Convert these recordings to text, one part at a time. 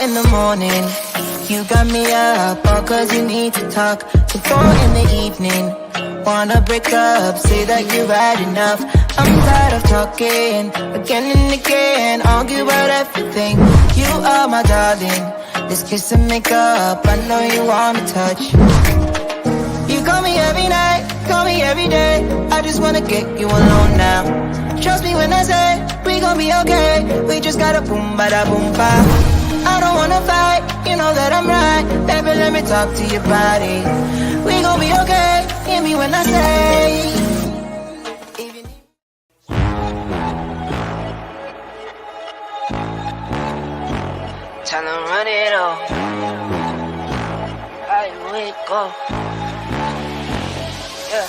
in the morning, you got me up all cause you need to talk. To 4 in the evening, wanna break up, say that you've had enough. I'm tired of talking, again and again, argue about everything. You are my darling, this kiss and make up, I know you wanna touch. You call me every night, call me every day, I just wanna get you alone now. Trust me when I say, we gon' be okay, we just gotta boom bada boom ba. I don't wanna fight, you know that I'm right, baby let me talk to your body. We gon' be okay, hear me when I say. Tell them run it all. I wake up. Yeah.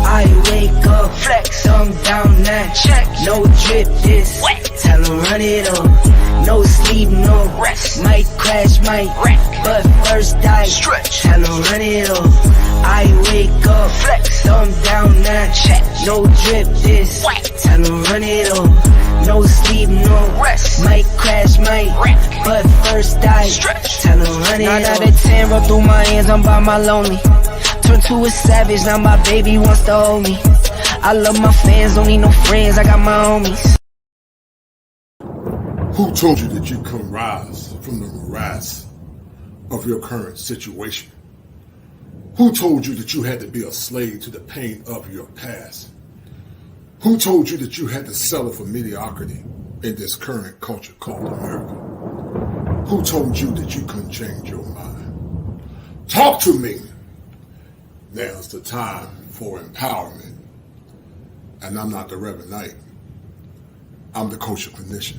I wake up, flex, thumb down now. Check, no drip, this wet. Tell them run it up. No sleep, no rest. Might crash, might wreck, but first I stretch. Tell them run it up. I wake up, flex, thumb down now. Check, no drip, this wet. Tell them run it up. No sleep, no rest. Might crash, might wreck, but first I stretch. Tell them run it up. 9 out of 10 roll through my hands, I'm by my lonely. Turned to a savage, now my baby wants to hold me. I love my fans, don't need no friends, I got my homies. Who told you that you can rise from the morass of your current situation? Who told you that you had to be a slave to the pain of your past? Who told you that you had to settle for mediocrity in this current culture called America? Who told you that you couldn't change your mind? Talk to me. Now's the time for empowerment. And I'm not the Reverend Knight. I'm the kosher clinician.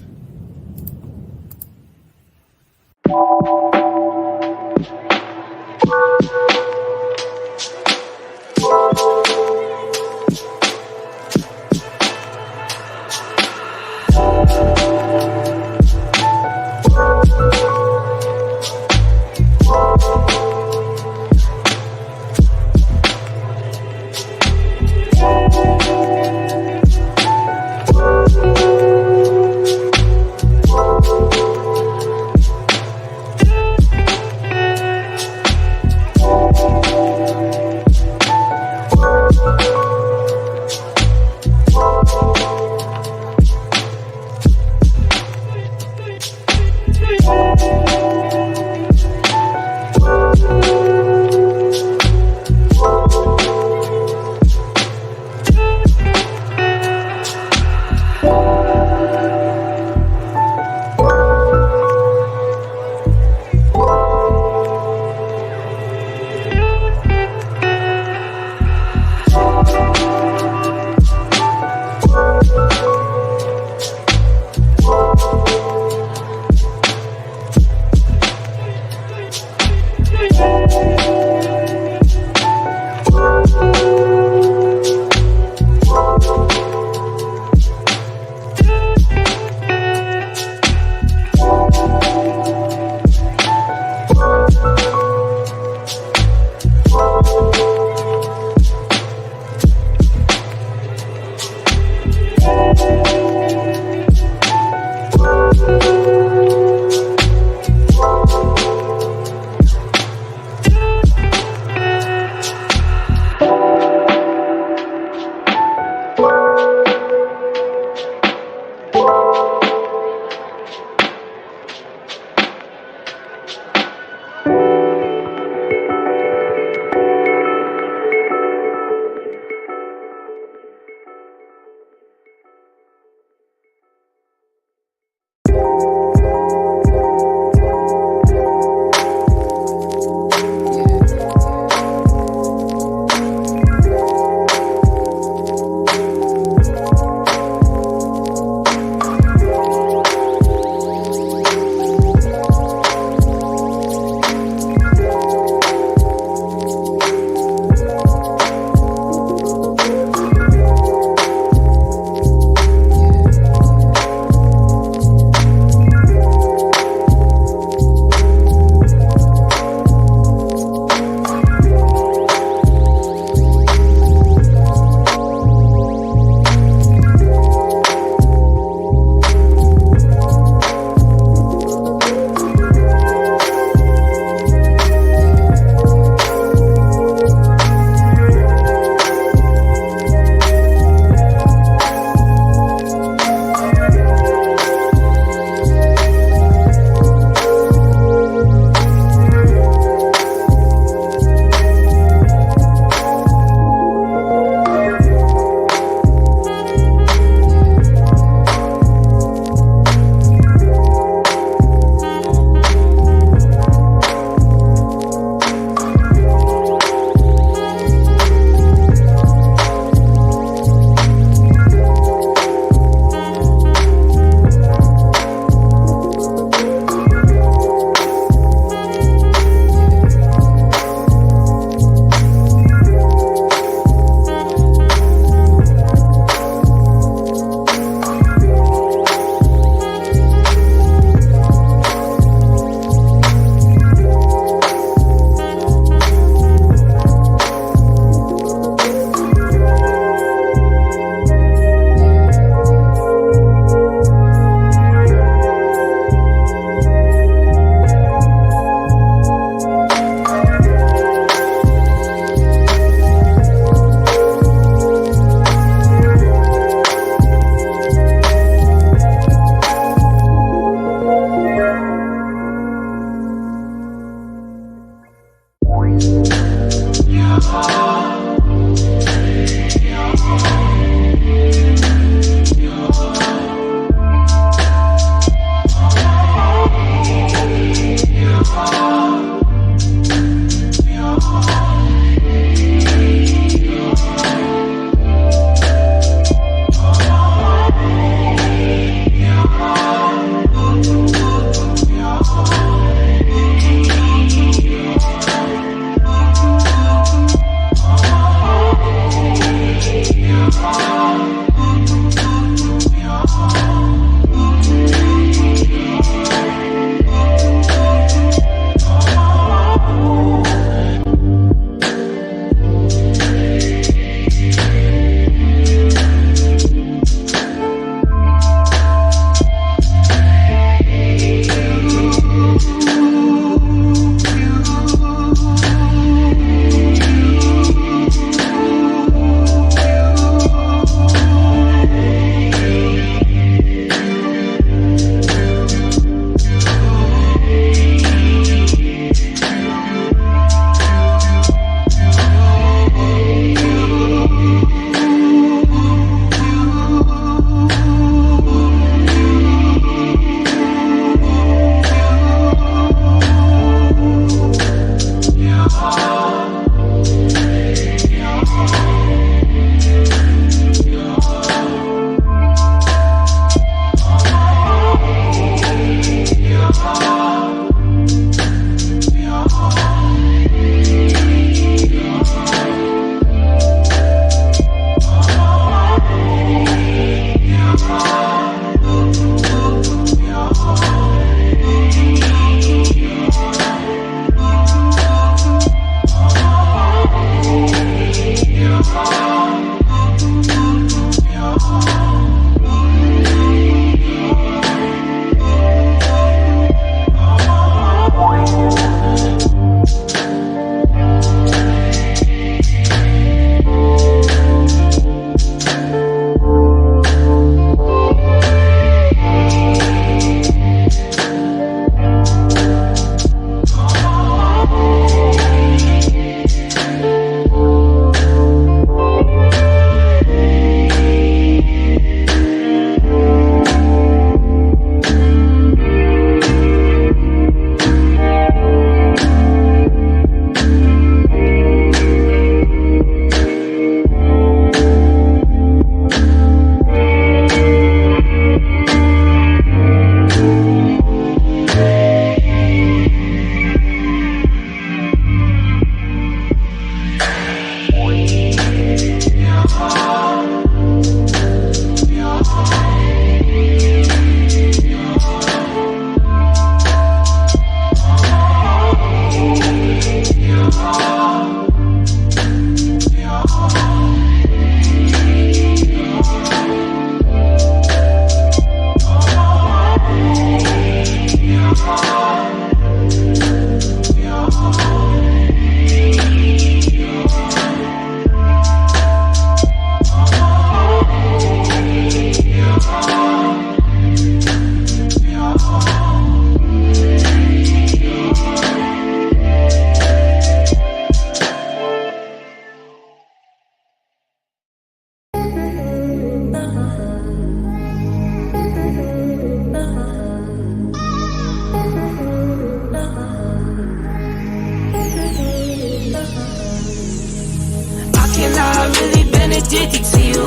addicted to you.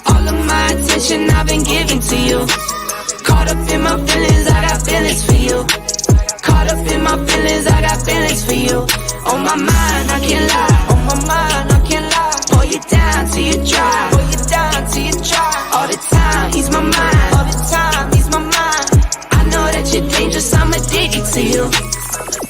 All of my attention I've been giving to you. Caught up in my feelings, I got feelings for you. Caught up in my feelings, I got feelings for you. On my mind, I can't lie. On my mind, I can't lie. Pull you down till you dry. Pull you down till you dry. All the time, ease my mind. All the time, ease my mind. I know that you're dangerous, I'm addicted to you.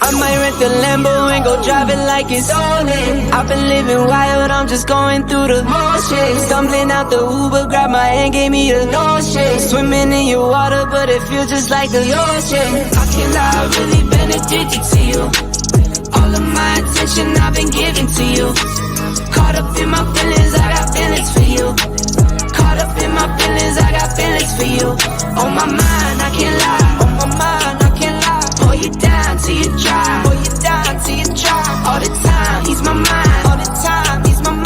I might rent the Lambo and go drive it like it's stolen. I've been living wild, I'm just going through the motions. Stumbling out the Uber, grab my hand, gave me the notion. Swimming in your water, but it feels just like the ocean. I can't lie, I've really been addicted to you. All of my attention I've been giving to you. Caught up in my feelings, I got feelings for you. Caught up in my feelings, I got feelings for you. On my mind, I can't lie. On my mind, I can't lie. Pull you down till you dry. Pull you down till you dry. All the time, ease my mind. All the time, ease my mind.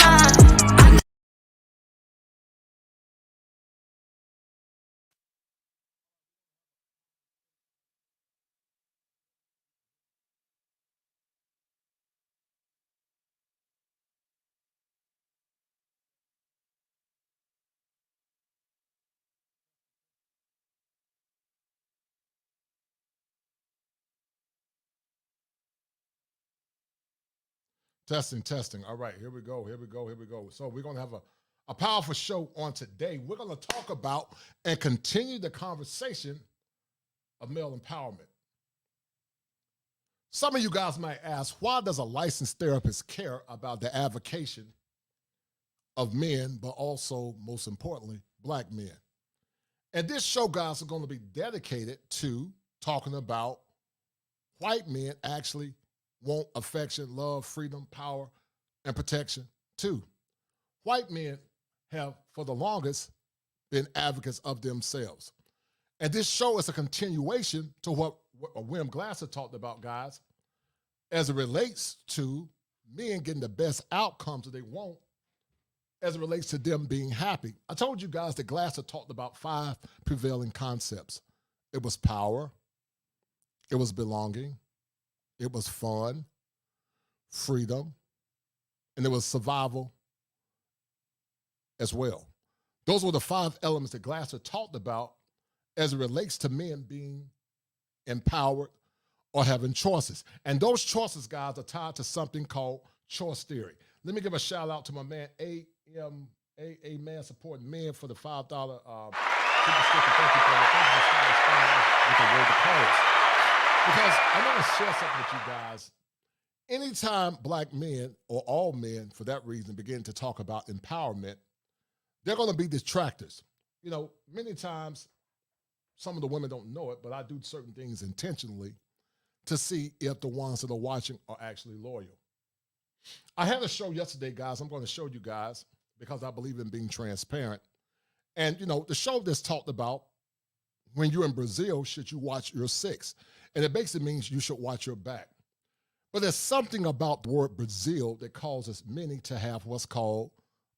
Testing, testing. All right, here we go, here we go, here we go. So we're going to have a powerful show on today. We're going to talk about and continue the conversation of male empowerment. Some of you guys might ask, why does a licensed therapist care about the avocation of men, but also, most importantly, black men? And this show, guys, is going to be dedicated to talking about white men actually want affection, love, freedom, power, and protection too. White men have, for the longest, been advocates of themselves. And this show is a continuation to what William Glasser talked about, guys, as it relates to men getting the best outcomes that they want, as it relates to them being happy. I told you guys that Glasser talked about 5 prevailing concepts. It was power, it was belonging, it was fun, freedom, and it was survival as well. Those were the 5 elements that Glasser talked about as it relates to men being empowered or having choices. And those choices, guys, are tied to something called choice theory. Let me give a shout out to my man, A Man supporting men for the $5 super sticker. Thank you, brother. Thank you for starting off with the word to close. Because I want to share something with you guys. Anytime black men, or all men for that reason, begin to talk about empowerment, they're going to be detractors. You know, many times, some of the women don't know it, but I do certain things intentionally to see if the ones that are watching are actually loyal. I had a show yesterday, guys. I'm going to show you guys because I believe in being transparent. And, you know, the show that's talked about when you're in Brazil, should you watch your 6? And it basically means you should watch your back. But there's something about the word Brazil that causes many to have what's called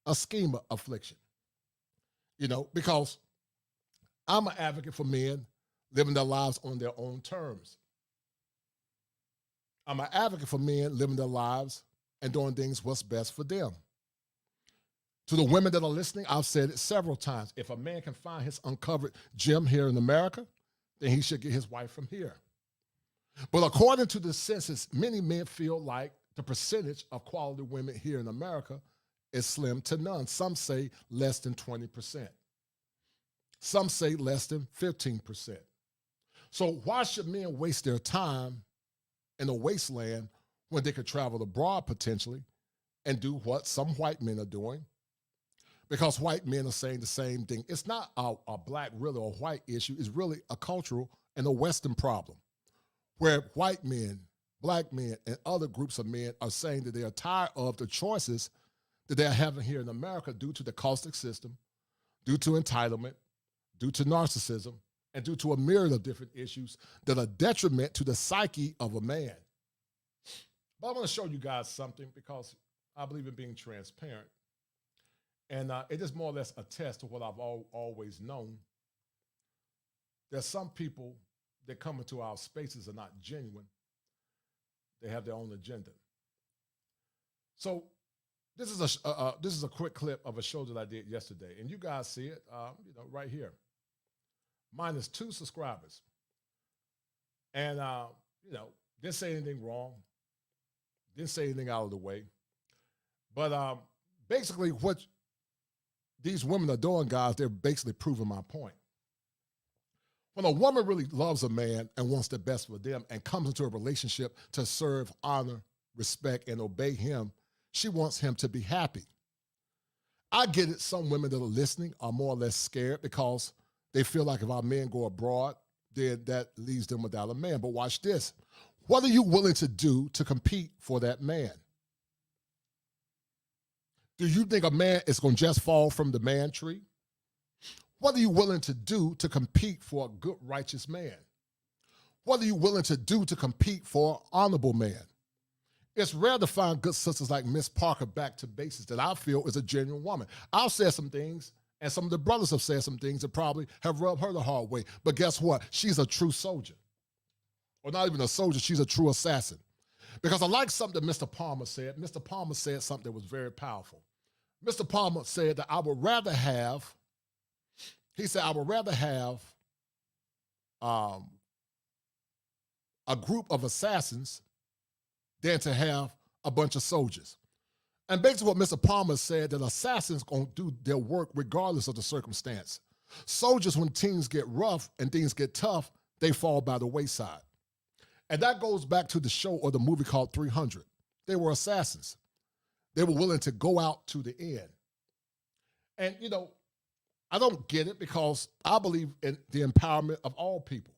a schema affliction. You know, because I'm an advocate for men living their lives on their own terms. I'm an advocate for men living their lives and doing things what's best for them. To the women that are listening, I've said it several times. If a man can find his uncovered gem here in America, then he should get his wife from here. But according to the census, many men feel like the percentage of quality women here in America is slim to none. Some say less than 20%. Some say less than 15%. So why should men waste their time in a wasteland when they could travel abroad potentially and do what some white men are doing? Because white men are saying the same thing. It's not a black really or white issue. It's really a cultural and a Western problem where white men, black men, and other groups of men are saying that they are tired of the choices that they're having here in America due to the caustic system, due to entitlement, due to narcissism, and due to a myriad of different issues that are detriment to the psyche of a man. But I want to show you guys something because I believe in being transparent. And it is more or less attests to what I've always known. There's some people that come into our spaces are not genuine. They have their own agenda. So This is a quick clip of a show that I did yesterday, and you guys see it, right here. Minus 2 subscribers, and didn't say anything wrong, didn't say anything out of the way, but basically what these women are doing, guys, they're basically proving my point. When a woman really loves a man and wants the best for them and comes into a relationship to serve, honor, respect, and obey him, she wants him to be happy. I get it. Some women that are listening are more or less scared because they feel like if our men go abroad, then that leaves them without a man. But watch this. What are you willing to do to compete for that man? Do you think a man is going to just fall from the man tree? What are you willing to do to compete for a good, righteous man? What are you willing to do to compete for an honorable man? It's rare to find good sisters like Miss Parker back to basics that I feel is a genuine woman. I've said some things, and some of the brothers have said some things that probably have rubbed her the hard way. But guess what? She's a true soldier. Or not even a soldier, she's a true assassin. Because I like something that Mr. Palmer said. Mr. Palmer said something that was very powerful. Mr. Palmer said that I would rather have a group of assassins than to have a bunch of soldiers. And basically what Mr. Palmer said, that assassins gonna do their work regardless of the circumstance. Soldiers, when things get rough and things get tough, they fall by the wayside. And that goes back to the show or the movie called 300. They were assassins. They were willing to go out to the end. And, I don't get it because I believe in the empowerment of all people.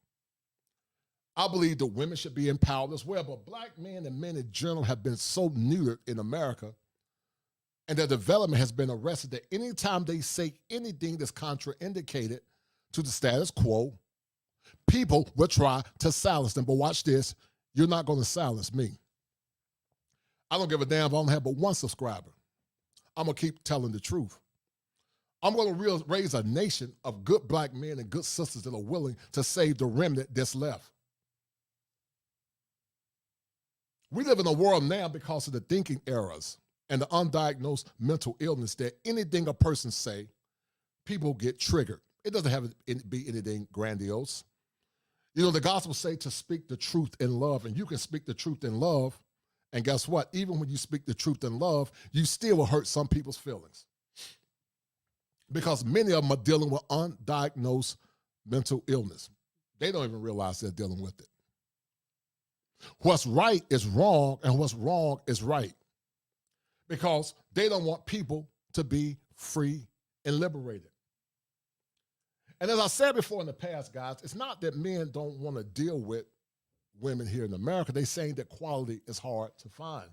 I believe the women should be empowered as well, but black men and men in general have been so neutered in America, and their development has been arrested that anytime they say anything that's contraindicated to the status quo, people will try to silence them. But watch this, you're not going to silence me. I don't give a damn if I only have but one subscriber. I'm going to keep telling the truth. I'm going to raise a nation of good black men and good sisters that are willing to save the remnant that's left. We live in a world now because of the thinking errors and the undiagnosed mental illness that anything a person say, people get triggered. It doesn't have to be anything grandiose. The gospel say to speak the truth in love, and you can speak the truth in love, and guess what? Even when you speak the truth in love, you still will hurt some people's feelings. Because many of them are dealing with undiagnosed mental illness. They don't even realize they're dealing with it. What's right is wrong, and what's wrong is right. Because they don't want people to be free and liberated. And as I said before in the past, guys, it's not that men don't want to deal with women here in America. They're saying that quality is hard to find.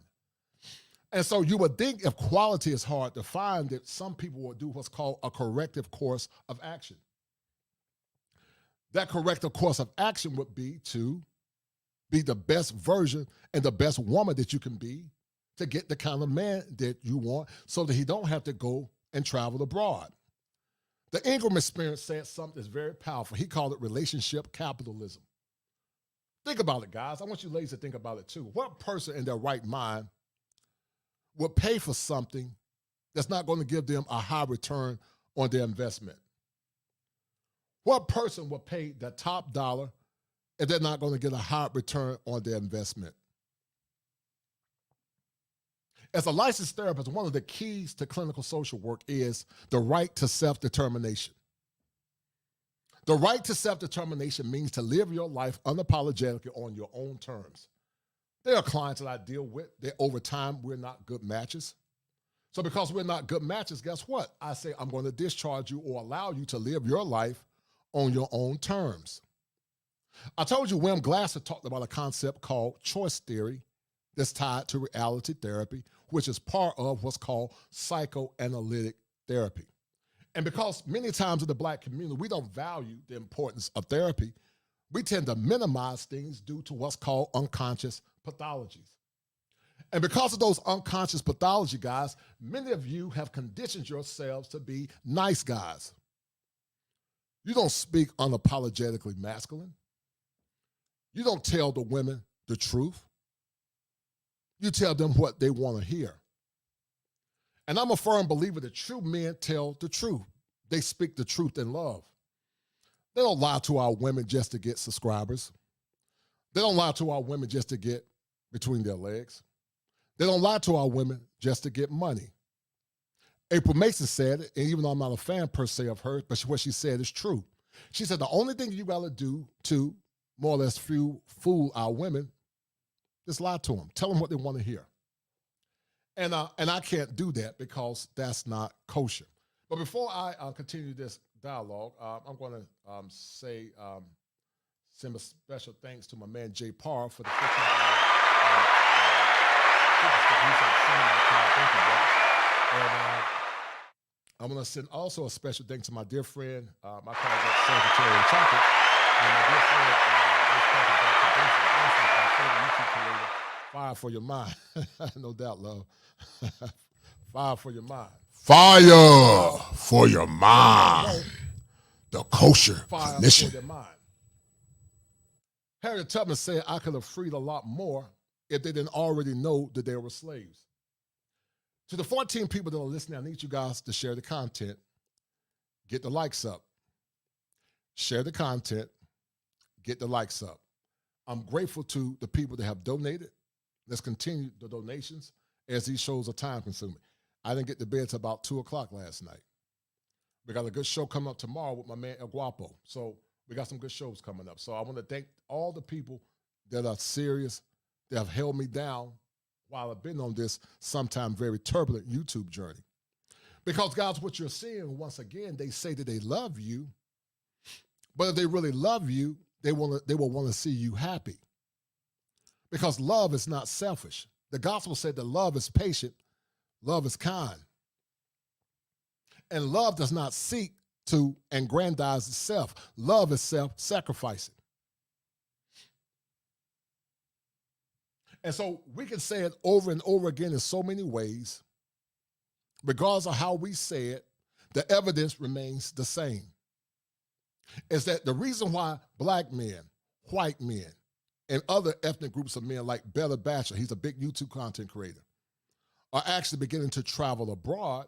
And so you would think if quality is hard to find, that some people would do what's called a corrective course of action. That corrective course of action would be to be the best version and the best woman that you can be to get the kind of man that you want so that he don't have to go and travel abroad. The Ingram experience said something that's very powerful. He called it relationship capitalism. Think about it, guys. I want you ladies to think about it too. What person in their right mind would pay for something that's not going to give them a high return on their investment? What person would pay the top dollar if they're not going to get a high return on their investment? As a licensed therapist, one of the keys to clinical social work is the right to self-determination. The right to self-determination means to live your life unapologetically on your own terms. There are clients that I deal with that over time we're not good matches. So because we're not good matches, guess what? I say I'm going to discharge you or allow you to live your life on your own terms. I told you William Glasser talked about a concept called choice theory that's tied to reality therapy, which is part of what's called psychoanalytic therapy. And because many times in the black community, we don't value the importance of therapy, we tend to minimize things due to what's called unconscious pathologies. And because of those unconscious pathology, guys, many of you have conditioned yourselves to be nice guys. You don't speak unapologetically masculine. You don't tell the women the truth. You tell them what they want to hear. And I'm a firm believer that true men tell the truth. They speak the truth in love. They don't lie to our women just to get subscribers. They don't lie to our women just to get between their legs. They don't lie to our women just to get money. April Mason said it, and even though I'm not a fan per se of her, but what she said is true. She said the only thing you gotta do to more or less fool our women is lie to them. Tell them what they want to hear. And I can't do that because that's not kosher. But before I continue this dialogue, I'm going to send a special thanks to my man Jay Parr for the $15. Thank you, brother. And I'm going to send also a special thanks to my dear friend, my colleague Secretary Chocolate, and my dear friend, my favorite YouTube creator, Fire for Your Mind. No doubt, love. Fire for your mind. Fire for your mind. The kosher Fire mission. for your mind. Harriet Tubman said, I could have freed a lot more if they didn't already know that they were slaves. To the 14 people that are listening, I need you guys to share the content. Get the likes up. Share the content. Get the likes up. I'm grateful to the people that have donated. Let's continue the donations as these shows are time consuming. I didn't get to bed till about 2 o'clock last night. We got a good show coming up tomorrow with my man El Guapo. So we got some good shows coming up. So I want to thank all the people that are serious, that have held me down while I've been on this sometimes very turbulent YouTube journey. Because guys, what you're seeing, once again, they say that they love you, but if they really love you, they will want to see you happy. Because love is not selfish. The gospel said that love is patient, love is kind. And love does not seek to aggrandize itself. Love is self-sacrificing. And so we can say it over and over again in so many ways. Regardless of how we say it, the evidence remains the same. Is that the reason why black men, white men, and other ethnic groups of men like Bella Batcher, he's a big YouTube content creator, are actually beginning to travel abroad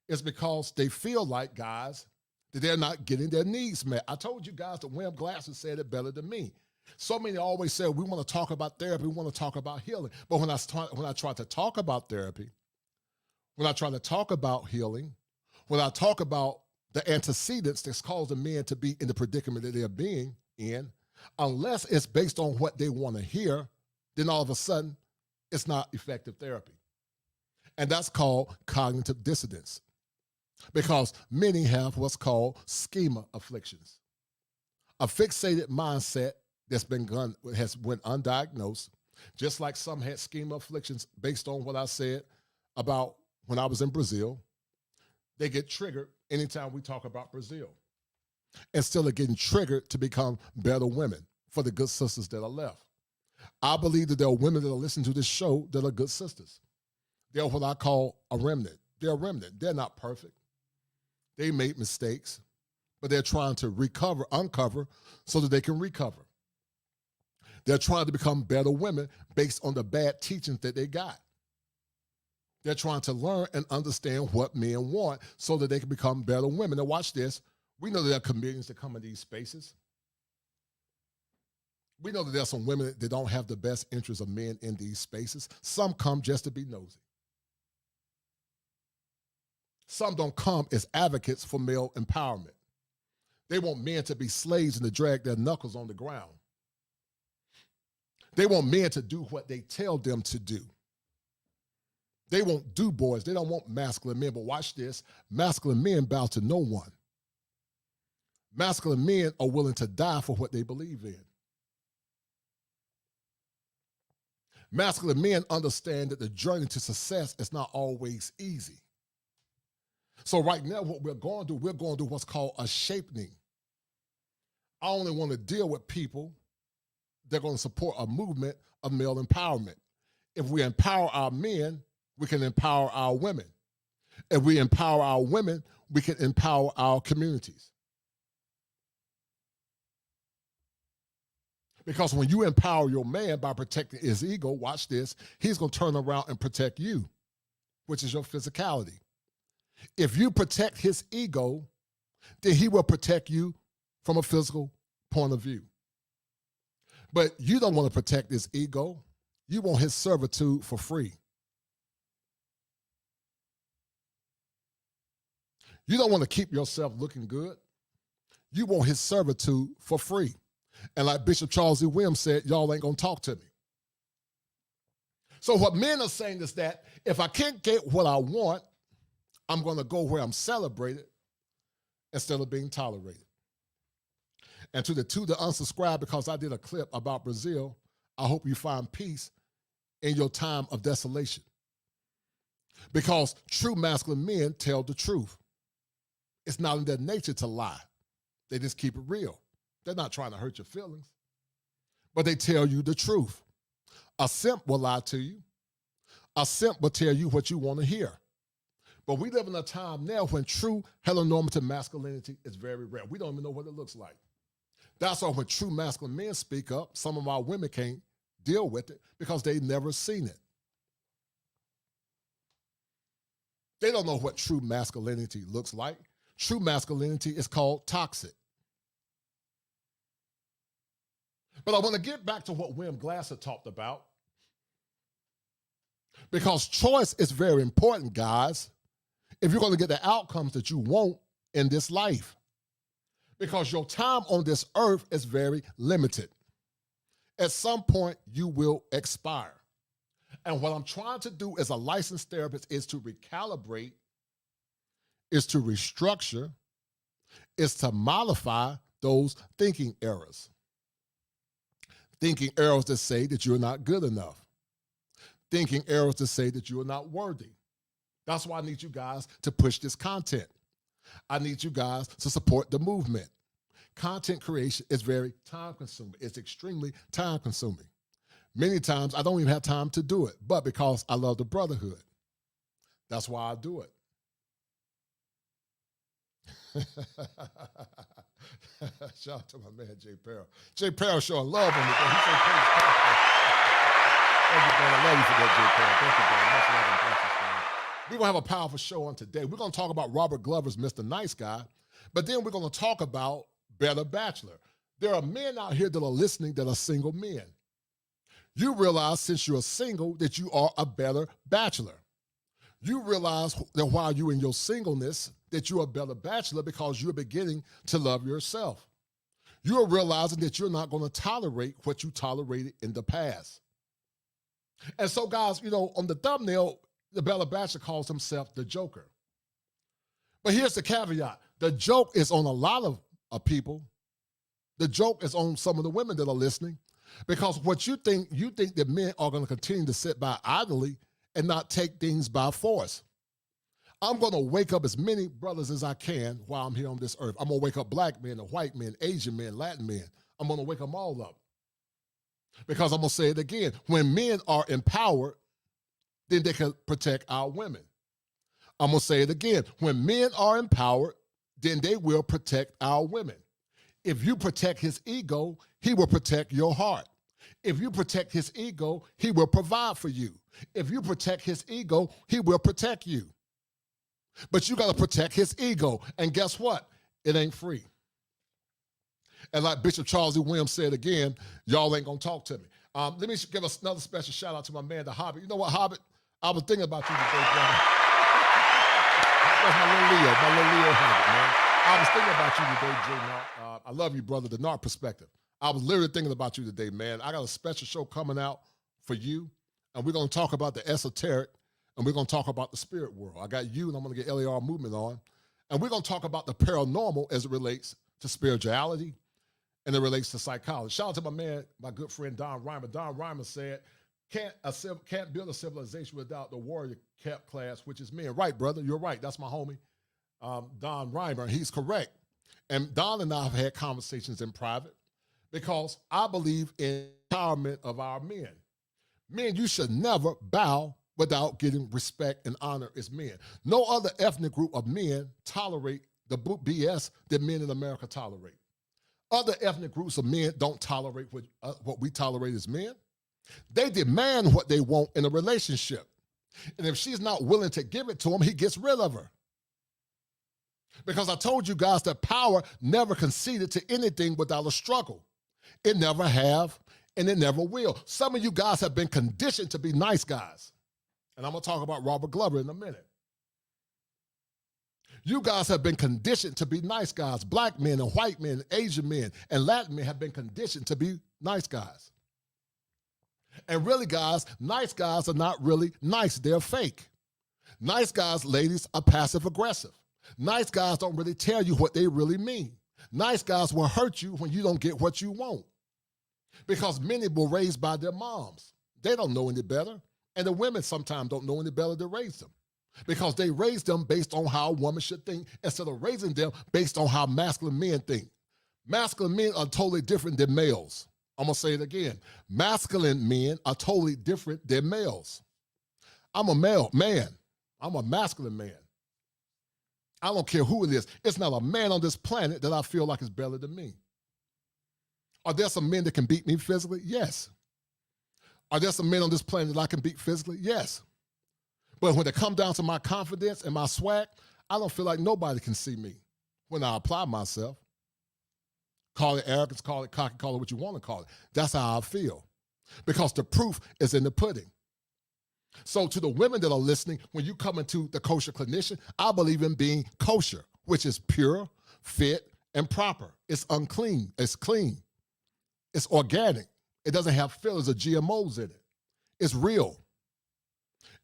is because they feel like, guys, that they're not getting their needs met. I told you guys that William Glasser said it better than me. So many always say, we want to talk about therapy, we want to talk about healing. But when I try to talk about therapy, when I try to talk about healing, when I talk about the antecedents that's causing men to be in the predicament that they're being in, unless it's based on what they want to hear, then all of a sudden, it's not effective therapy. And that's called cognitive dissonance. Because many have what's called schema afflictions. A fixated mindset that's been went undiagnosed, just like some had schema afflictions based on what I said about when I was in Brazil. They get triggered anytime we talk about Brazil. Instead of getting triggered to become better women for the good sisters that are left. I believe that there are women that are listening to this show that are good sisters. They're what I call a remnant. They're a remnant. They're not perfect. They made mistakes, but they're trying to uncover so that they can recover. They're trying to become better women based on the bad teachings that they got. They're trying to learn and understand what men want so that they can become better women. Now watch this. We know that there are comedians that come in these spaces. We know that there are some women that don't have the best interests of men in these spaces. Some come just to be nosy. Some don't come as advocates for male empowerment. They want men to be slaves and to drag their knuckles on the ground. They want men to do what they tell them to do. They want do boys. They don't want masculine men. But watch this. Masculine men bow to no one. Masculine men are willing to die for what they believe in. Masculine men understand that the journey to success is not always easy. So right now, what we're going to do what's called a shaping. I only want to deal with people that are going to support a movement of male empowerment. If we empower our men, we can empower our women. If we empower our women, we can empower our communities. Because when you empower your man by protecting his ego, watch this, he's going to turn around and protect you. which is your physicality. If you protect his ego, then he will protect you from a physical point of view. But you don't want to protect his ego. You want his servitude for free. You don't want to keep yourself looking good. You want his servitude for free. And like Bishop Charles E. Williams said, y'all ain't going to talk to me. So what men are saying is that if I can't get what I want, I'm going to go where I'm celebrated instead of being tolerated. And to the unsubscribed, because I did a clip about Brazil, I hope you find peace in your time of desolation. Because true masculine men tell the truth. It's not in their nature to lie. They just keep it real. They're not trying to hurt your feelings, but they tell you the truth. A simp will lie to you. A simp will tell you what you want to hear. But we live in a time now when true heteronormative masculinity is very rare. We don't even know what it looks like. That's why when true masculine men speak up, some of our women can't deal with it because they've never seen it. They don't know what true masculinity looks like. True masculinity is called toxic. But I want to get back to what William Glasser talked about, because choice is very important, guys, if you're going to get the outcomes that you want in this life. Because your time on this earth is very limited. At some point, you will expire. And what I'm trying to do as a licensed therapist is to recalibrate, is to restructure, is to modify those thinking errors. Thinking errors that say that you're not good enough. Thinking errors that say that you are not worthy. That's why I need you guys to push this content. I need you guys to support the movement. Content creation is very time-consuming. It's extremely time-consuming. Many times I don't even have time to do it, but because I love the brotherhood, that's why I do it. Shout out to my man, Jay Perry. Jay Perry showing love on me. He said, thank you, man. I love you for that, Jay Perry. Thank you, man. Much love and blessings, man. We're going to have a powerful show on today. We're going to talk about Robert Glover's Mr. Nice Guy, but then we're going to talk about Better Bachelor. There are men out here that are listening that are single men. You realize since you're single that you are a better bachelor. You realize that while you're in your singleness, that you're a better bachelor because you're beginning to love yourself. You're realizing that you're not going to tolerate what you tolerated in the past. And so, guys, you know, on the thumbnail, the Better Bachelor calls himself the Joker. But here's the caveat. The joke is on a lot of people. The joke is on some of the women that are listening, because what you think that men are going to continue to sit by idly and not take things by force. I'm going to wake up as many brothers as I can while I'm here on this earth. I'm going to wake up black men, white men, Asian men, Latin men. I'm going to wake them all up. Because I'm going to say it again. When men are empowered, then they can protect our women. I'm going to say it again. When men are empowered, then they will protect our women. If you protect his ego, he will protect your heart. If you protect his ego, he will provide for you. If you protect his ego, he will protect you. But you got to protect his ego. And guess what? It ain't free. And like Bishop Charles E. Williams said again, y'all ain't going to talk to me. Let me give us another special shout out to my man, the Hobbit. You know what, Hobbit? I was thinking about you today, brother. That's my little Leo Hobbit, man. I was thinking about you today, Jay Narc. I love you, brother, the Narc perspective. I was literally thinking about you today, man. I got a special show coming out for you, and we're going to talk about the esoteric, and we're going to talk about the spirit world. I got you, and I'm going to get LAR Movement on, and we're going to talk about the paranormal as it relates to spirituality and it relates to psychology. Shout out to my man, my good friend, Don Reimer. Don Reimer said, can't build a civilization without the warrior class, which is men. Right, brother, you're right. That's my homie, Don Reimer. He's correct. And Don and I have had conversations in private because I believe in empowerment of our men. Men, you should never bow without getting respect and honor as men. No other ethnic group of men tolerate the BS that men in America tolerate. Other ethnic groups of men don't tolerate what we tolerate as men. They demand what they want in a relationship. And if she's not willing to give it to him, he gets rid of her. Because I told you guys that power never conceded to anything without a struggle. It never have, and it never will. Some of you guys have been conditioned to be nice guys. And I'm going to talk about Robert Glover in a minute. You guys have been conditioned to be nice guys. Black men and white men, Asian men, and Latin men have been conditioned to be nice guys. And really, guys, nice guys are not really nice. They're fake. Nice guys, ladies, are passive-aggressive. Nice guys don't really tell you what they really mean. Nice guys will hurt you when you don't get what you want. Because many were raised by their moms. They don't know any better. And the women sometimes don't know any better to raise them. Because they raised them based on how a woman should think instead of raising them based on how masculine men think. Masculine men are totally different than males. I'm going to say it again. Masculine men are totally different than males. I'm a male man. I'm a masculine man. I don't care who it is. It's not a man on this planet that I feel like is better than me. Are there some men that can beat me physically? Yes. Are there some men on this planet that I can beat physically? Yes. But when it comes down to my confidence and my swag, I don't feel like nobody can see me when I apply myself. Call it arrogance, call it cocky, call it what you want to call it. That's how I feel. Because the proof is in the pudding. So to the women that are listening, when you come into the kosher clinician, I believe in being kosher, which is pure, fit, and proper. It's unclean. It's clean. It's organic. It doesn't have fillers or GMOs in it. It's real.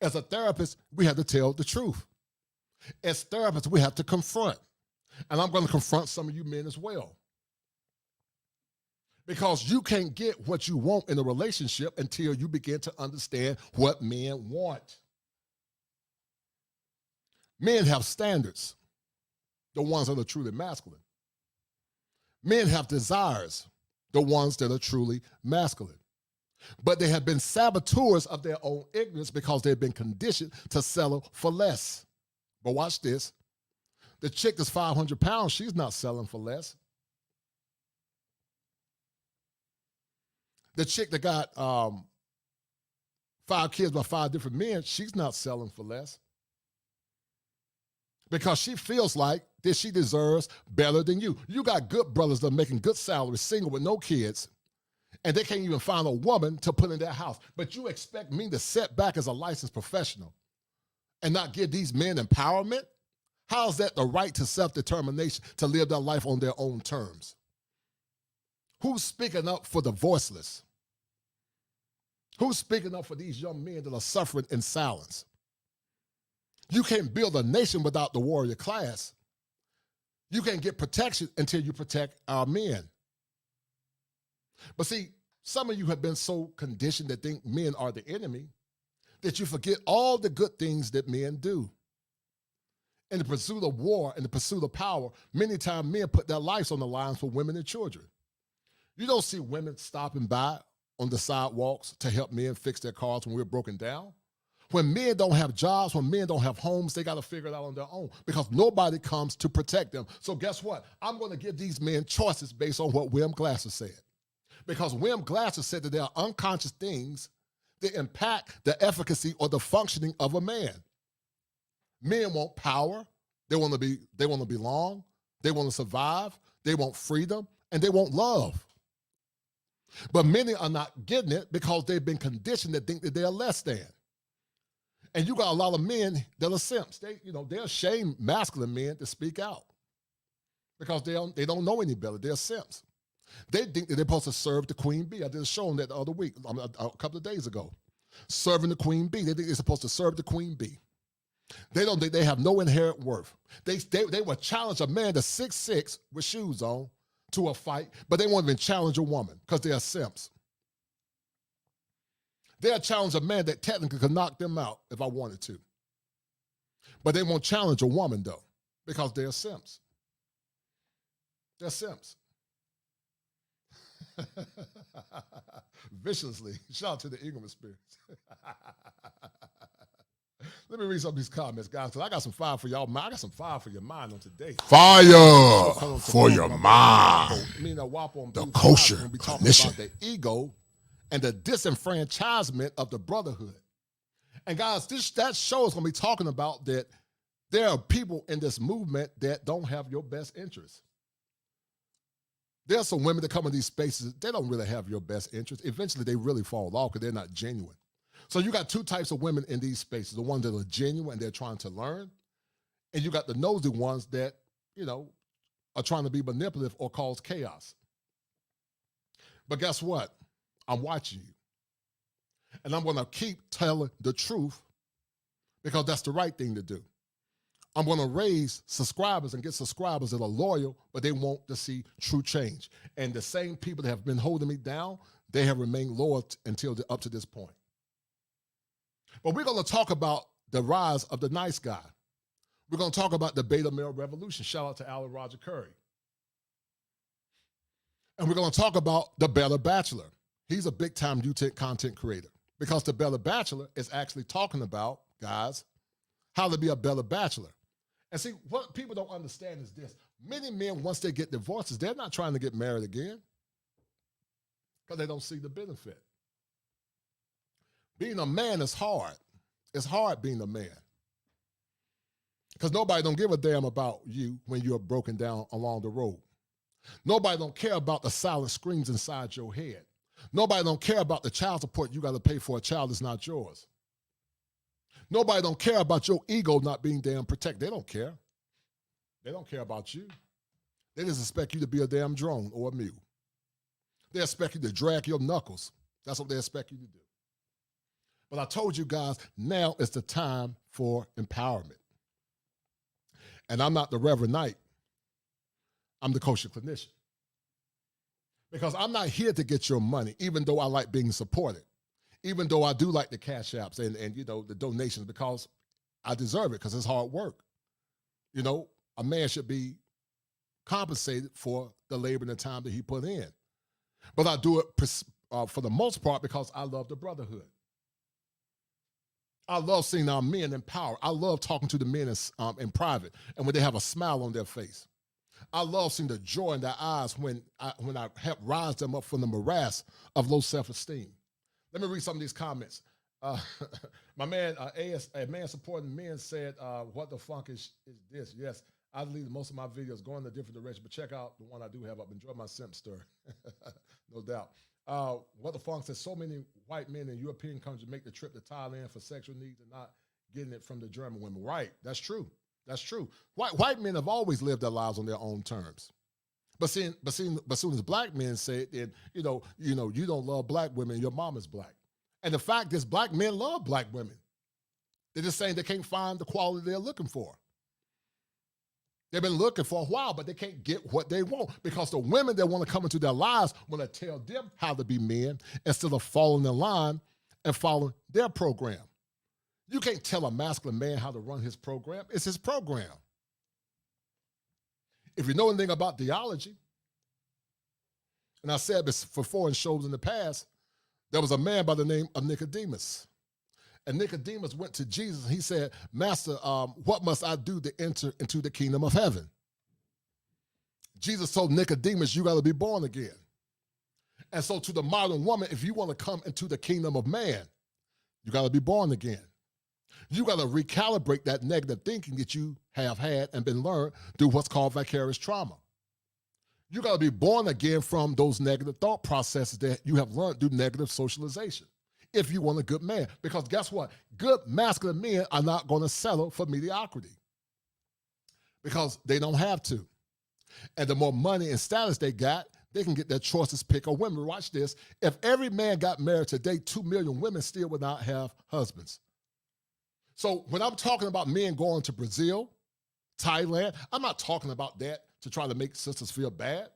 As a therapist, we have to tell the truth. As therapists, we have to confront. And I'm going to confront some of you men as well. Because you can't get what you want in a relationship until you begin to understand what men want. Men have standards, the ones that are truly masculine. Men have desires, the ones that are truly masculine. But they have been saboteurs of their own ignorance because they've been conditioned to settle for less. But watch this. The chick that's 500 pounds, she's not selling for less. The chick that got 5 kids by 5 different men, she's not selling for less. Because she feels like that she deserves better than you. You got good brothers that are making good salaries, single with no kids, and they can't even find a woman to put in their house. But you expect me to sit back as a licensed professional and not give these men empowerment? How is that the right to self-determination to live their life on their own terms? Who's speaking up for the voiceless? Who's speaking up for these young men that are suffering in silence? You can't build a nation without the warrior class. You can't get protection until you protect our men. But see, some of you have been so conditioned to think men are the enemy that you forget all the good things that men do. In the pursuit of war and the pursuit of power, many times men put their lives on the line for women and children. You don't see women stopping by on the sidewalks to help men fix their cars when we're broken down. When men don't have jobs, when men don't have homes, they got to figure it out on their own because nobody comes to protect them. So guess what? I'm going to give these men choices based on what William Glasser said. Because William Glasser said that there are unconscious things that impact the efficacy or the functioning of a man. Men want power, they want to belong, they want to survive, they want freedom, and they want love. But many are not getting it because they've been conditioned to think that they're less than. And you got a lot of men that are simps. They're ashamed masculine men to speak out because they don't know any better. They're simps. They think that they're supposed to serve the queen bee. I did a show on that the other week, a couple of days ago. Serving the queen bee. They think they're supposed to serve the queen bee. They don't think they have no inherent worth. They will challenge a man that's 6'6" with shoes on to a fight, but they won't even challenge a woman because they are simps. They'll challenge a man that technically could knock them out if I wanted to. But they won't challenge a woman, though, because they're simps. They're simps. Viciously. Shout out to the Engelman spirits. Let me read some of these comments, guys, because I got some fire for y'all. I got some fire for your mind on today. Fire for your mind. The kosher we'll be talking clinician. about the ego and the disenfranchisement of the brotherhood. And guys, that show is going to be talking about that there are people in this movement that don't have your best interests. There are some women that come in these spaces, they don't really have your best interests. Eventually, they really fall off because they're not genuine. So you got two types of women in these spaces, the ones that are genuine and they're trying to learn, and you got the nosy ones that, are trying to be manipulative or cause chaos. But guess what? I'm watching you. And I'm going to keep telling the truth because that's the right thing to do. I'm going to raise subscribers and get subscribers that are loyal, but they want to see true change. And the same people that have been holding me down, they have remained loyal until up to this point. But we're going to talk about the rise of the nice guy. We're going to talk about the beta male revolution. Shout out to Alan Roger Curry. And we're going to talk about the Better Bachelor. He's a big-time YouTube content creator because the Better Bachelor is actually talking about, guys, how to be a better bachelor. And see, what people don't understand is this. Many men, once they get divorces, they're not trying to get married again because they don't see the benefit. Being a man is hard. It's hard being a man because nobody don't give a damn about you when you're broken down along the road. Nobody don't care about the silent screams inside your head. Nobody don't care about the child support you got to pay for a child that's not yours. Nobody don't care about your ego not being damn protected. They don't care. They don't care about you. They just expect you to be a damn drone or a mule. They expect you to drag your knuckles. That's what they expect you to do. But I told you guys, now is the time for empowerment. And I'm not the Reverend Knight. I'm the kosher clinician. Because I'm not here to get your money, even though I like being supported. Even though I do like the cash apps and the donations because I deserve it because it's hard work. A man should be compensated for the labor and the time that he put in. But I do it for the most part because I love the brotherhood. I love seeing our men in power. I love talking to the men in private and when they have a smile on their face. I love seeing the joy in their eyes when I help rise them up from the morass of low self-esteem. Let me read some of these comments. My man, a man supporting men said, what the funk is this? Yes, I leave most of my videos going in a different direction, but check out the one I do have up. Enjoy my simp story, no doubt. What the funk says, so many white men in European countries make the trip to Thailand for sexual needs and not getting it from the German women. Right, that's true. That's true. White men have always lived their lives on their own terms. But soon as black men say it, then you don't love black women, your mom is black. And the fact is black men love black women. They're just saying they can't find the quality they're looking for. They've been looking for a while, but they can't get what they want because the women that want to come into their lives want to tell them how to be men instead of falling in line and following their program. You can't tell a masculine man how to run his program. It's his program. If you know anything about theology, and I said this before in shows in the past, there was a man by the name of Nicodemus. And Nicodemus went to Jesus and he said, Master, what must I do to enter into the kingdom of heaven? Jesus told Nicodemus, you got to be born again. And so to the modern woman, if you want to come into the kingdom of man, you got to be born again. You got to recalibrate that negative thinking that you have had and been learned through what's called vicarious trauma. You got to be born again from those negative thought processes that you have learned through negative socialization if you want a good man. Because guess what? Good masculine men are not going to settle for mediocrity because they don't have to. And the more money and status they got, they can get their choices pick of women. Watch this. If every man got married today, 2 million women still would not have husbands. So when I'm talking about men going to Brazil, Thailand, I'm not talking about that to try to make sisters feel bad.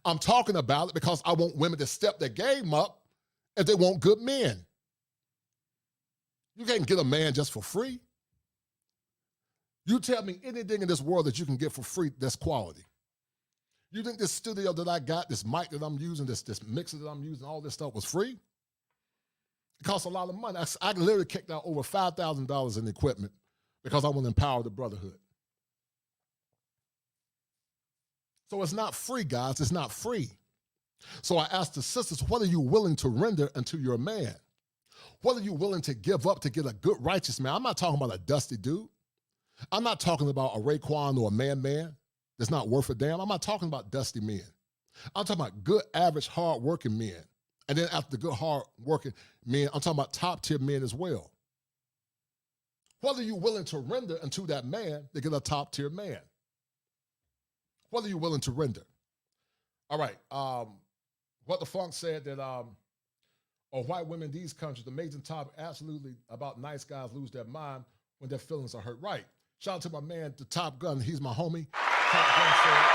I'm talking about it because I want women to step their game up if they want good men. You can't get a man just for free. You tell me anything in this world that you can get for free that's quality. You think this studio that I got, this mic that I'm using, this mixer that I'm using, all this stuff was free? It costs a lot of money. I literally kicked out over $5,000 in equipment because I want to empower the brotherhood. So it's not free, guys. It's not free. So I asked the sisters, what are you willing to render unto your man? What are you willing to give up to get a good, righteous man? I'm not talking about a dusty dude. I'm not talking about a Raekwon or a man that's not worth a damn. I'm not talking about dusty men. I'm talking about good, average, hard-working men. And then after the good, hard-working men, I'm talking about top-tier men as well. What are you willing to render unto that man to get a top-tier man? What are you willing to render? All right. What the Funk said that or white women in these countries, the amazing topic absolutely about nice guys lose their mind when their feelings are hurt. Right. Shout out to my man, the Top Gun. He's my homie. Top Gun said,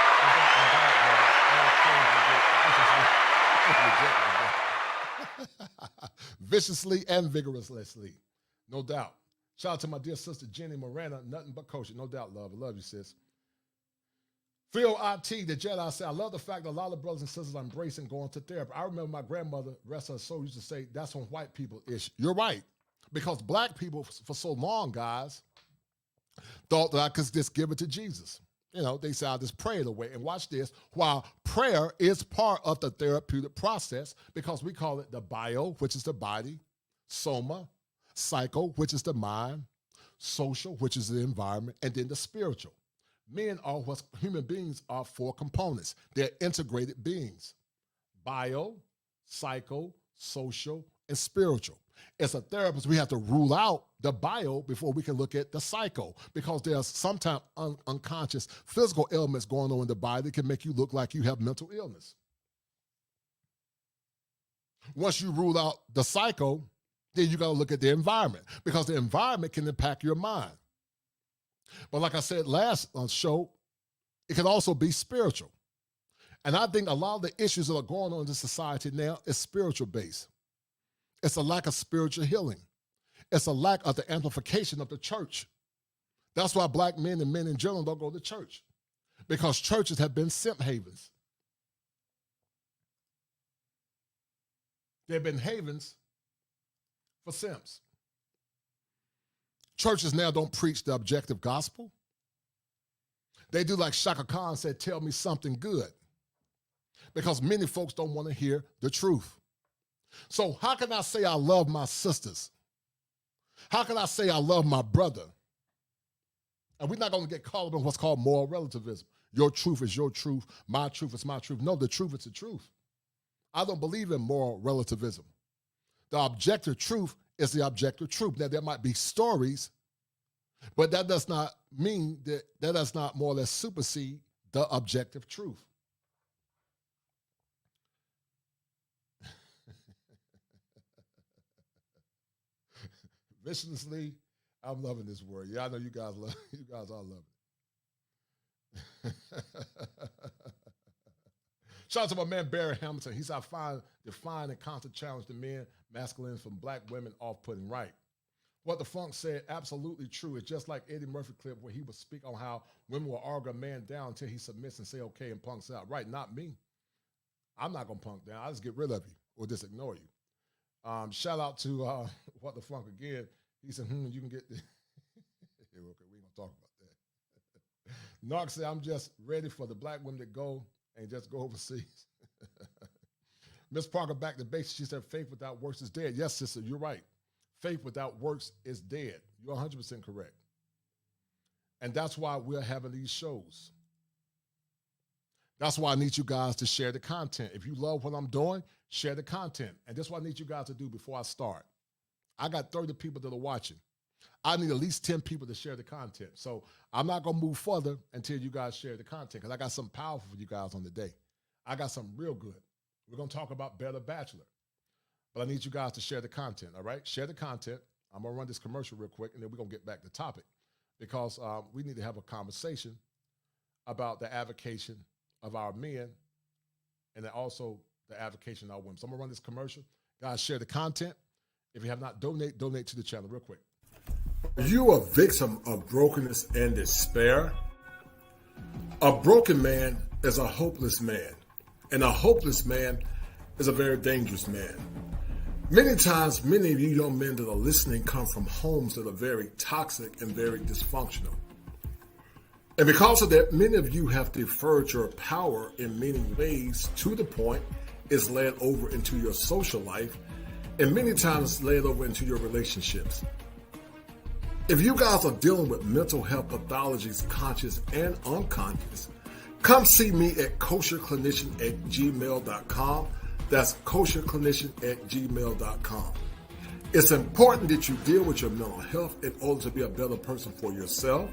viciously and vigorously. No doubt. Shout out to my dear sister, Jenny Morana. Nothing but kosher. No doubt, love. I love you, sis. Phil IT, the Jedi, said, I love the fact that a lot of brothers and sisters are embracing going to therapy. I remember my grandmother, rest her soul, used to say, that's on white people issue. You're right. Because black people, for so long, guys, thought that I could just give it to Jesus. You know, they say, I'll just pray it away. And watch this. While prayer is part of the therapeutic process, because we call it the bio, which is the body, soma, psycho, which is the mind, social, which is the environment, and then the spiritual. Men are what human beings are, four components. They're integrated beings: bio, psycho, social, and spiritual. As a therapist, we have to rule out the bio before we can look at the psycho, because there's sometimes unconscious physical ailments going on in the body that can make you look like you have mental illness. Once you rule out the psycho, then you got to look at the environment, because the environment can impact your mind. But like I said last show, it can also be spiritual. And I think a lot of the issues that are going on in this society now is spiritual based. It's a lack of spiritual healing. It's a lack of the amplification of the church. That's why black men and men in general don't go to church, because churches have been simp havens. They've been havens for simps. Churches now don't preach the objective gospel. They do like Shaka Khan said, tell me something good, because many folks don't want to hear the truth. So how can I say I love my sisters? How can I say I love my brother? And we're not going to get caught up in what's called moral relativism. Your truth is your truth. My truth is my truth. No, the truth is the truth. I don't believe in moral relativism. The objective truth is the objective truth. Now, there might be stories, but that does not mean that does not more or less supersede the objective truth. Viciously, I'm loving this word. Yeah, I know you guys love. You guys all love it. Shout out to my man Barry Hamilton. He said, I find define and constant challenge to men, masculine from black women off-putting. Right. What the Funk said, absolutely true. It's just like Eddie Murphy clip where he would speak on how women will argue a man down until he submits and say okay and punks out. Right, not me. I'm not going to punk down. I'll just get rid of you or just ignore you. Shout out to What the Funk again. He said, you can get the... Okay, we ain't going to talk about that. Narc said, I'm just ready for the black women to go and just go overseas. Miss Parker back to basics. She said, faith without works is dead. Yes, sister, you're right. Faith without works is dead. You're 100% correct. And that's why we're having these shows. That's why I need you guys to share the content. If you love what I'm doing, share the content. And that's what I need you guys to do before I start. I got 30 people that are watching. I need at least 10 people to share the content. So I'm not going to move further until you guys share the content, because I got something powerful for you guys on the day. I got something real good. We're going to talk about Better Bachelor. But I need you guys to share the content, all right? Share the content. I'm going to run this commercial real quick, and then we're going to get back to the topic, because we need to have a conversation about the avocation of our men and then also the avocation of our women. So I'm going to run this commercial. Guys, share the content. If you have not, donate to the channel real quick. Are you a victim of brokenness and despair? A broken man is a hopeless man, and a hopeless man is a very dangerous man. Many times, many of you young men that are listening come from homes that are very toxic and very dysfunctional. And because of that, many of you have deferred your power in many ways to the point it's led over into your social life, and many times laid over into your relationships. If you guys are dealing with mental health pathologies, conscious and unconscious, come see me at kosherclinician@gmail.com. That's kosherclinician@gmail.com. It's important that you deal with your mental health in order to be a better person for yourself,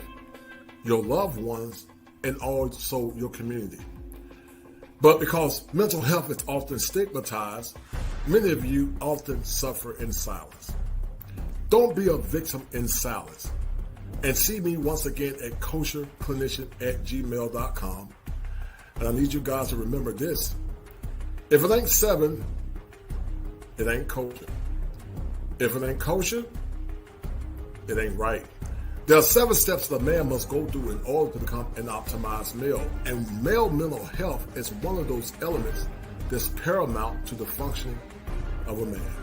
your loved ones, and also your community. But because mental health is often stigmatized, many of you often suffer in silence. Don't be a victim in silence. And see me once again at kosherclinician@gmail.com. And I need you guys to remember this. If it ain't 7, it ain't kosher. If it ain't kosher, it ain't right. There are 7 steps that a man must go through in order to become an optimized male. And male mental health is one of those elements that's paramount to the functioning of a man.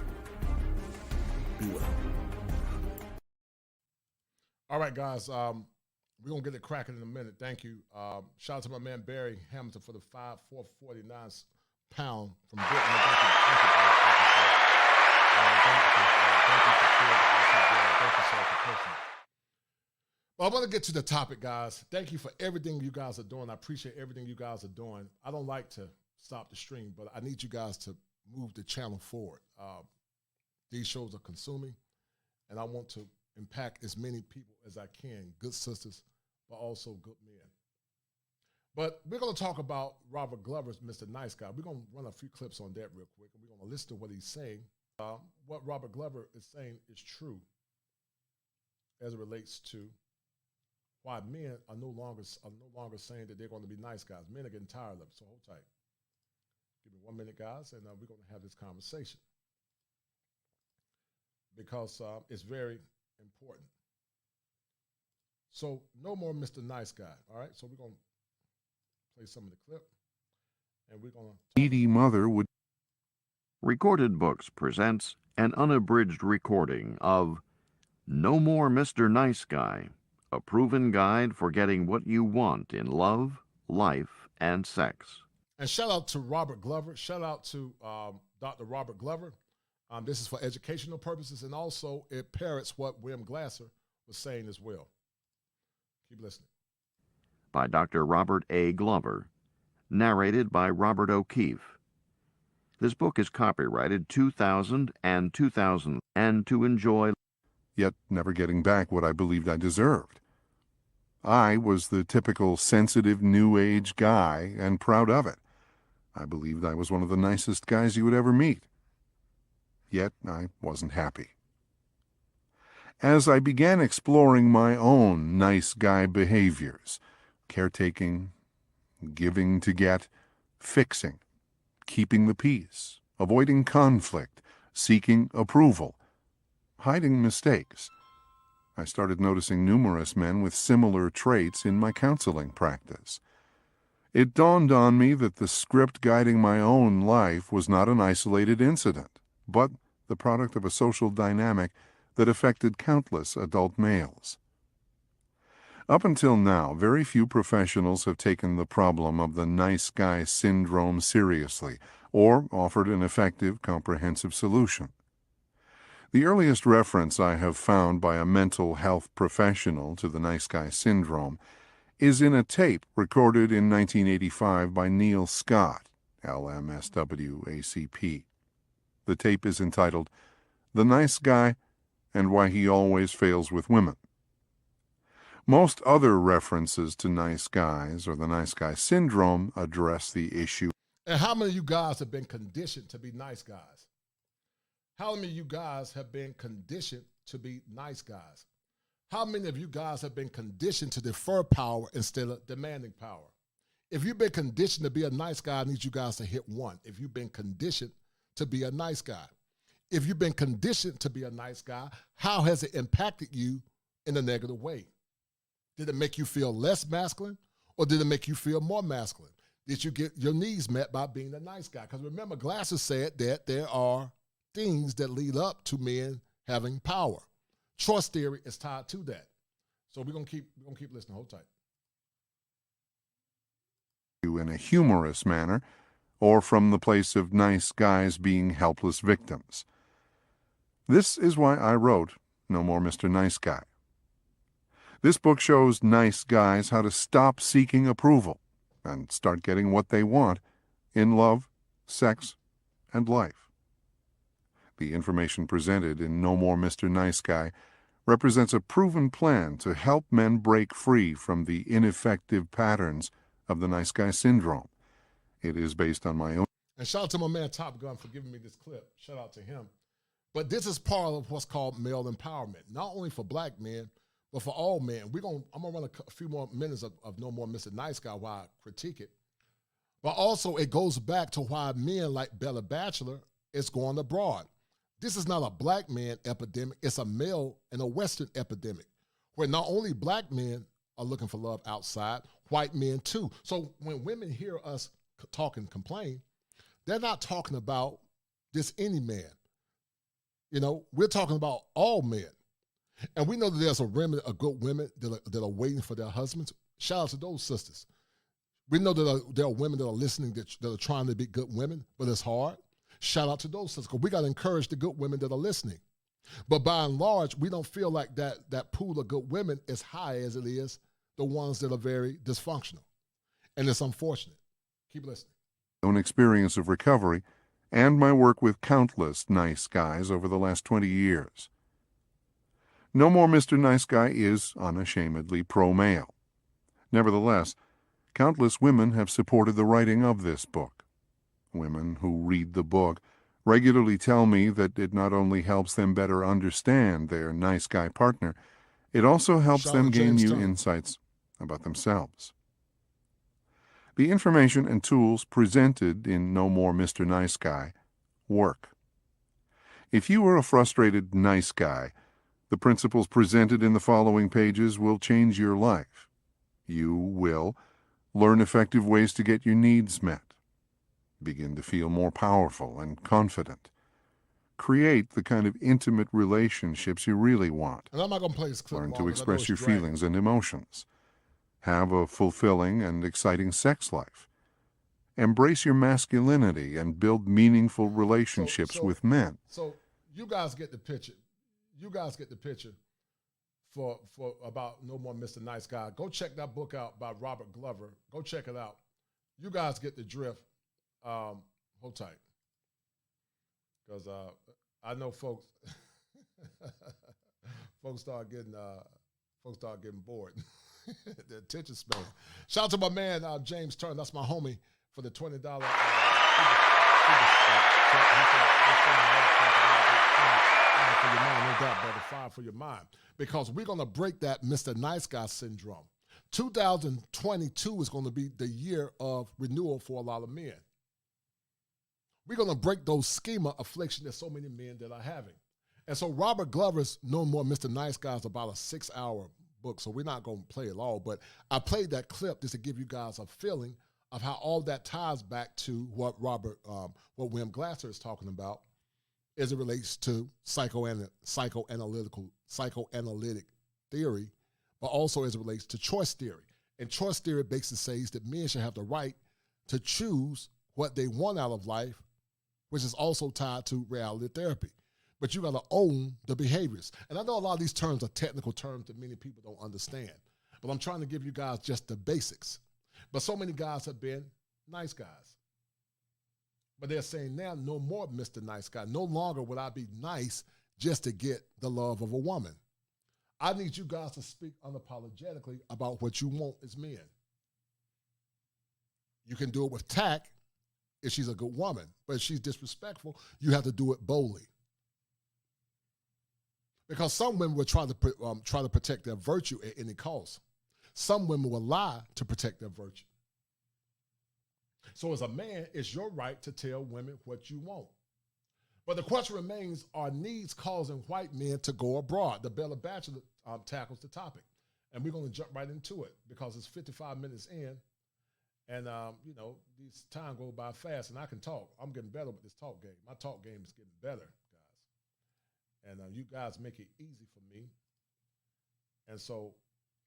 Be well. All right, guys. We're going to get it cracking in a minute. Thank you. Shout out to my man Barry Hamilton for the 449 pound from Britain. Thank you, sir. Well, I want to get to the topic, guys. Thank you for everything you guys are doing. I appreciate everything you guys are doing. I don't like to stop the stream, but I need you guys to move the channel forward. These shows are consuming, and I want to impact as many people as I can, good sisters, but also good men. But we're going to talk about Robert Glover's Mr. Nice Guy. We're going to run a few clips on that real quick, and we're going to listen to what he's saying. What Robert Glover is saying is true as it relates to why men are no longer saying that they're going to be nice guys. Men are getting tired of it, so hold tight. Give me 1 minute, guys, and we're going to have this conversation because it's very important. So no more Mr. Nice Guy, all right? So we're going to play some of the clip, and we're going to... Needy mother would... Recorded Books presents an unabridged recording of No More Mr. Nice Guy, a proven guide for getting what you want in love, life, and sex. And shout out to Robert Glover. Shout out to Dr. Robert Glover. This is for educational purposes, and also it parrots what William Glasser was saying as well. Keep listening. By Dr. Robert A. Glover, narrated by Robert O'Keefe. This book is copyrighted 2000 and 2000, and to enjoy, yet never getting back what I believed I deserved. I was the typical sensitive New Age guy, and proud of it. I believed I was one of the nicest guys you would ever meet. Yet I wasn't happy. As I began exploring my own nice guy behaviors, caretaking, giving to get, fixing, keeping the peace, avoiding conflict, seeking approval, hiding mistakes, I started noticing numerous men with similar traits in my counseling practice. It dawned on me that the script guiding my own life was not an isolated incident, but the product of a social dynamic that affected countless adult males. Up until now, very few professionals have taken the problem of the nice guy syndrome seriously or offered an effective, comprehensive solution. The earliest reference I have found by a mental health professional to the nice guy syndrome is in a tape recorded in 1985 by Neil Scott, LMSW-ACP. The tape is entitled The Nice Guy and Why He Always Fails with Women. Most other references to nice guys or the nice guy syndrome address the issue. And how many of you guys have been conditioned to be nice guys? How many of you guys have been conditioned to be nice guys? How many of you guys have been conditioned to defer power instead of demanding power? If you've been conditioned to be a nice guy, I need you guys to hit 1. If you've been conditioned to be a nice guy. If you've been conditioned to be a nice guy, how has it impacted you in a negative way? Did it make you feel less masculine, or did it make you feel more masculine? Did you get your needs met by being a nice guy? Because remember, Glasser said that there are things that lead up to men having power. Choice theory is tied to that. So we're gonna keep listening. Hold tight. In a humorous manner, or from the place of nice guys being helpless victims. This is why I wrote No More Mr. Nice Guy. This book shows nice guys how to stop seeking approval and start getting what they want in love, sex, and life. The information presented in No More Mr. Nice Guy represents a proven plan to help men break free from the ineffective patterns of the nice guy syndrome. It is based on my own. And shout out to my man Top Gun for giving me this clip. Shout out to him. But this is part of what's called male empowerment, not only for black men, but for all men. I'm going to run a few more minutes of No More Mr. Nice Guy while I critique it. But also it goes back to why men like Bella Bachelor is going abroad. This is not a black man epidemic. It's a male and a Western epidemic where not only black men are looking for love outside, white men too. So when women hear us talk and complain, they're not talking about just any man. You know, we're talking about all men. And we know that there's a remnant of good women that are waiting for their husbands. Shout out to those sisters. We know that there are women that are listening that are trying to be good women, but it's hard. Shout out to those sisters, because we got to encourage the good women that are listening. But by and large, we don't feel like that pool of good women is high as it is the ones that are very dysfunctional. And it's unfortunate. Keep listening. Own experience of recovery and my work with countless nice guys over the last 20 years. No More Mr. Nice Guy is unashamedly pro-male. Nevertheless, countless women have supported the writing of this book. Women who read the book regularly tell me that it not only helps them better understand their nice guy partner, it also helps them gain new insights about themselves. The information and tools presented in No More Mr. Nice Guy work. If you are a frustrated nice guy, the principles presented in the following pages will change your life. You will learn effective ways to get your needs met. Begin to feel more powerful and confident. Create the kind of intimate relationships you really want. And I'm not going to play this clip. Learn to express your feelings and emotions. Have a fulfilling and exciting sex life. Embrace your masculinity and build meaningful relationships with men. So you guys get the picture. You guys get the picture for about No More Mr. Nice Guy. Go check that book out by Robert Glover. Go check it out. You guys get the drift. Hold tight, because I know folks start getting bored. The attention span. Shout out to my man James Turner. That's my homie for the $20. For your mind, no doubt, brother. Fire for your mind, because we're gonna break that Mr. Nice Guy syndrome. 2022 is going to be the year of renewal for a lot of men. We're going to break those schema affliction that so many men that are having. And so Robert Glover's No More Mr. Nice Guy is about a 6-hour book, so we're not going to play it all. But I played that clip just to give you guys a feeling of how all that ties back to what William Glasser is talking about as it relates to psychoanalytic theory, but also as it relates to choice theory. And choice theory basically says that men should have the right to choose what they want out of life, which is also tied to reality therapy. But you got to own the behaviors. And I know a lot of these terms are technical terms that many people don't understand, but I'm trying to give you guys just the basics. But so many guys have been nice guys. But they're saying now, no more Mr. Nice Guy. No longer will I be nice just to get the love of a woman. I need you guys to speak unapologetically about what you want as men. You can do it with tact if she's a good woman, but if she's disrespectful, you have to do it boldly. Because some women will try to protect their virtue at any cost. Some women will lie to protect their virtue. So as a man, it's your right to tell women what you want. But the question remains, are needs causing white men to go abroad? The Bella Bachelor tackles the topic. And we're going to jump right into it because it's 55 minutes in. And, this time goes by fast, and I can talk. I'm getting better with this talk game. My talk game is getting better, guys. And you guys make it easy for me. And so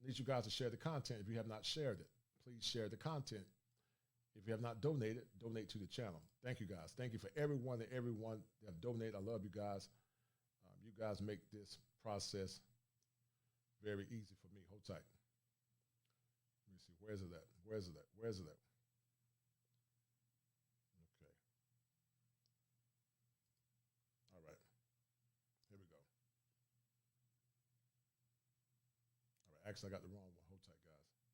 I need you guys to share the content if you have not shared it. Please share the content. If you have not donated, donate to the channel. Thank you, guys. Thank you for everyone that have donated. I love you guys. guys make this process very easy for me. Hold tight. Let me see. Where's it at? Where's it at? Where's it at? Okay. All right. Here we go. All right. Actually, I got the wrong one. Hold tight, guys. All right.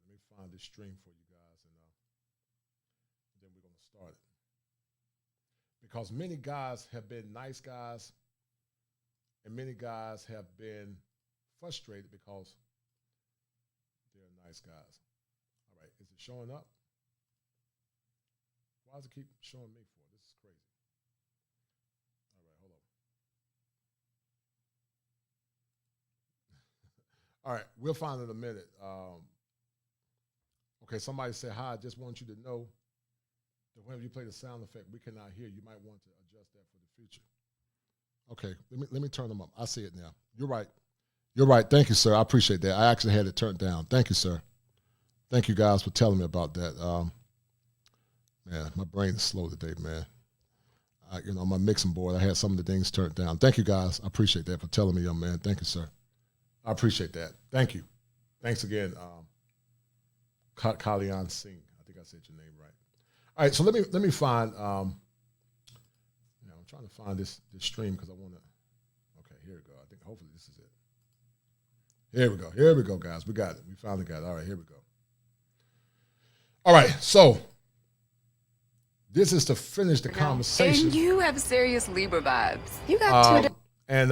Let me find this stream for you guys, and then we're going to start it. Because many guys have been nice guys, and many guys have been frustrated because they're nice guys. All right, is it showing up? Why does it keep showing me for? This is crazy. All right, hold on. All right, we'll find it in a minute. Okay, somebody said, hi, I just want you to know that whenever you play the sound effect, we cannot hear. You might want to adjust that for the future. Okay, let me turn them up. I see it now. You're right. You're right. Thank you, sir. I appreciate that. I actually had it turned down. Thank you, sir. Thank you guys for telling me about that. Man, my brain is slow today, man. On my mixing board, I had some of the things turned down. Thank you guys. I appreciate that for telling me, young man. Thank you, sir. I appreciate that. Thank you. Thanks again, Kalyan Singh. I think I said your name right. All right, so let me find. I'm trying to find this stream because I want to. Okay, here we go. I think hopefully this is it. Here we go. Here we go, guys. We got it. We finally got it. All right, here we go. All right, so this is to finish the conversation. And you have serious Libra vibes. You got two. And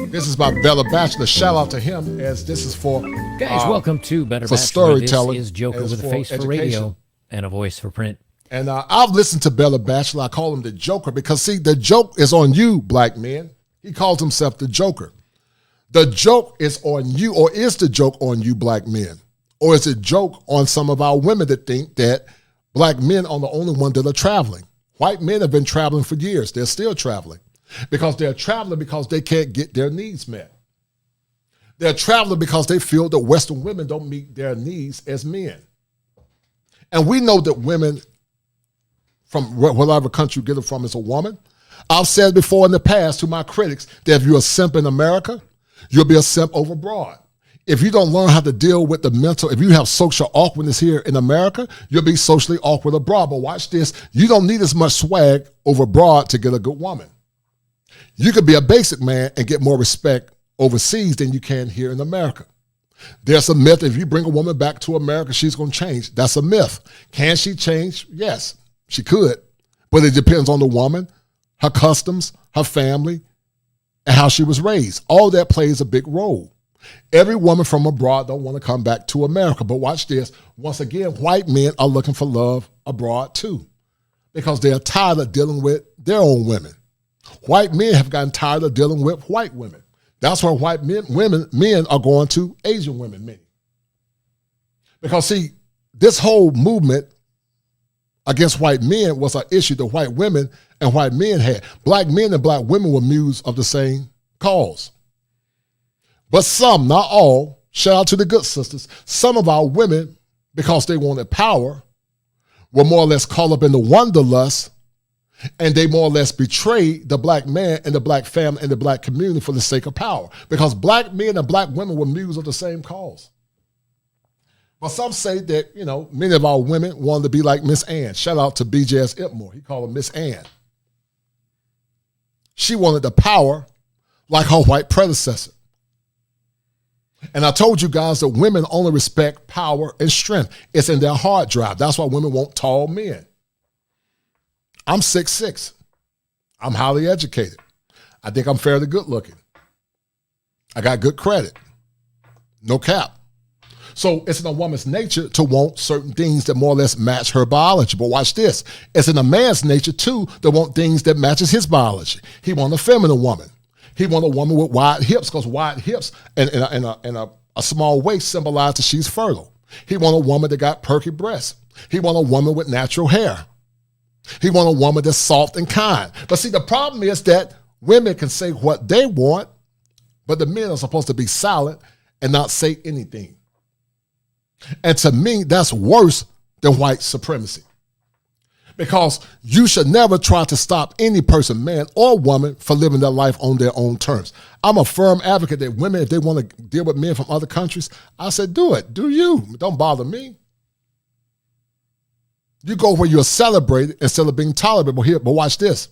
this is by Bella Bachelor. Shout out to him, as this is for guys. Welcome to Better for Bachelor. storytelling. This is Joker with a face for radio and a voice for print. And I've listened to Bella Bachelor. I call him the Joker because, see, the joke is on you, black men. He calls himself the Joker. The joke is on you, or is the joke on you, black men? Or is it joke on some of our women that think that black men are the only ones that are traveling? White men have been traveling for years. They're still traveling because they're traveling because they can't get their needs met. They're traveling because they feel that Western women don't meet their needs as men. And we know that women from whatever country you get it from is a woman. I've said before in the past to my critics that if you're a simp in America, you'll be a simp over abroad. If you don't learn how to deal with the mental, if you have social awkwardness here in America, you'll be socially awkward abroad. But watch this, you don't need as much swag over abroad to get a good woman. You could be a basic man and get more respect overseas than you can here in America. There's a myth, if you bring a woman back to America, she's going to change. That's a myth. Can she change? Yes, she could. But it depends on the woman, her customs, her family, and how she was raised. All that plays a big role. Every woman from abroad don't want to come back to America. But watch this. Once again, white men are looking for love abroad too because they're tired of dealing with their own women. White men have gotten tired of dealing with white women. That's why white men are going to Asian women, many. Because, see, this whole movement against white men was an issue that white women and white men had. Black men and black women were mules of the same cause. But some, not all, shout out to the good sisters, some of our women, because they wanted power, were more or less caught up in the wanderlust, and they more or less betrayed the black man and the black family and the black community for the sake of power. Because black men and black women were mules of the same cause. But some say that, many of our women wanted to be like Miss Ann. Shout out to BJS Ipmore. He called her Miss Ann. She wanted the power like her white predecessor. And I told you guys that women only respect power and strength. It's in their hard drive. That's why women want tall men. I'm 6'6". I'm highly educated. I think I'm fairly good looking. I got good credit. No cap. So it's in a woman's nature to want certain things that more or less match her biology. But watch this. It's in a man's nature, too, to want things that matches his biology. He wants a feminine woman. He wants a woman with wide hips because wide hips and a small waist symbolize that she's fertile. He wants a woman that got perky breasts. He wants a woman with natural hair. He wants a woman that's soft and kind. But see, the problem is that women can say what they want, but the men are supposed to be silent and not say anything. And to me, that's worse than white supremacy. Because you should never try to stop any person, man or woman, from living their life on their own terms. I'm a firm advocate that women, if they want to deal with men from other countries, I said, do it. Do you. Don't bother me. You go where you're celebrated instead of being tolerated. But watch this.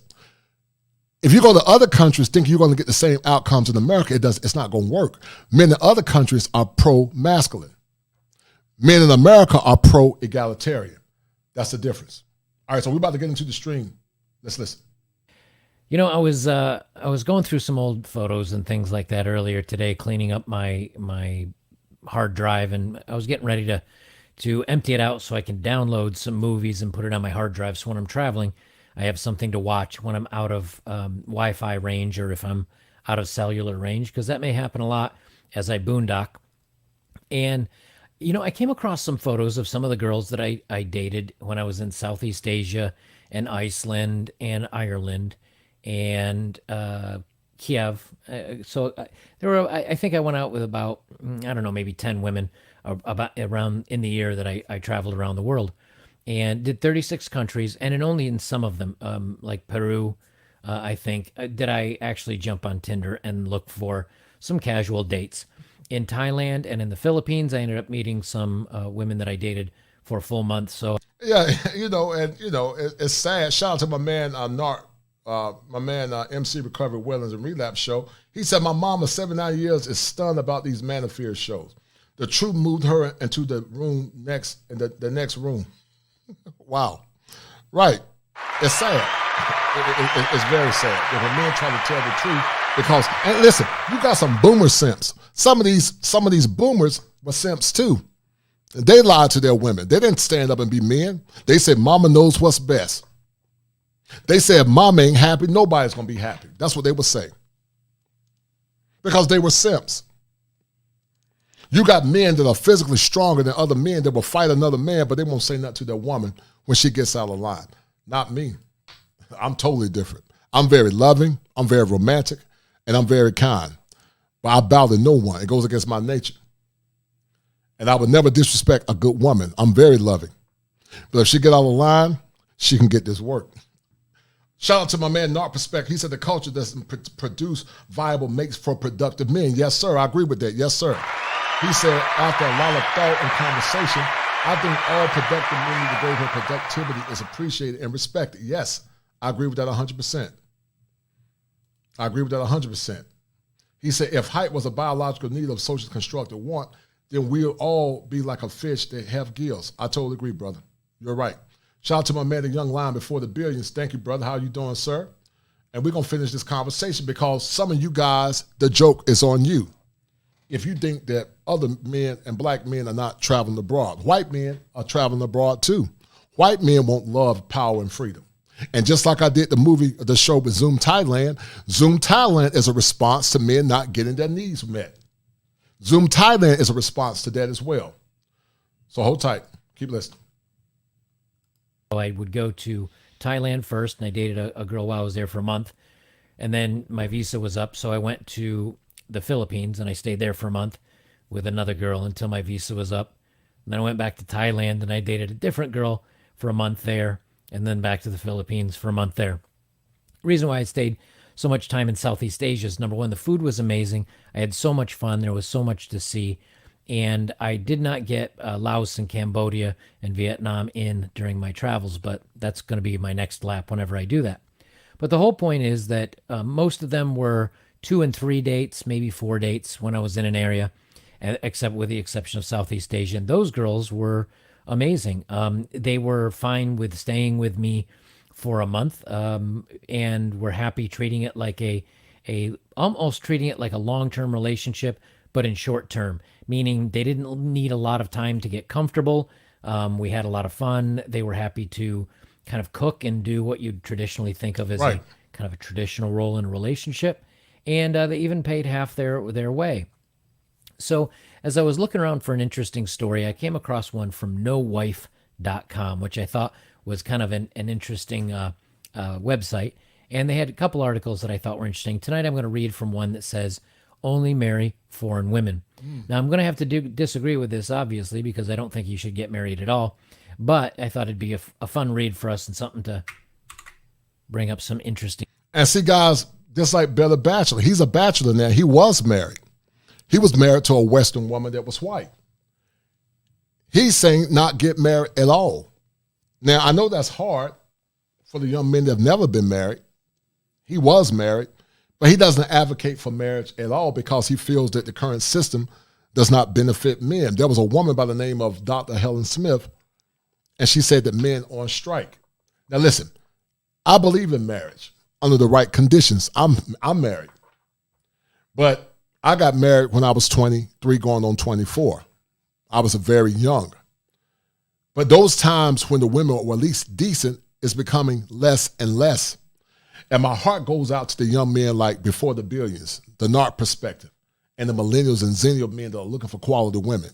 If you go to other countries thinking you're going to get the same outcomes in America, it's not going to work. Men in other countries are pro-masculine. Men in America are pro-egalitarian. That's the difference. All right, so we're about to get into the stream. Let's listen. You know, I was going through some old photos and things like that earlier today, cleaning up my hard drive, and I was getting ready to empty it out so I can download some movies and put it on my hard drive. So when I'm traveling, I have something to watch when I'm out of Wi-Fi range, or if I'm out of cellular range, because that may happen a lot as I boondock. And you know, I came across some photos of some of the girls that I dated when I was in Southeast Asia and Iceland and Ireland and Kiev. There were, I think I went out with about, I don't know, maybe 10 women about around in the year that I traveled around the world, and did 36 countries. And only in some of them, like Peru, I think, did I actually jump on Tinder and look for some casual dates. In Thailand and in the Philippines, I ended up meeting some women that I dated for a full month. So yeah, it's sad. Shout out to my man Nart, my man MC Recovery Wellness and Relapse Show. He said my mom of 79 years is stunned about these Manafear shows. The truth moved her into the room next, in the next room. Wow, right? It's sad. It's very sad when men try to tell the truth. Because, and listen, you got some boomer simps. Some of these boomers were simps too. They lied to their women. They didn't stand up and be men. They said, mama knows what's best. They said, mama ain't happy, nobody's going to be happy. That's what they would say. Because they were simps. You got men that are physically stronger than other men that will fight another man, but they won't say nothing to their woman when she gets out of line. Not me. I'm totally different. I'm very loving. I'm very romantic. And I'm very kind, but I bow to no one. It goes against my nature. And I would never disrespect a good woman. I'm very loving. But if she get out of line, she can get this work. Shout out to my man, Nart Perspective. He said the culture doesn't produce viable mates for productive men. Yes, sir. I agree with that. Yes, sir. He said, after a lot of thought and conversation, I think all productive men need to go where productivity is appreciated and respected. Yes, I agree with that 100%. I agree with that 100%. He said, if height was a biological need of social constructed want, then we'll all be like a fish that have gills. I totally agree, brother. You're right. Shout out to my man, the young lion before the billions. Thank you, brother. How you doing, sir? And we're going to finish this conversation because some of you guys, the joke is on you. If you think that other men and black men are not traveling abroad, white men are traveling abroad too. White men want love, power, and freedom. And just like I did the show with Zoom Thailand is a response to men not getting their needs met. Zoom Thailand is a response to that as well. So hold tight. Keep listening. I would go to Thailand first, and I dated a girl while I was there for a month. And then my visa was up, so I went to the Philippines, and I stayed there for a month with another girl until my visa was up. And then I went back to Thailand, and I dated a different girl for a month there, and then back to the Philippines for a month there. Reason why I stayed so much time in Southeast Asia is, number one, the food was amazing. I had so much fun. There was so much to see. And I did not get Laos and Cambodia and Vietnam in during my travels, but that's going to be my next lap whenever I do that. But the whole point is that most of them were 2 and 3 dates, maybe 4 dates when I was in an area, except with the exception of Southeast Asia. And those girls were amazing. They were fine with staying with me for a month, and were happy treating it like almost treating it like a long-term relationship, but in short term, meaning they didn't need a lot of time to get comfortable. We had a lot of fun. They were happy to kind of cook and do what you'd traditionally think of as a kind of a traditional role in a relationship. And they even paid half their way. So as I was looking around for an interesting story, I came across one from nowife.com, which I thought was kind of an interesting website. And they had a couple articles that I thought were interesting. Tonight I'm going to read from one that says, only marry foreign women. Now I'm going to have to disagree with this, obviously, because I don't think you should get married at all. But I thought it'd be a fun read for us and something to bring up some interesting. And see, guys, just like Billy Bachelor, he's a bachelor now. He was married. He was married to a Western woman that was white. He's saying not get married at all. Now, I know that's hard for the young men that have never been married. He was married, but he doesn't advocate for marriage at all because he feels that the current system does not benefit men. There was a woman by the name of Dr. Helen Smith, and she said that men are on strike. Now, listen, I believe in marriage under the right conditions. I'm married, but I got married when I was 23 going on 24. I was very young. But those times when the women were at least decent is becoming less and less. And my heart goes out to the young men like before the billions, the narc perspective, and the millennials and zennial men that are looking for quality women.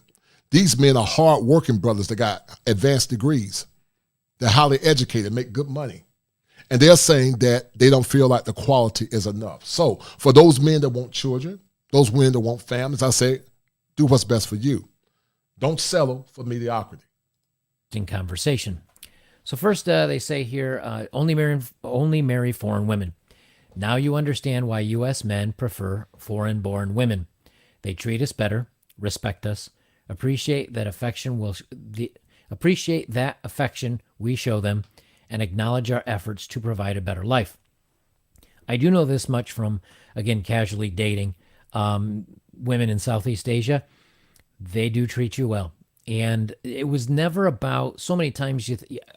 These men are hard-working brothers that got advanced degrees. They're highly educated, make good money. And they're saying that they don't feel like the quality is enough. So for those men that want children, those men that want families, I say, do what's best for you. Don't settle for mediocrity. In conversation. So first, they say here, only marry foreign women. Now you understand why U.S. men prefer foreign-born women. They treat us better, respect us, appreciate that affection we show them, and acknowledge our efforts to provide a better life. I do know this much from, again, casually dating women in Southeast Asia. They do treat you well. And it was never about, so many times,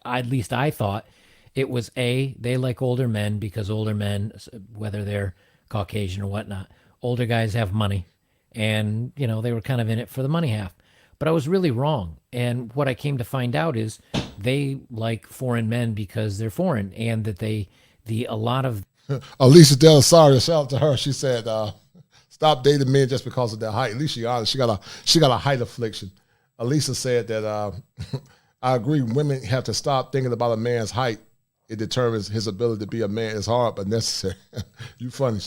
at least I thought, it was they like older men because older men, whether they're Caucasian or whatnot, older guys have money. And, they were kind of in it for the money half. But I was really wrong. And what I came to find out is they like foreign men because they're foreign, and that a lot of... Alicia Delisari, shout out to her. She said, stop dating men just because of their height. At least she's honest. She got a height affliction. Elisa said that I agree. Women have to stop thinking about a man's height. It determines his ability to be a man. It's hard but necessary. You funny,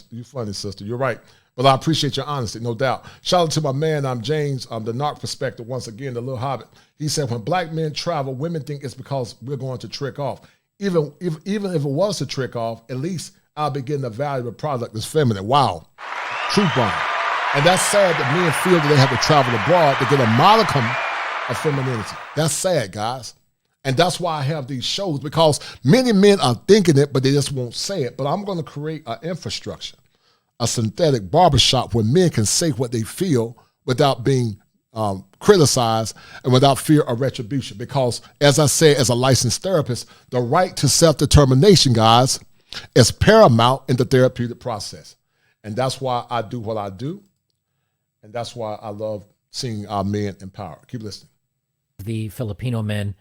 sister. You're right. But I appreciate your honesty, no doubt. Shout out to my man, I'm James, the narc perspective, once again, the little hobbit. He said, when black men travel, women think it's because we're going to trick off. Even if it was to trick off, at least I'll be getting a valuable product that's feminine. Wow. True bomb. And that's sad that men feel that they have to travel abroad to get a modicum of femininity. That's sad, guys. And that's why I have these shows, because many men are thinking it, but they just won't say it. But I'm going to create an infrastructure, a synthetic barbershop where men can say what they feel without being criticized and without fear of retribution. Because, as I said, as a licensed therapist, the right to self-determination, guys, is paramount in the therapeutic process. And that's why I do what I do. And that's why I love seeing our men empowered. Keep listening. The Filipino men,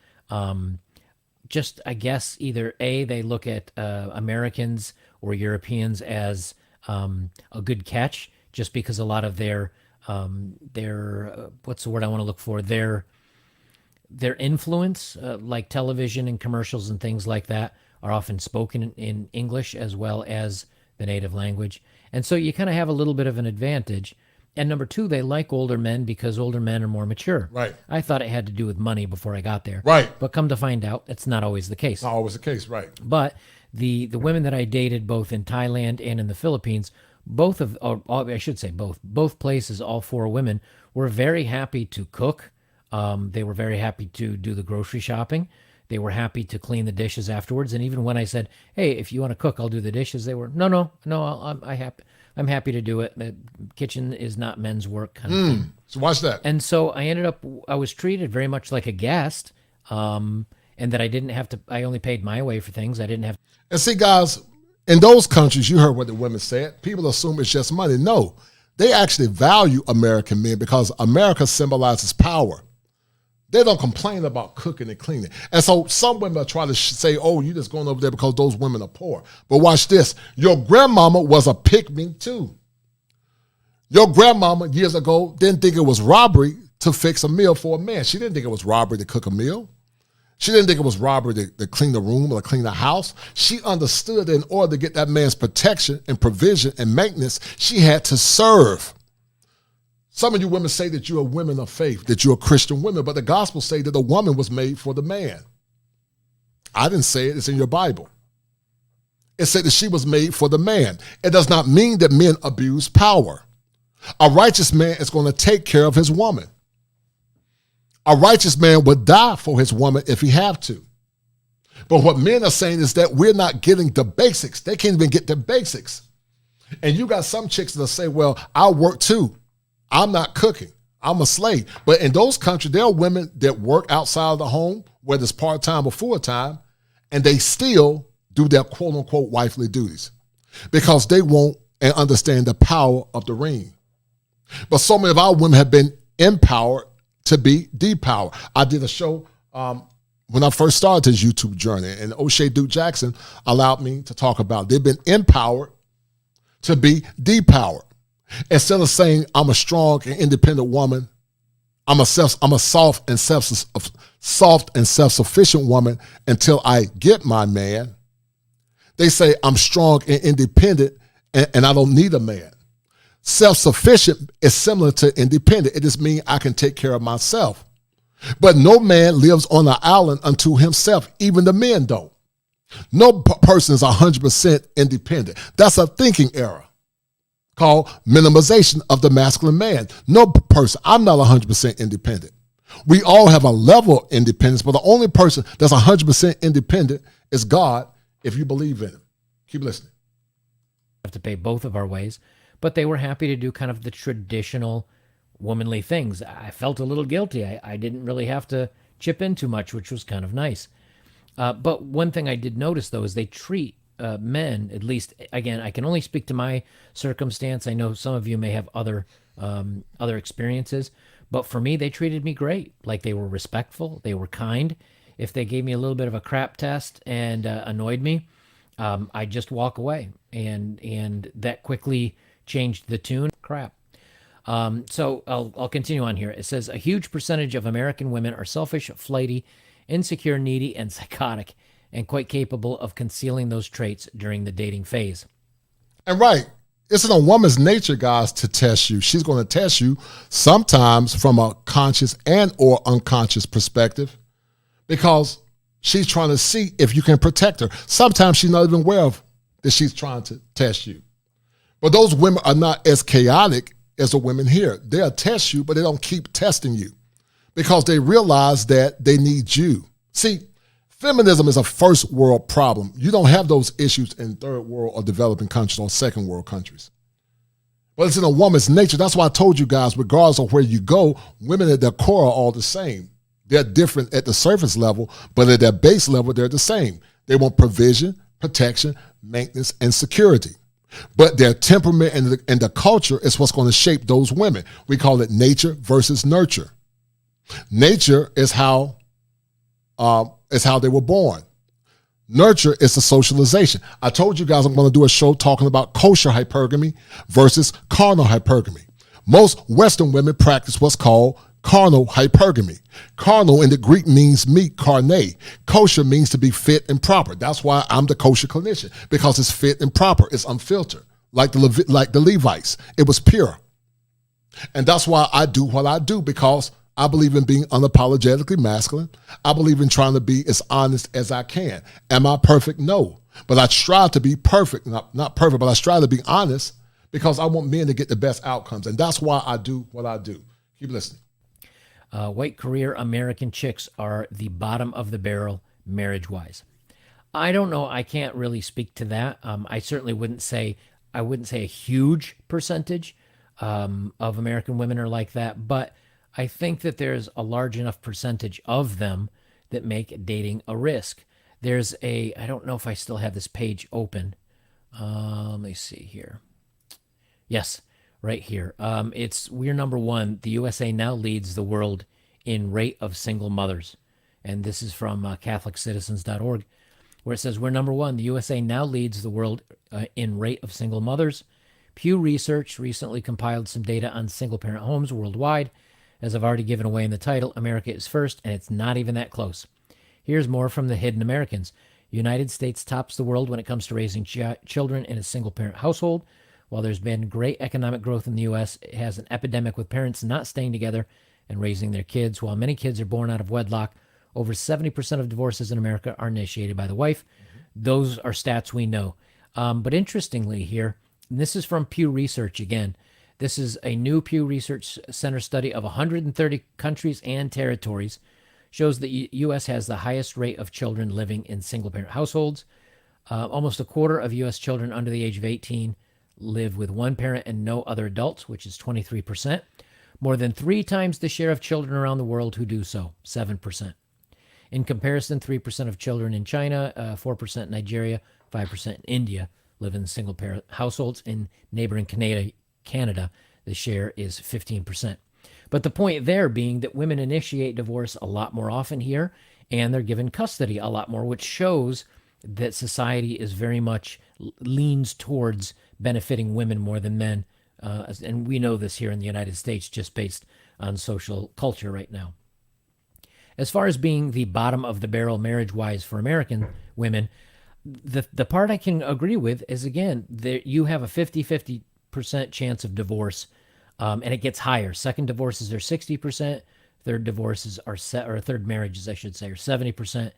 just, I guess, either they look at Americans or Europeans as a good catch, just because a lot of their what's the word I want to look for? Their influence, like television and commercials and things like that, are often spoken in English as well as the native language. And so you kind of have a little bit of an advantage. And number two, they like older men because older men are more mature. Right. I thought it had to do with money before I got there. Right. But come to find out, it's not always the case. Not always the case, right. But the women that I dated, both in Thailand and in the Philippines, both places, all four women, were very happy to cook. They were very happy to do the grocery shopping. They were happy to clean the dishes afterwards. And even when I said, hey, if you want to cook, I'll do the dishes, they were, no, I'm happy to do it. The kitchen is not men's work kind of thing. So watch that. And so I was treated very much like a guest, and that I only paid my way for things. I didn't have. And see, guys, in those countries, you heard what the women said. People assume it's just money. No, they actually value American men because America symbolizes power. They don't complain about cooking and cleaning. And so some women try to say, oh, you're just going over there because those women are poor. But watch this. Your grandmama was a pick-me too. Your grandmama years ago didn't think it was robbery to fix a meal for a man. She didn't think it was robbery to cook a meal. She didn't think it was robbery to clean the room or to clean the house. She understood that in order to get that man's protection and provision and maintenance, she had to serve. Some of you women say that you are women of faith, that you're Christian women, but the gospel say that the woman was made for the man. I didn't say it, it's in your Bible. It said that she was made for the man. It does not mean that men abuse power. A righteous man is going to take care of his woman. A righteous man would die for his woman if he have to. But what men are saying is that we're not getting the basics. They can't even get the basics. And you got some chicks that say, well, I work too. I'm not cooking. I'm a slave. But in those countries, there are women that work outside of the home, whether it's part-time or full-time, and they still do their quote-unquote wifely duties because they want and understand the power of the ring. But so many of our women have been empowered to be depowered. I did a show when I first started this YouTube journey, and O'Shea Duke Jackson allowed me to talk about it. They've been empowered to be depowered. Instead of saying I'm a strong and independent woman, I'm a soft and self-sufficient woman until I get my man. They say I'm strong and independent and I don't need a man. Self-sufficient is similar to independent. It just means I can take care of myself. But no man lives on an island unto himself. Even the men don't. No person is 100% independent. That's a thinking error called minimization of the masculine man. No person, I'm not 100% independent. We all have a level of independence, but the only person that's 100% independent is God if you believe in him. Keep listening. Have to pay both of our ways, but they were happy to do kind of the traditional womanly things. I felt a little guilty. I didn't really have to chip in too much, which was kind of nice. But one thing I did notice, though, is they treat men, at least, again, I can only speak to my circumstance. I know some of you may have other experiences, but for me, they treated me great. Like, they were respectful, they were kind. If they gave me a little bit of a crap test and annoyed me, I'd just walk away, and that quickly changed the tune. Crap. So I'll continue on here. It says a huge percentage of American women are selfish, flighty, insecure, needy, and psychotic, and quite capable of concealing those traits during the dating phase. And right, it's in a woman's nature, guys, to test you. She's going to test you sometimes from a conscious and or unconscious perspective because she's trying to see if you can protect her. Sometimes she's not even aware of that she's trying to test you. But those women are not as chaotic as the women here. They'll test you, but they don't keep testing you because they realize that they need you. See, feminism is a first world problem. You don't have those issues in third world or developing countries or second world countries. But it's in a woman's nature. That's why I told you guys, regardless of where you go, women at their core are all the same. They're different at the surface level, but at their base level, they're the same. They want provision, protection, maintenance, and security. But their temperament and the culture is what's going to shape those women. We call it nature versus nurture. Nature is how they were born. Nurture is the socialization. I told you guys I'm going to do a show talking about kosher hypergamy versus carnal hypergamy. Most Western women practice what's called carnal hypergamy. Carnal in the Greek means meat, carne. Kosher means to be fit and proper. That's why I'm the kosher clinician, because it's fit and proper. It's unfiltered, like the Levites. It was pure. And that's why I do what I do, because I believe in being unapologetically masculine. I believe in trying to be as honest as I can. Am I perfect? No. But I strive to be perfect. Not perfect, but I strive to be honest because I want men to get the best outcomes. And that's why I do what I do. Keep listening. White career American chicks are the bottom of the barrel marriage-wise. I don't know. I can't really speak to that. I certainly wouldn't say a huge percentage of American women are like that, but I think that there's a large enough percentage of them that make dating a risk. I don't know if I still have this page open. Let me see here. Yes, right here. We're number one. The USA now leads the world in rate of single mothers. And this is from CatholicCitizens.org, where it says, we're number one. The USA now leads the world in rate of single mothers. Pew Research recently compiled some data on single-parent homes worldwide. As I've already given away in the title, America is first, and it's not even that close. Here's more from the Hidden Americans. United States tops the world when it comes to raising children in a single-parent household, While there's been great economic growth in the U.S., it has an epidemic with parents not staying together and raising their kids. While many kids are born out of wedlock, over 70% of divorces in America are initiated by the wife. Those are stats we know. But interestingly here, and this is from Pew Research again, this is a new Pew Research Center study of 130 countries and territories, shows that U.S. has the highest rate of children living in single-parent households. Almost a quarter of U.S. children under the age of 18 live with one parent and no other adults, which is 23%. More than 3 times the share of children around the world who do so, 7%. In comparison, 3% of children in China, 4% in Nigeria, 5% in India live in single-parent households. In neighboring Canada, the share is 15%. But the point there being that women initiate divorce a lot more often here, and they're given custody a lot more, which shows that society is very much leans towards benefiting women more than men. And we know this here in the United States just based on social culture right now. As far as being the bottom of the barrel marriage-wise for American women, the part I can agree with is, again, that you have a 50-50% chance of divorce, and it gets higher. Second divorces are 60%, third divorces are or third marriages, I should say, are 70%.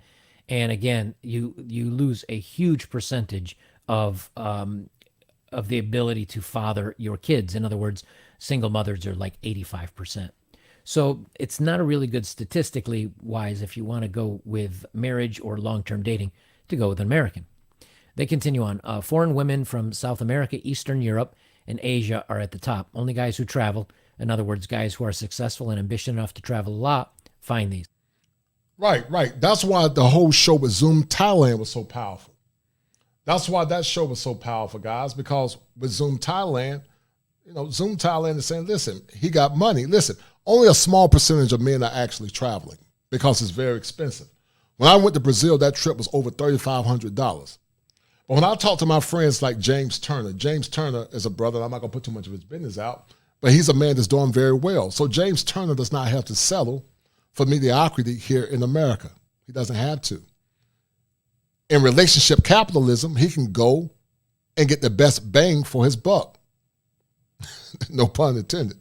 And again, you lose a huge percentage of the ability to father your kids. In other words, single mothers are like 85%. So it's not a really good statistically wise if you want to go with marriage or long-term dating to go with an American. They continue on. Foreign women from South America, Eastern Europe, and Asia are at the top. Only guys who travel, in other words, guys who are successful and ambitious enough to travel a lot, find these. Right. That's why the whole show with Zoom Thailand was so powerful. That's why that show was so powerful, guys, because with Zoom Thailand, Zoom Thailand is saying, listen, he got money. Listen, only a small percentage of men are actually traveling because it's very expensive. When I went to Brazil, that trip was over $3,500. But when I talk to my friends like James Turner is a brother, and I'm not going to put too much of his business out, but he's a man that's doing very well. So James Turner does not have to settle for mediocrity here in America. He doesn't have to. In relationship capitalism, he can go and get the best bang for his buck. No pun intended.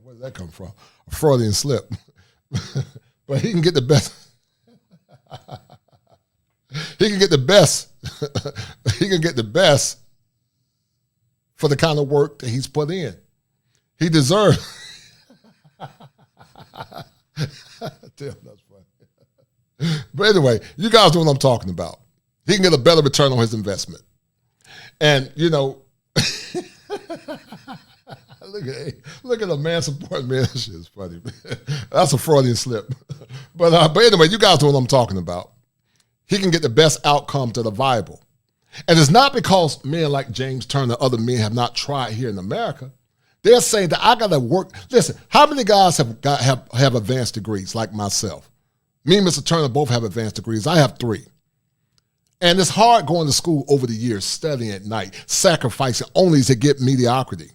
Where did that come from? A Freudian slip. But he can get the best. He can get the best. He can get the best for the kind of work that he's put in. He deserves. Damn, that's funny. But anyway, you guys know what I'm talking about. He can get a better return on his investment. And, look at a man support, man. That shit is funny, man. That's a Freudian slip. But anyway, you guys know what I'm talking about. He can get the best outcomes that are viable. And it's not because men like James Turner and other men have not tried here in America. They're saying that I got to work. Listen, how many guys have advanced degrees like myself? Me and Mr. Turner both have advanced degrees. I have 3. And it's hard going to school over the years, studying at night, sacrificing only to get mediocrity.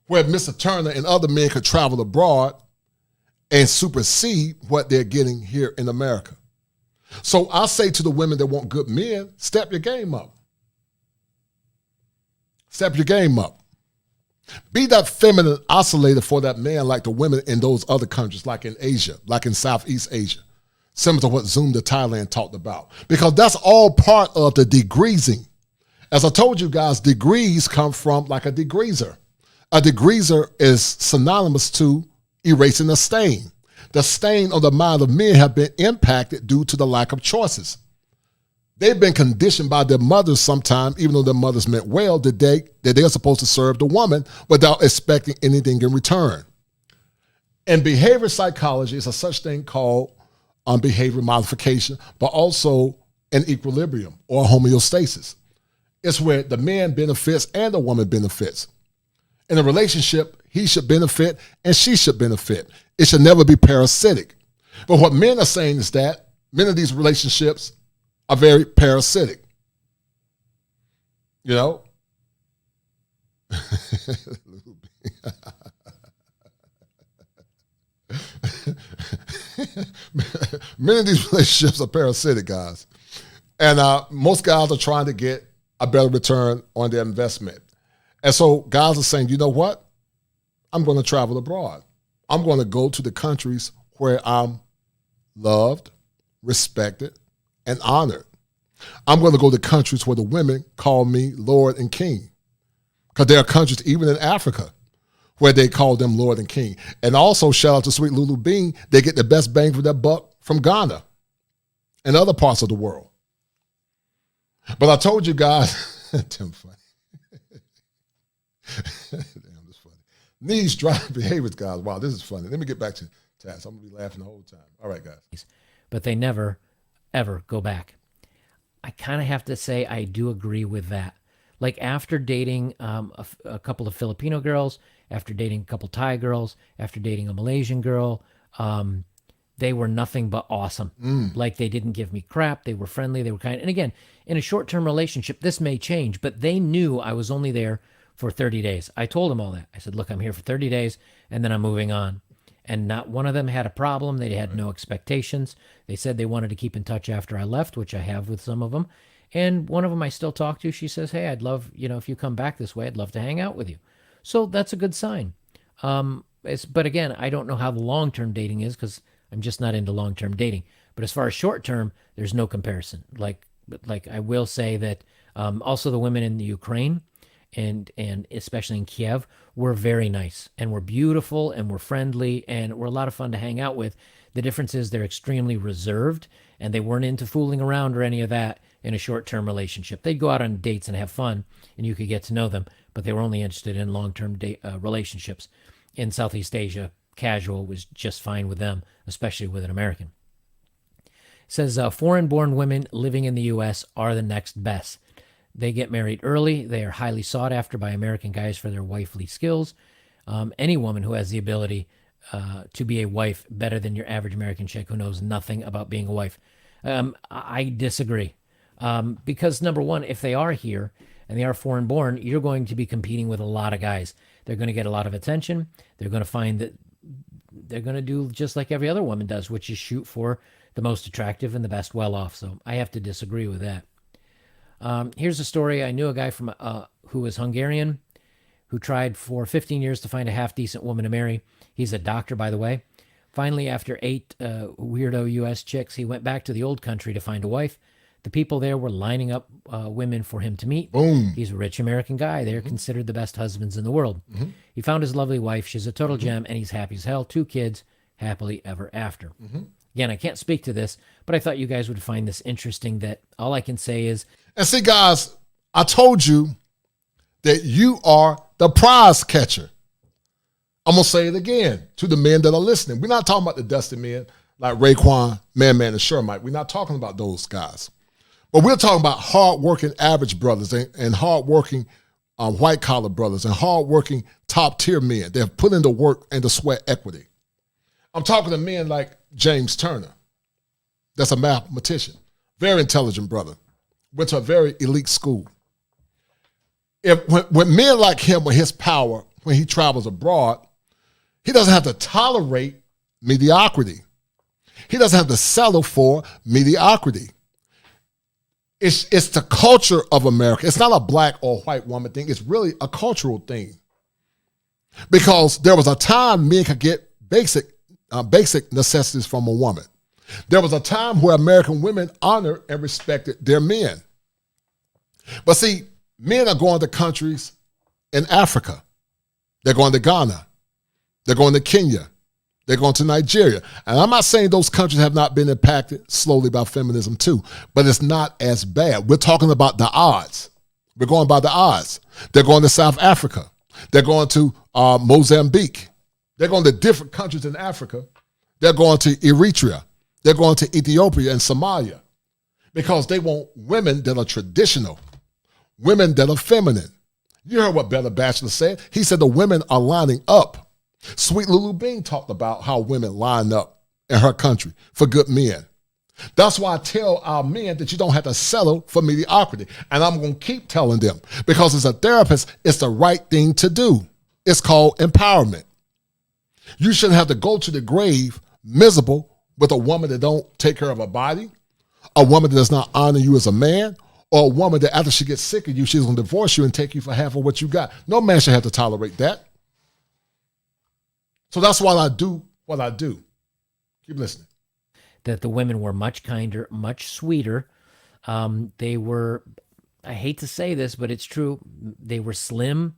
Where Mr. Turner and other men could travel abroad and supersede what they're getting here in America. So I say to the women that want good men, step your game up. Step your game up. Be that feminine oscillator for that man like the women in those other countries, like in Asia, like in Southeast Asia, similar to what Zoom to Thailand talked about. Because that's all part of the degreasing. As I told you guys, degrees come from like a degreaser. A degreaser is synonymous to erasing a stain. The stain on the mind of men have been impacted due to the lack of choices. They've been conditioned by their mothers sometimes, even though their mothers meant well, that they're supposed to serve the woman without expecting anything in return. In behavior psychology, it's a such thing called behavior modification, but also an equilibrium or homeostasis. It's where the man benefits and the woman benefits. In a relationship, he should benefit and she should benefit. It should never be parasitic. But what men are saying is that many of these relationships are very parasitic. Many of these relationships are parasitic, guys. And most guys are trying to get a better return on their investment. And so guys are saying, you know what? I'm going to travel abroad. I'm going to go to the countries where I'm loved, respected, and honored. I'm going to go to countries where the women call me Lord and King. Because there are countries, even in Africa, where they call them Lord and King. And also, shout out to Sweet Lulu Bean, they get the best bang for their buck from Ghana and other parts of the world. But I told you guys, damn funny. Damn, this funny. These drive behaviors, guys. Wow, this is funny. Let me get back to task. I'm going to be laughing the whole time. All right, guys. But they never, ever go back. I kind of have to say I do agree with that. Like after dating a couple of Filipino girls, after dating a couple Thai girls, after dating a Malaysian girl, they were nothing but awesome. Like they didn't give me crap. They were friendly. They were kind. And again, in a short-term relationship, this may change, but they knew I was only there for 30 days. I told them all that. I said, look, I'm here for 30 days and then I'm moving on. And not one of them had a problem. They had no expectations. They said they wanted to keep in touch after I left, which I have with some of them. And one of them I still talk to. She says, hey, I'd love, if you come back this way, I'd love to hang out with you. So that's a good sign. But again, I don't know how the long-term dating is because I'm just not into long-term dating. But as far as short-term, there's no comparison. Like I will say that also the women in the Ukraine and especially in Kiev were very nice and were beautiful and were friendly and were a lot of fun to hang out with. The difference is they're extremely reserved and they weren't into fooling around or any of that in a short-term relationship. They'd go out on dates and have fun and you could get to know them, but they were only interested in long-term relationships. In Southeast Asia, casual was just fine with them, especially with an American. It says foreign-born women living in the U.S. are the next best. They get married early. They are highly sought after by American guys for their wifely skills. Any woman who has the ability to be a wife better than your average American chick who knows nothing about being a wife. I disagree. Because number one, if they are here and they are foreign born, you're going to be competing with a lot of guys. They're going to get a lot of attention. They're going to find that they're going to do just like every other woman does, which is shoot for the most attractive and the best well-off. So I have to disagree with that. Here's a story. I knew a guy from who was Hungarian who tried for 15 years to find a half-decent woman to marry. He's a doctor, by the way. Finally, after 8 weirdo U.S. chicks, he went back to the old country to find a wife. The people there were lining up women for him to meet. Boom. He's a rich American guy. They're considered the best husbands in the world. He found his lovely wife. She's a total gem, and he's happy as hell. 2 kids, happily ever after. Again, I can't speak to this, but I thought you guys would find this interesting that all I can say is... And see, guys, I told you that you are the prize catcher. I'm going to say it again to the men that are listening. We're not talking about the dusty men like Raekwon, Man, and Shermite. We're not talking about those guys. But we're talking about hard-working average brothers and hard-working white-collar brothers and hard-working top-tier men. They've put in the work and the sweat equity. I'm talking to men like James Turner. That's a mathematician. Very intelligent brother. Went to a very elite school. When men like him, with his power, when he travels abroad, he doesn't have to tolerate mediocrity. He doesn't have to settle for mediocrity. It's the culture of America. It's not a black or white woman thing. It's really a cultural thing. Because there was a time men could get basic necessities from a woman. There was a time where American women honored and respected their men. But see, men are going to countries in Africa. They're going to Ghana. They're going to Kenya. They're going to Nigeria. And I'm not saying those countries have not been impacted slowly by feminism too, but it's not as bad. We're talking about the odds. We're going by the odds. They're going to South Africa. They're going to Mozambique. They're going to different countries in Africa. They're going to Eritrea. They're going to Ethiopia and Somalia because they want women that are traditional, women that are feminine. You heard what Bella Bachelor said. He said the women are lining up. Sweet Lulu Bean talked about how women line up in her country for good men. That's why I tell our men that you don't have to settle for mediocrity. And I'm going to keep telling them because as a therapist, it's the right thing to do. It's called empowerment. You shouldn't have to go to the grave miserable with a woman that don't take care of her body, A woman that does not honor you as a man, or a woman that after she gets sick of you, she's going to divorce you and take you for half of what you got. No man should have to tolerate that. So that's why I do what I do. Keep listening. That the women were much kinder, much sweeter. They were, I hate to say this, but it's true. They were slim.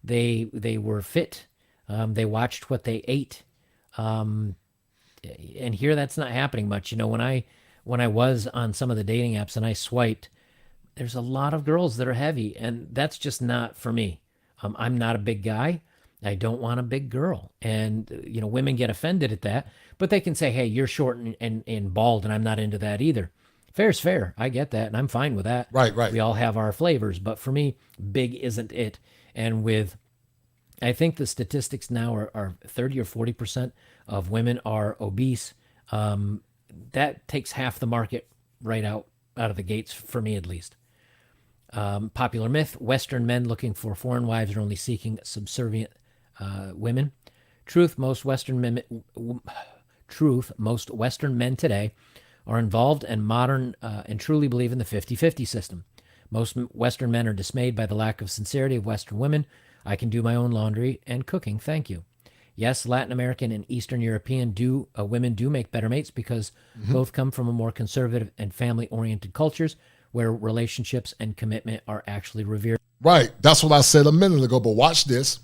They were fit. They watched what they ate. And here that's not happening much. You know, when I was on some of the dating apps and I swiped, there's a lot of girls that are heavy, and that's just not for me. I'm not a big guy. I don't want a big girl. And, you know, women get offended at that, but they can say, hey, you're short and bald, and I'm not into that either. Fair's fair. I get that, and I'm fine with that. Right, right. We all have our flavors, but for me, big isn't it. And I think the statistics now are 30 or 40% of women are obese. That takes half the market right out of the gates, for me at least. Popular myth, Western men looking for foreign wives are only seeking subservient women. Truth, most Western men today are involved and modern and truly believe in the 50-50 system. Most Western men are dismayed by the lack of sincerity of Western women. I can do my own laundry and cooking, thank you. Yes, Latin American and Eastern European women do make better mates because both come from a more conservative and family-oriented cultures where relationships and commitment are actually revered. Right. That's what I said a minute ago, but watch this.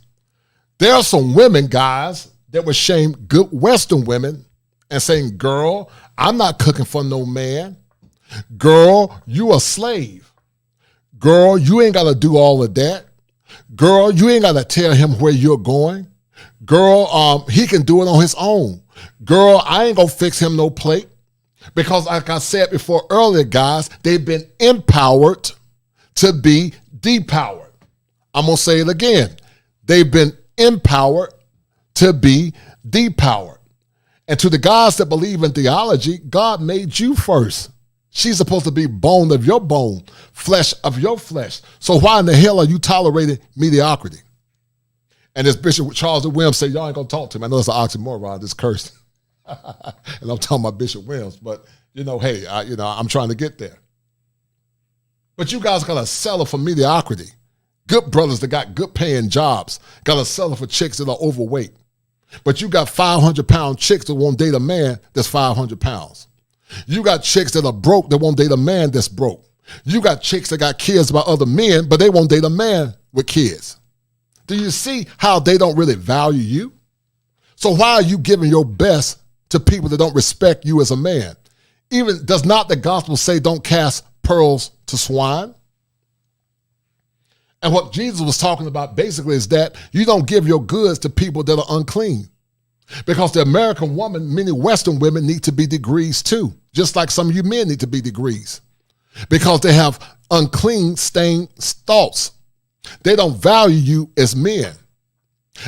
There are some women, guys, that would shame good Western women and saying, girl, I'm not cooking for no man. Girl, you a slave. Girl, you ain't got to do all of that. Girl, you ain't got to tell him where you're going. Girl, he can do it on his own. Girl, I ain't going to fix him no plate. Because like I said before earlier, guys, they've been empowered to be depowered. I'm going to say it again. They've been empowered to be depowered. And to the guys that believe in theology, God made you first. She's supposed to be bone of your bone, flesh of your flesh. So why in the hell are you tolerating mediocrity? And as Bishop Charles Williams said, y'all ain't going to talk to him. I know it's an oxymoron, this curse. And I'm talking about Bishop Williams, but hey, I'm trying to get there. But you guys got to settle for mediocrity. Good brothers that got good paying jobs got to settle for chicks that are overweight. But you got 500-pound chicks that won't date a man that's 500 pounds. You got chicks that are broke that won't date a man that's broke. You got chicks that got kids by other men, but they won't date a man with kids. Do you see how they don't really value you? So why are you giving your best to people that don't respect you as a man? Even does not the gospel say don't cast pearls to swine? And what Jesus was talking about basically is that you don't give your goods to people that are unclean. Because the American woman, many Western women need to be degrees too, just like some of you men need to be degrees. Because they have unclean, stained thoughts. They don't value you as men.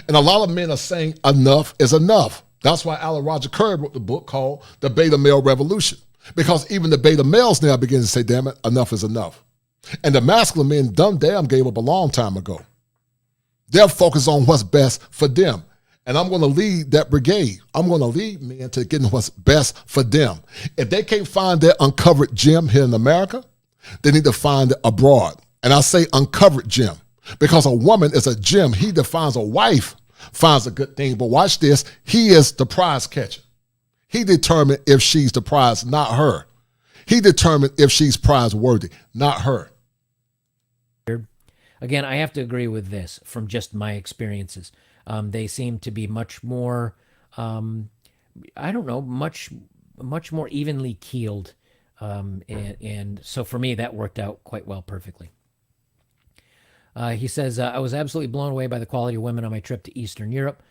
And a lot of men are saying enough is enough. That's why Alan Roger Curry wrote the book called The Beta Male Revolution. Because even the beta males now begin to say, damn it, enough is enough. And the masculine men damn gave up a long time ago. They're focused on what's best for them. And I'm going to lead that brigade. I'm going to lead men to getting what's best for them. If they can't find their uncovered gem here in America, they need to find it abroad. And I say uncovered gem because a woman is a gem. He defines a wife, finds a good thing. But watch this. He is the prize catcher. He determined if she's the prize, not her. He determined if she's prize worthy, not her. Again, I have to agree with this from just my experiences. They seem to be much more, much more evenly keeled. And so for me, that worked out quite well, perfectly. He says, I was absolutely blown away by the quality of women on my trip to Eastern Europe.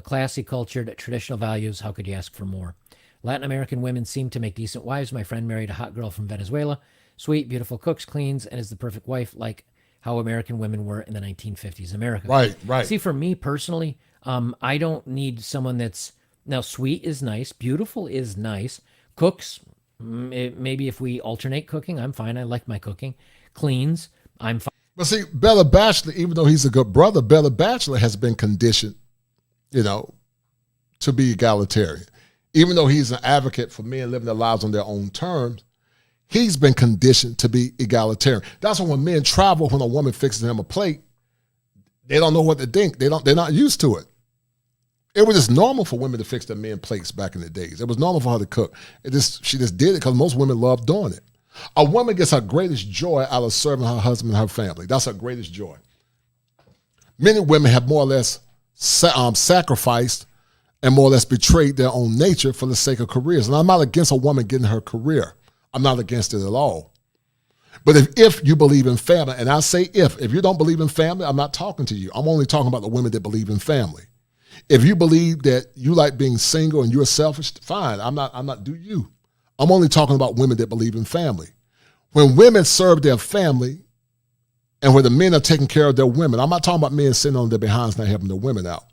Classy, cultured, traditional values. How could you ask for more? Latin American women seem to make decent wives. My friend married a hot girl from Venezuela. Sweet, beautiful, cooks, cleans, and is the perfect wife, like how American women were in the 1950s America. Right, right. See, for me personally, I don't need someone that's, now sweet is nice, beautiful is nice, cooks, maybe if we alternate cooking, I'm fine. I like my cooking. Cleans, I'm fine. But see, Bella Bachelor, even though he's a good brother, Bella Bachelor has been conditioned, to be egalitarian. Even though he's an advocate for men living their lives on their own terms, He's been conditioned to be egalitarian. That's why when men travel, when a woman fixes them a plate, they don't know what to think. They're not used to it. It was just normal for women to fix their men plates back in the days. It was normal for her to cook. She just did it because most women love doing it. A woman gets her greatest joy out of serving her husband and her family. That's her greatest joy. Many women have more or less sacrificed and more or less betrayed their own nature for the sake of careers. And I'm not against a woman getting her career. I'm not against it at all. But if you believe in family, and I say if you don't believe in family, I'm not talking to you. I'm only talking about the women that believe in family. If you believe that you like being single and you're selfish, fine. I'm not do you. I'm only talking about women that believe in family. When women serve their family and where the men are taking care of their women, I'm not talking about men sitting on their behinds not helping their women out.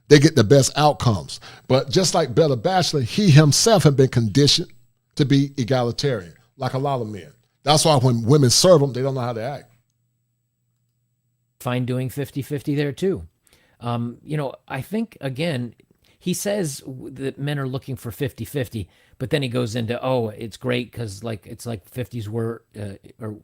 They get the best outcomes. But just like Bella Bachelor, he himself had been conditioned to be egalitarian, like a lot of men. That's why when women serve them, they don't know how to act. Fine doing 50-50 there too. I think, again, he says that men are looking for 50-50, but then he goes into, it's great because it's like 50s were, or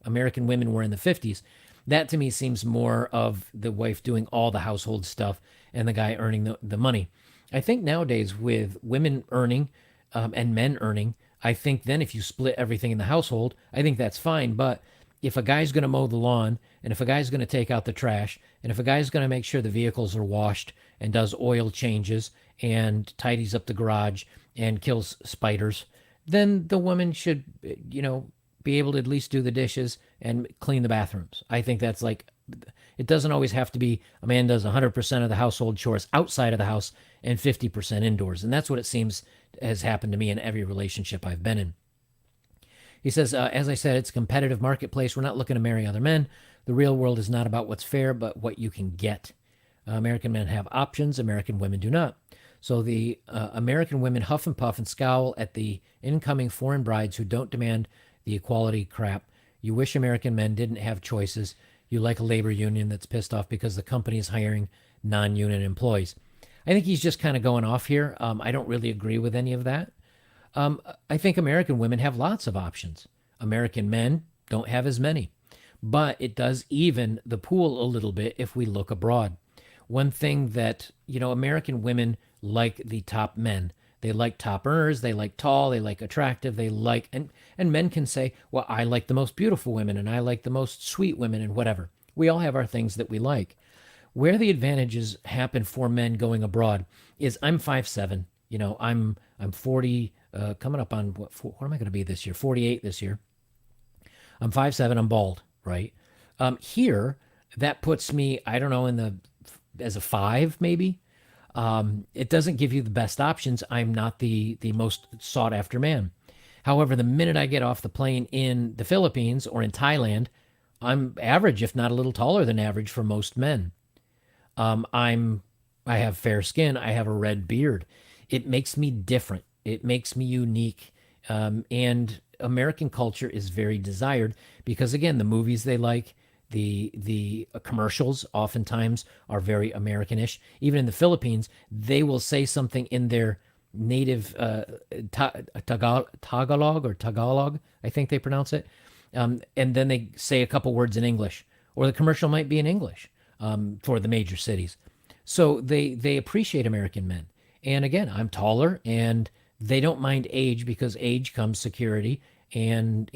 American women were in the 50s. That to me seems more of the wife doing all the household stuff and the guy earning the money. I think nowadays with women earning and men earning, I think then if you split everything in the household, I think that's fine. But if a guy's going to mow the lawn, and if a guy's going to take out the trash, and if a guy's going to make sure the vehicles are washed and does oil changes and tidies up the garage and kills spiders, then the woman should, be able to at least do the dishes and clean the bathrooms. I think that's it doesn't always have to be a man does 100% of the household chores outside of the house and 50% indoors. And that's what it seems has happened to me in every relationship I've been in. He says, as I said, it's a competitive marketplace. We're not looking to marry other men. The real world is not about what's fair, but what you can get. American men have options. American women do not. So the American women huff and puff and scowl at the incoming foreign brides who don't demand the equality crap. You wish American men didn't have choices. You like a labor union that's pissed off because the company is hiring non-union employees. I think he's just kind of going off here. I don't really agree with any of that. I think American women have lots of options. American men don't have as many. But it does even the pool a little bit if we look abroad. One thing that, American women like the top men. They like top earners, they like tall, they like attractive, and men can say, well, I like the most beautiful women and I like the most sweet women and whatever. We all have our things that we like. Where the advantages happen for men going abroad is I'm 5'7", I'm 40, coming up on what am I going to be this year? 48 this year. I'm 5'7", I'm bald, right? Here, that puts me, I don't know, as a 5 maybe. It doesn't give you the best options. I'm not the most sought after man. However, the minute I get off the plane in the Philippines or in Thailand, I'm average, if not a little taller than average for most men. I have fair skin. I have a red beard. It makes me different. It makes me unique. And American culture is very desired because, again, the movies they like, the commercials oftentimes are very Americanish. Even in the Philippines, they will say something in their native Tagalog, I think they pronounce it. And then they say a couple words in English, or the commercial might be in English for the major cities. So they appreciate American men. And again, I'm taller, and they don't mind age because age comes security and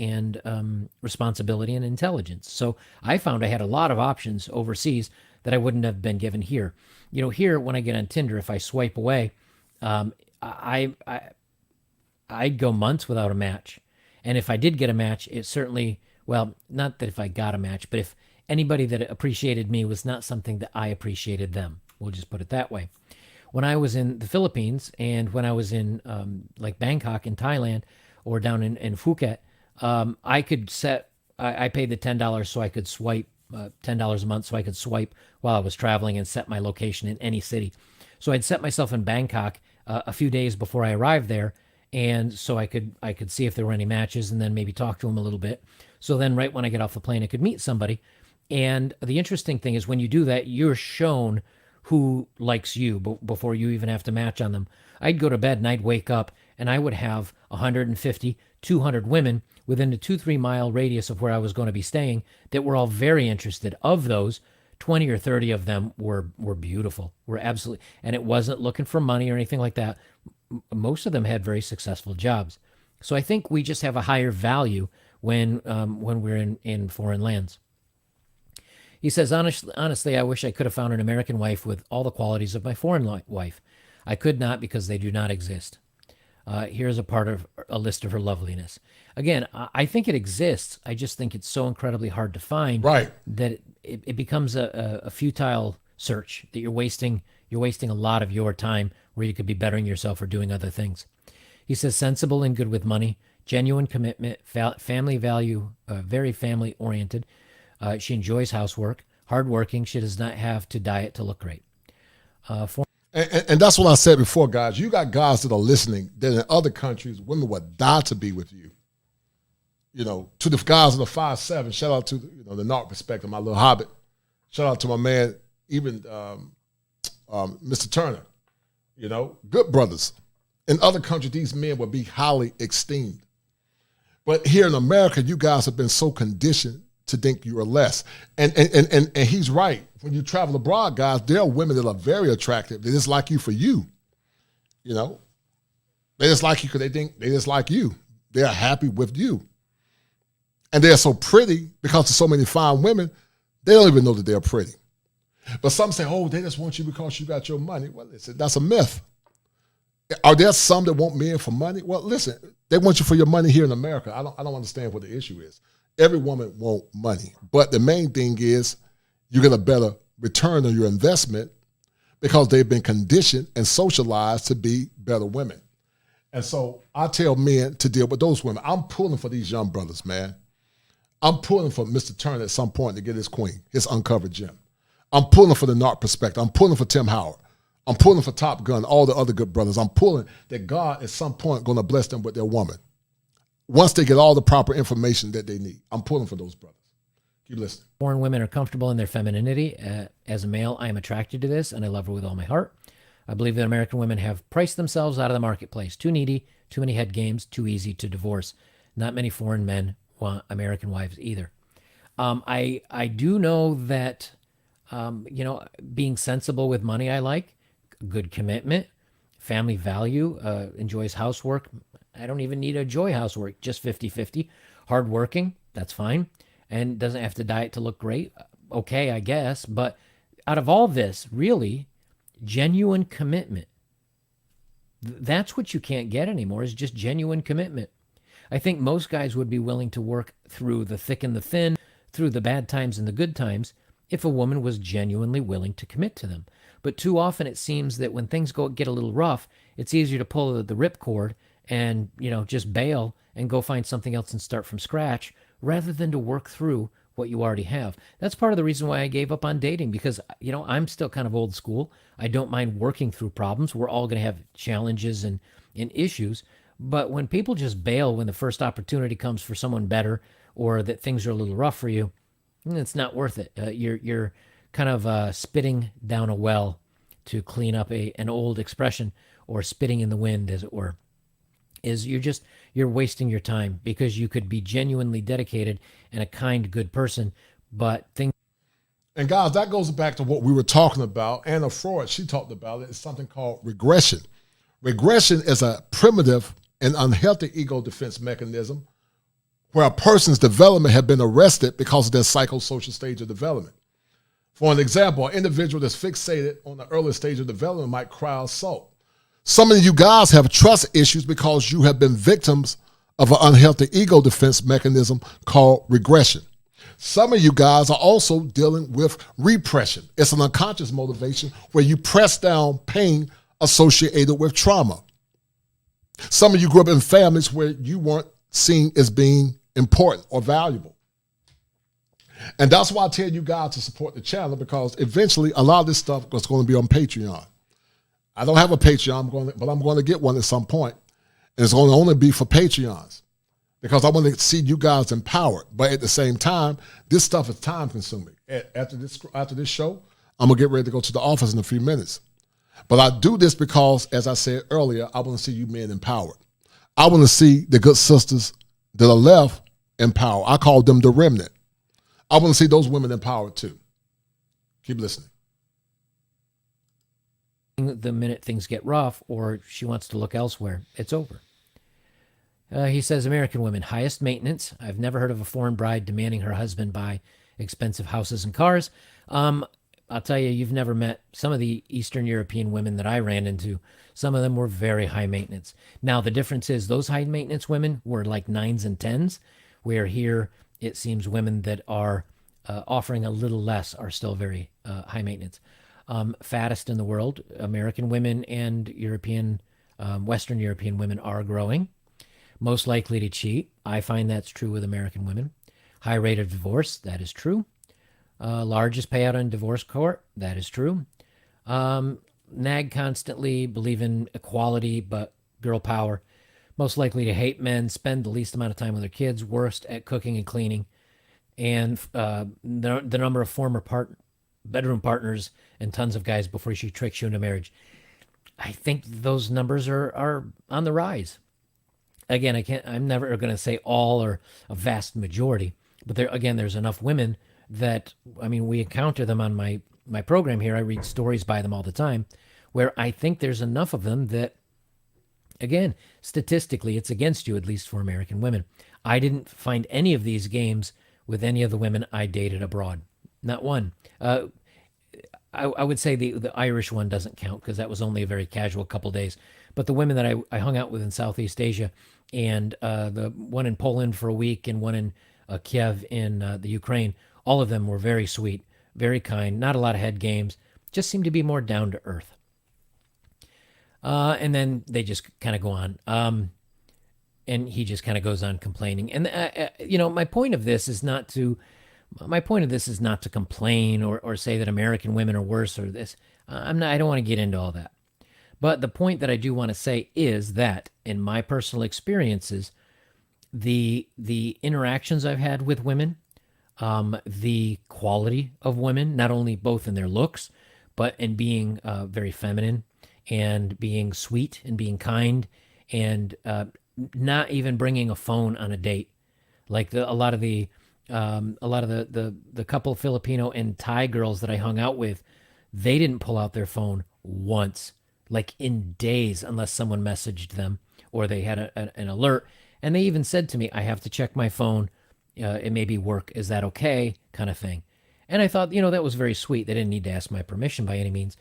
responsibility and intelligence. So I found I had a lot of options overseas that I wouldn't have been given here. Here when I get on Tinder, if I swipe away, I'd go months without a match. And if I did get a match, it certainly, well, not that if I got a match, but if anybody that appreciated me was not something that I appreciated them. We'll just put it that way. When I was in the Philippines and when I was in like Bangkok in Thailand or down in Phuket, I could I paid the $10 so I could swipe, $10 a month so I could swipe while I was traveling and set my location in any city. So I'd set myself in Bangkok a few days before I arrived there, and so I could see if there were any matches and then maybe talk to them a little bit. So then right when I get off the plane, I could meet somebody. And the interesting thing is when you do that, you're shown who likes you before you even have to match on them. I'd go to bed and I'd wake up and I would have 150, 200 women within a 2-3 mile radius of where I was going to be staying that were all very interested. Of those, 20 or 30 of them were beautiful, were absolutely, and it wasn't looking for money or anything like that. Most of them had very successful jobs. So I think we just have a higher value when we're in foreign lands. He says, honestly, I wish I could have found an American wife with all the qualities of my foreign wife. I could not because they do not exist. Here's a part of a list of her loveliness. Again, I think it exists. I just think it's so incredibly hard to find that it becomes a futile search, that you're wasting a lot of your time where you could be bettering yourself or doing other things. He says, sensible and good with money, genuine commitment, family value, very family oriented. She enjoys housework, hardworking. She does not have to diet to look great. And that's what I said before, guys. You got guys that are listening that in other countries, women would die to be with you. You know, to the guys in the 5'7", shout out to the Narc perspective, my little hobbit. Shout out to my man, even Mr. Turner. You know, good brothers. In other countries, these men would be highly esteemed. But here in America, you guys have been so conditioned to think you are less. And he's right. When you travel abroad, guys, there are women that are very attractive. They just like you for you. You know? They just like you because they think they just like you. They're happy with you. And they're so pretty because there's so many fine women, they don't even know that they're pretty. But some say, oh, they just want you because you got your money. Well, listen, that's a myth. Are there some that want men for money? Well, listen, they want you for your money here in America. I don't understand what the issue is. Every woman wants money. But the main thing is you get a better return on your investment because they've been conditioned and socialized to be better women. And so I tell men to deal with those women. I'm pulling for these young brothers, man. I'm pulling for Mr. Turner at some point to get his queen, his uncovered gem. I'm pulling for the Narc perspective. I'm pulling for Tim Howard. I'm pulling for Top Gun, all the other good brothers. I'm pulling that God at some point going to bless them with their woman. Once they get all the proper information that they need. I'm pulling for those brothers. Keep listening. Foreign women are comfortable in their femininity. As a male, I am attracted to this, and I love her with all my heart. I believe that American women have priced themselves out of the marketplace. Too needy, too many head games, too easy to divorce. Not many foreign men want American wives either. I do know that, being sensible with money I like. Good commitment, family value, enjoys housework. I don't even need to enjoy housework, just 50-50. Hardworking, that's fine. And doesn't have to diet to look great. Okay, I guess. But out of all this, really, genuine commitment. That's what you can't get anymore, is just genuine commitment. I think most guys would be willing to work through the thick and the thin, through the bad times and the good times, if a woman was genuinely willing to commit to them. But too often it seems that when things get a little rough, it's easier to pull the ripcord and, just bail and go find something else and start from scratch rather than to work through what you already have. That's part of the reason why I gave up on dating because, I'm still kind of old school. I don't mind working through problems. We're all going to have challenges and issues. But when people just bail when the first opportunity comes for someone better or that things are a little rough for you, it's not worth it. You're kind of spitting down a well, to clean up an old expression, or spitting in the wind, as it were. You're wasting your time because you could be genuinely dedicated and a kind, good person, but things. And guys, that goes back to what we were talking about. Anna Freud, she talked about it. It's something called regression. Regression is a primitive and unhealthy ego defense mechanism where a person's development had been arrested because of their psychosocial stage of development. For an example, an individual that's fixated on the early stage of development might cry assault. Some of you guys have trust issues because you have been victims of an unhealthy ego defense mechanism called regression. Some of you guys are also dealing with repression. It's an unconscious motivation where you press down pain associated with trauma. Some of you grew up in families where you weren't seen as being important or valuable. And that's why I tell you guys to support the channel, because eventually a lot of this stuff is going to be on Patreon. I don't have a Patreon, but I'm going to get one at some point. And it's going to only be for Patreons because I want to see you guys empowered. But at the same time, this stuff is time consuming. After this show, I'm going to get ready to go to the office in a few minutes. But I do this because, as I said earlier, I want to see you men empowered. I want to see the good sisters that are left in power. I call them the remnant. I want to see those women empowered too. Keep listening. The minute things get rough or she wants to look elsewhere, it's over. He says, American women, highest maintenance. I've never heard of a foreign bride demanding her husband buy expensive houses and cars. I'll tell you, you've never met some of the Eastern European women that I ran into. Some of them were very high maintenance. Now, the difference is those high maintenance women were like 9s and 10s, where here it seems women that are offering a little less are still very high maintenance. Fattest in the world, American women and European, Western European women are growing. Most likely to cheat. I find that's true with American women. High rate of divorce, that is true. Largest payout on divorce court, that is true. Nag constantly, believe in equality, but girl power. Most likely to hate men, spend the least amount of time with their kids, worst at cooking and cleaning. And the number of former bedroom partners and tons of guys before she tricks you into marriage. I think those numbers are on the rise. Again, I'm never going to say all or a vast majority, but there's enough women that, we encounter them on my program here. I read stories by them all the time where I think there's enough of them that, again, statistically, it's against you, at least for American women. I didn't find any of these games with any of the women I dated abroad. Not one. I would say the Irish one doesn't count because that was only a very casual couple days. But the women that I hung out with in Southeast Asia, and the one in Poland for a week and one in Kiev in the Ukraine, all of them were very sweet, very kind, not a lot of head games, just seemed to be more down to earth. And then they just kind of go on. And he just kind of goes on complaining. And, my point of this is not to complain or say that American women are worse or this. I don't want to get into all that. But the point that I do want to say is that in my personal experiences, the interactions I've had with women, the quality of women, not only both in their looks, but in being very feminine and being sweet and being kind and not even bringing a phone on a date. Like a lot of the couple Filipino and Thai girls that I hung out with, they didn't pull out their phone once, like in days, unless someone messaged them or they had an alert. And they even said to me, I have to check my phone. It may be work. Is that okay? Kind of thing. And I thought, that was very sweet. They didn't need to ask my permission by any means.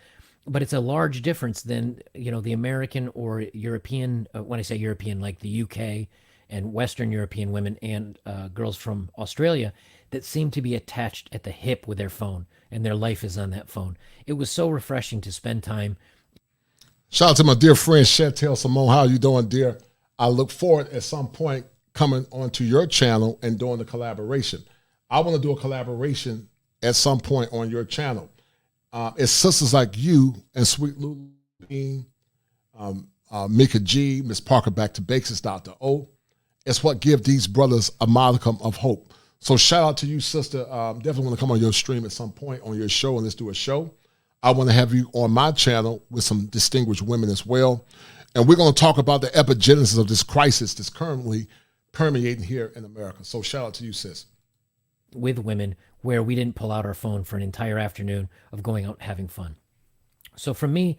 But it's a large difference than, the American or European, when I say European, like the UK and Western European women and girls from Australia that seem to be attached at the hip with their phone and their life is on that phone. It was so refreshing to spend time. Shout out to my dear friend Chantel Simone. How are you doing, dear? I look forward at some point coming onto your channel and doing the collaboration. I want to do a collaboration at some point on your channel. It's sisters like you and Sweet Lulu, Mika G, Miss Parker Back to Basics, Dr. O. It's what give these brothers a modicum of hope. So shout out to you, sister. Definitely want to come on your stream at some point on your show and let's do a show. I want to have you on my channel with some distinguished women as well. And we're going to talk about the epigenesis of this crisis that's currently permeating here in America. So shout out to you, sis. With women where we didn't pull out our phone for an entire afternoon of going out and having fun. So for me,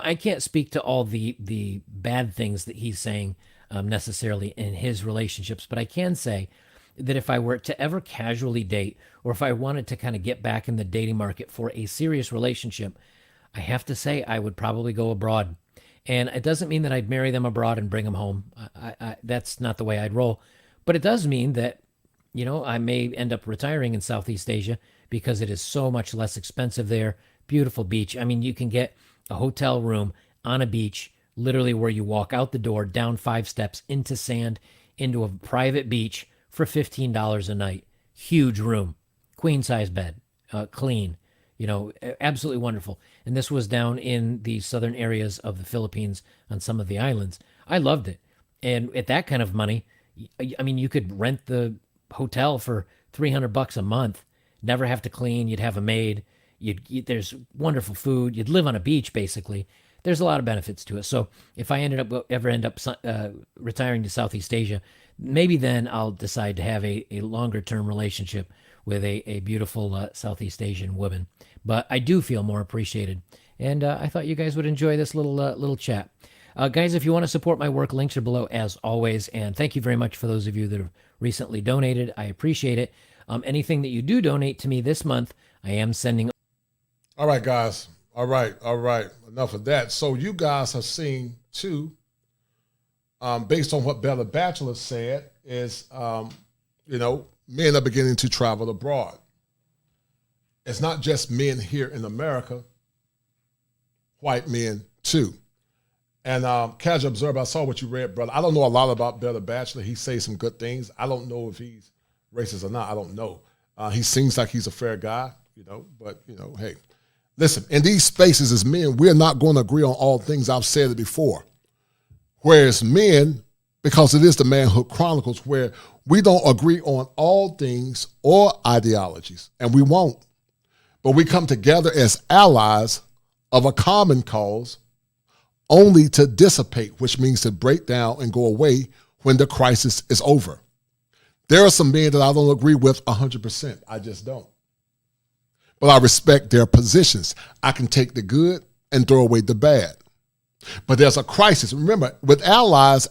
I can't speak to all the bad things that he's saying necessarily in his relationships, but I can say that if I were to ever casually date, or if I wanted to kind of get back in the dating market for a serious relationship, I have to say I would probably go abroad. And it doesn't mean that I'd marry them abroad and bring them home. That's not the way I'd roll. But it does mean that, I may end up retiring in Southeast Asia because it is so much less expensive there. Beautiful beach. You can get a hotel room on a beach, literally where you walk out the door, down 5 steps into sand, into a private beach for $15 a night. Huge room, queen size bed, clean, absolutely wonderful. And this was down in the southern areas of the Philippines on some of the islands. I loved it. And at that kind of money, you could rent the hotel for $300 a month, never have to clean. You'd have a maid. There's wonderful food. You'd live on a beach, basically. there's a lot of benefits to it. So if I ever end up retiring to Southeast Asia, maybe then I'll decide to have a longer term relationship with a beautiful Southeast Asian woman. But I do feel more appreciated. And I thought you guys would enjoy this little chat. Guys, if you want to support my work, links are below as always. And thank you very much for those of you that have recently donated. I appreciate it. Anything that you do donate to me this month, I am sending. All right, guys. All right. Enough of that. So you guys have seen too, based on what Bella Bachelor said, is, men are beginning to travel abroad. It's not just men here in America, white men too. And Casual Observer, I saw what you read, brother. I don't know a lot about Bella Bachelor. He says some good things. I don't know if he's racist or not. I don't know. He seems like he's a fair guy, but, hey. Listen, in these spaces as men, we're not going to agree on all things. I've said it before. Whereas men, because it is the Manhood Chronicles, where we don't agree on all things or ideologies, and we won't. But we come together as allies of a common cause only to dissipate, which means to break down and go away when the crisis is over. There are some men that I don't agree with 100%. I just don't. But I respect their positions. I can take the good and throw away the bad. But there's a crisis. Remember, with allies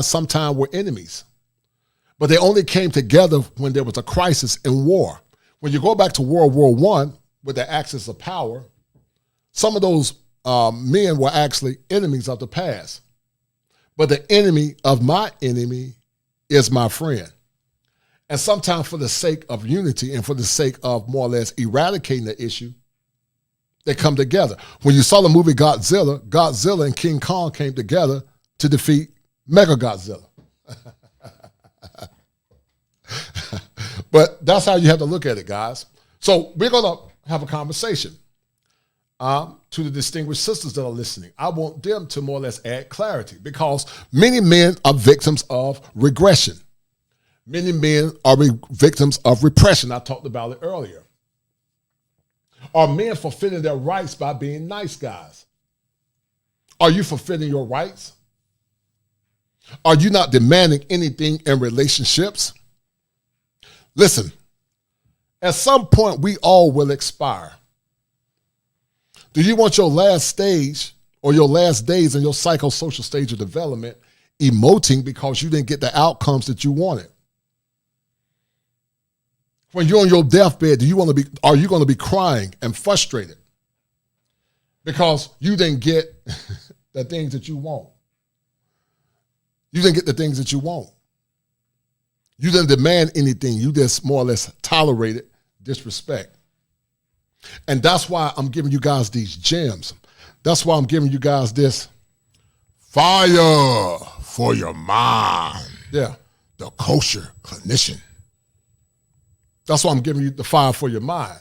sometimes were enemies. But they only came together when there was a crisis in war. When you go back to World War I, with the axis of power, some of those men were actually enemies of the past. But the enemy of my enemy is my friend. And sometimes for the sake of unity and for the sake of more or less eradicating the issue, they come together. When you saw the movie Godzilla and King Kong came together to defeat Mega Godzilla. But that's how you have to look at it, guys. So we're going to have a conversation to the distinguished sisters that are listening. I want them to more or less add clarity because many men are victims of regression. Many men are victims of repression. I talked about it earlier. Are men fulfilling their rights by being nice guys? Are you fulfilling your rights? Are you not demanding anything in relationships? Listen, at some point we all will expire. Do you want your last stage or your last days in your psychosocial stage of development emoting because you didn't get the outcomes that you wanted? When you're on your deathbed, are you going to be crying and frustrated because you didn't get the things that you want? You didn't get the things that you want. You didn't demand anything. You just more or less tolerated disrespect. And that's why I'm giving you guys these gems. That's why I'm giving you guys this fire for your mind. Yeah, the kosher clinician. That's why I'm giving you the fire for your mind.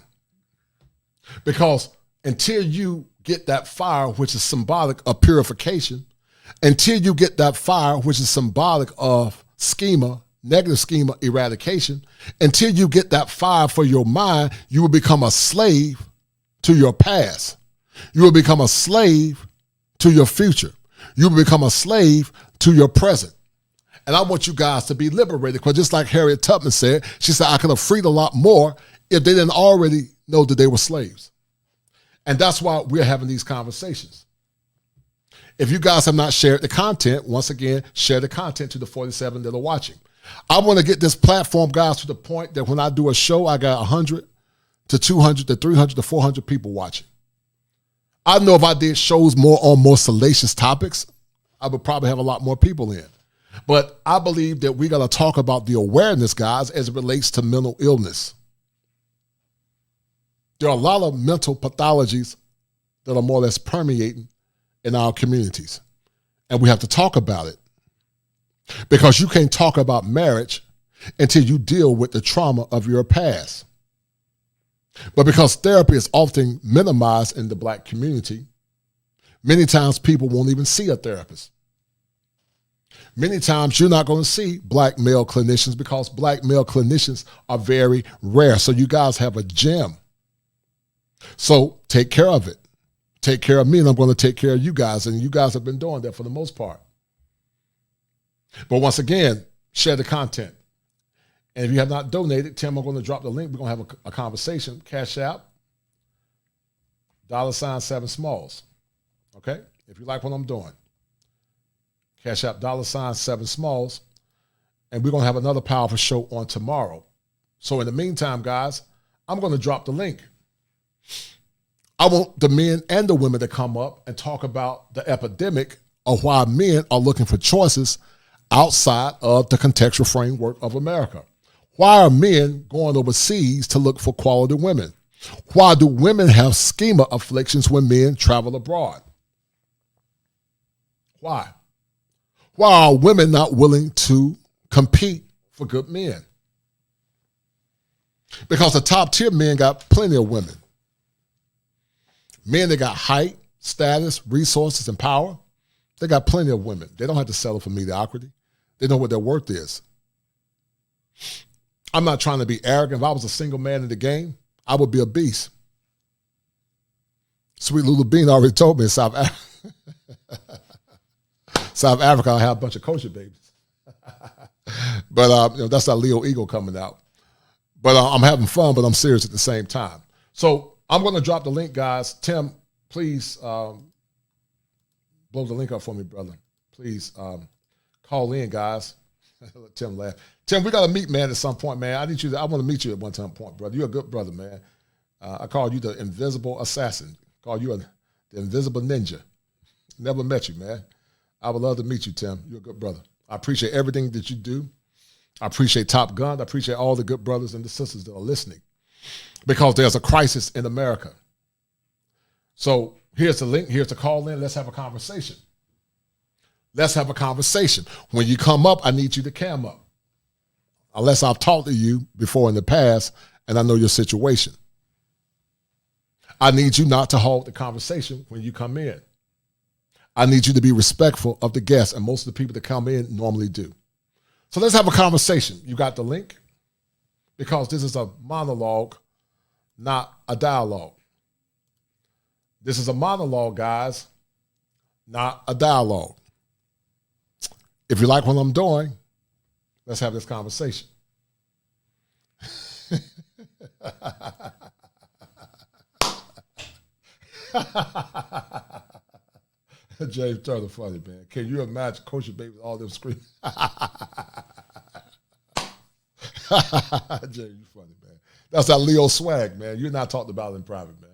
Because until you get that fire, which is symbolic of purification, until you get that fire, which is symbolic of schema, negative schema eradication, until you get that fire for your mind, you will become a slave to your past. You will become a slave to your future. You will become a slave to your present. And I want you guys to be liberated because just like Harriet Tubman said, she said, I could have freed a lot more if they didn't already know that they were slaves. And that's why we're having these conversations. If you guys have not shared the content, once again, share the content to the 47 that are watching. I want to get this platform, guys, to the point that when I do a show, I got 100 to 200 to 300 to 400 people watching. I know if I did shows on more salacious topics, I would probably have a lot more people in. But I believe that we got to talk about the awareness, guys, as it relates to mental illness. There are a lot of mental pathologies that are more or less permeating in our communities. And we have to talk about it. Because you can't talk about marriage until you deal with the trauma of your past. But because therapy is often minimized in the Black community, many times people won't even see a therapist. Many times you're not going to see Black male clinicians because Black male clinicians are very rare. So you guys have a gem. So take care of it. take care of me and I'm going to take care of you guys. And you guys have been doing that for the most part. But once again, share the content. And if you have not donated, Tim, I'm going to drop the link. We're going to have a conversation. Cash App, $7 Smalls. Okay? If you like what I'm doing. Cash App, $7 Smalls. And we're going to have another powerful show on tomorrow. So in the meantime, guys, I'm going to drop the link. I want the men and the women to come up and talk about the epidemic of why men are looking for choices outside of the contextual framework of America. Why are men going overseas to look for quality women? Why do women have schema afflictions when men travel abroad? Why? Why are women not willing to compete for good men? Because the top tier men got plenty of women. Men that got height, status, resources, and power, they got plenty of women. They don't have to settle for mediocrity. They know what their worth is. I'm not trying to be arrogant. If I was a single man in the game, I would be a beast. Sweet Lulu Bean already told me in South Africa, I have a bunch of kosher babies. But that's that Leo ego coming out. But I'm having fun, but I'm serious at the same time. So I'm going to drop the link, guys. Tim, please blow the link up for me, brother. Please call in, guys. Let Tim laugh. Tim, we got to meet, man, at some point, man. I want to meet you at one time point, brother. You're a good brother, man. I call you the invisible assassin. Call you the invisible ninja. Never met you, man. I would love to meet you, Tim. You're a good brother. I appreciate everything that you do. I appreciate Top Gun. I appreciate all the good brothers and the sisters that are listening because there's a crisis in America. So here's the link. Here's the call in. Let's have a conversation. Let's have a conversation. When you come up, I need you to cam up. Unless I've talked to you before in the past and I know your situation. I need you not to halt the conversation when you come in. I need you to be respectful of the guests, and most of the people that come in normally do. So let's have a conversation. You got the link? Because this is a monologue, not a dialogue. This is a monologue, guys, not a dialogue. If you like what I'm doing, let's have this conversation. James Turner, funny, man. Can you imagine kosher baby with all them screaming? James, you funny, man. That's that Leo swag, man. You're not talked about in private, man.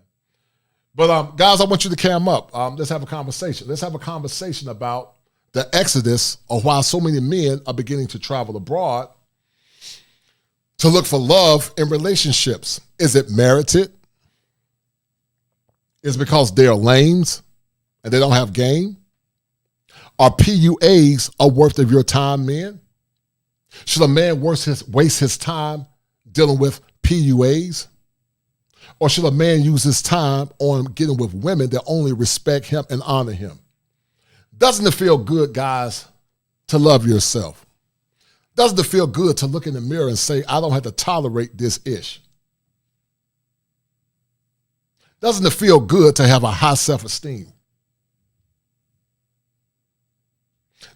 But guys, I want you to cam up. Let's have a conversation. Let's have a conversation about the exodus of why so many men are beginning to travel abroad to look for love in relationships. Is it merited? Is it because they're lames and they don't have game? Are PUAs a worth of your time, men? Should a man waste his time dealing with PUAs? Or should a man use his time on getting with women that only respect him and honor him? Doesn't it feel good, guys, to love yourself? Doesn't it feel good to look in the mirror and say, I don't have to tolerate this ish? Doesn't it feel good to have a high self-esteem?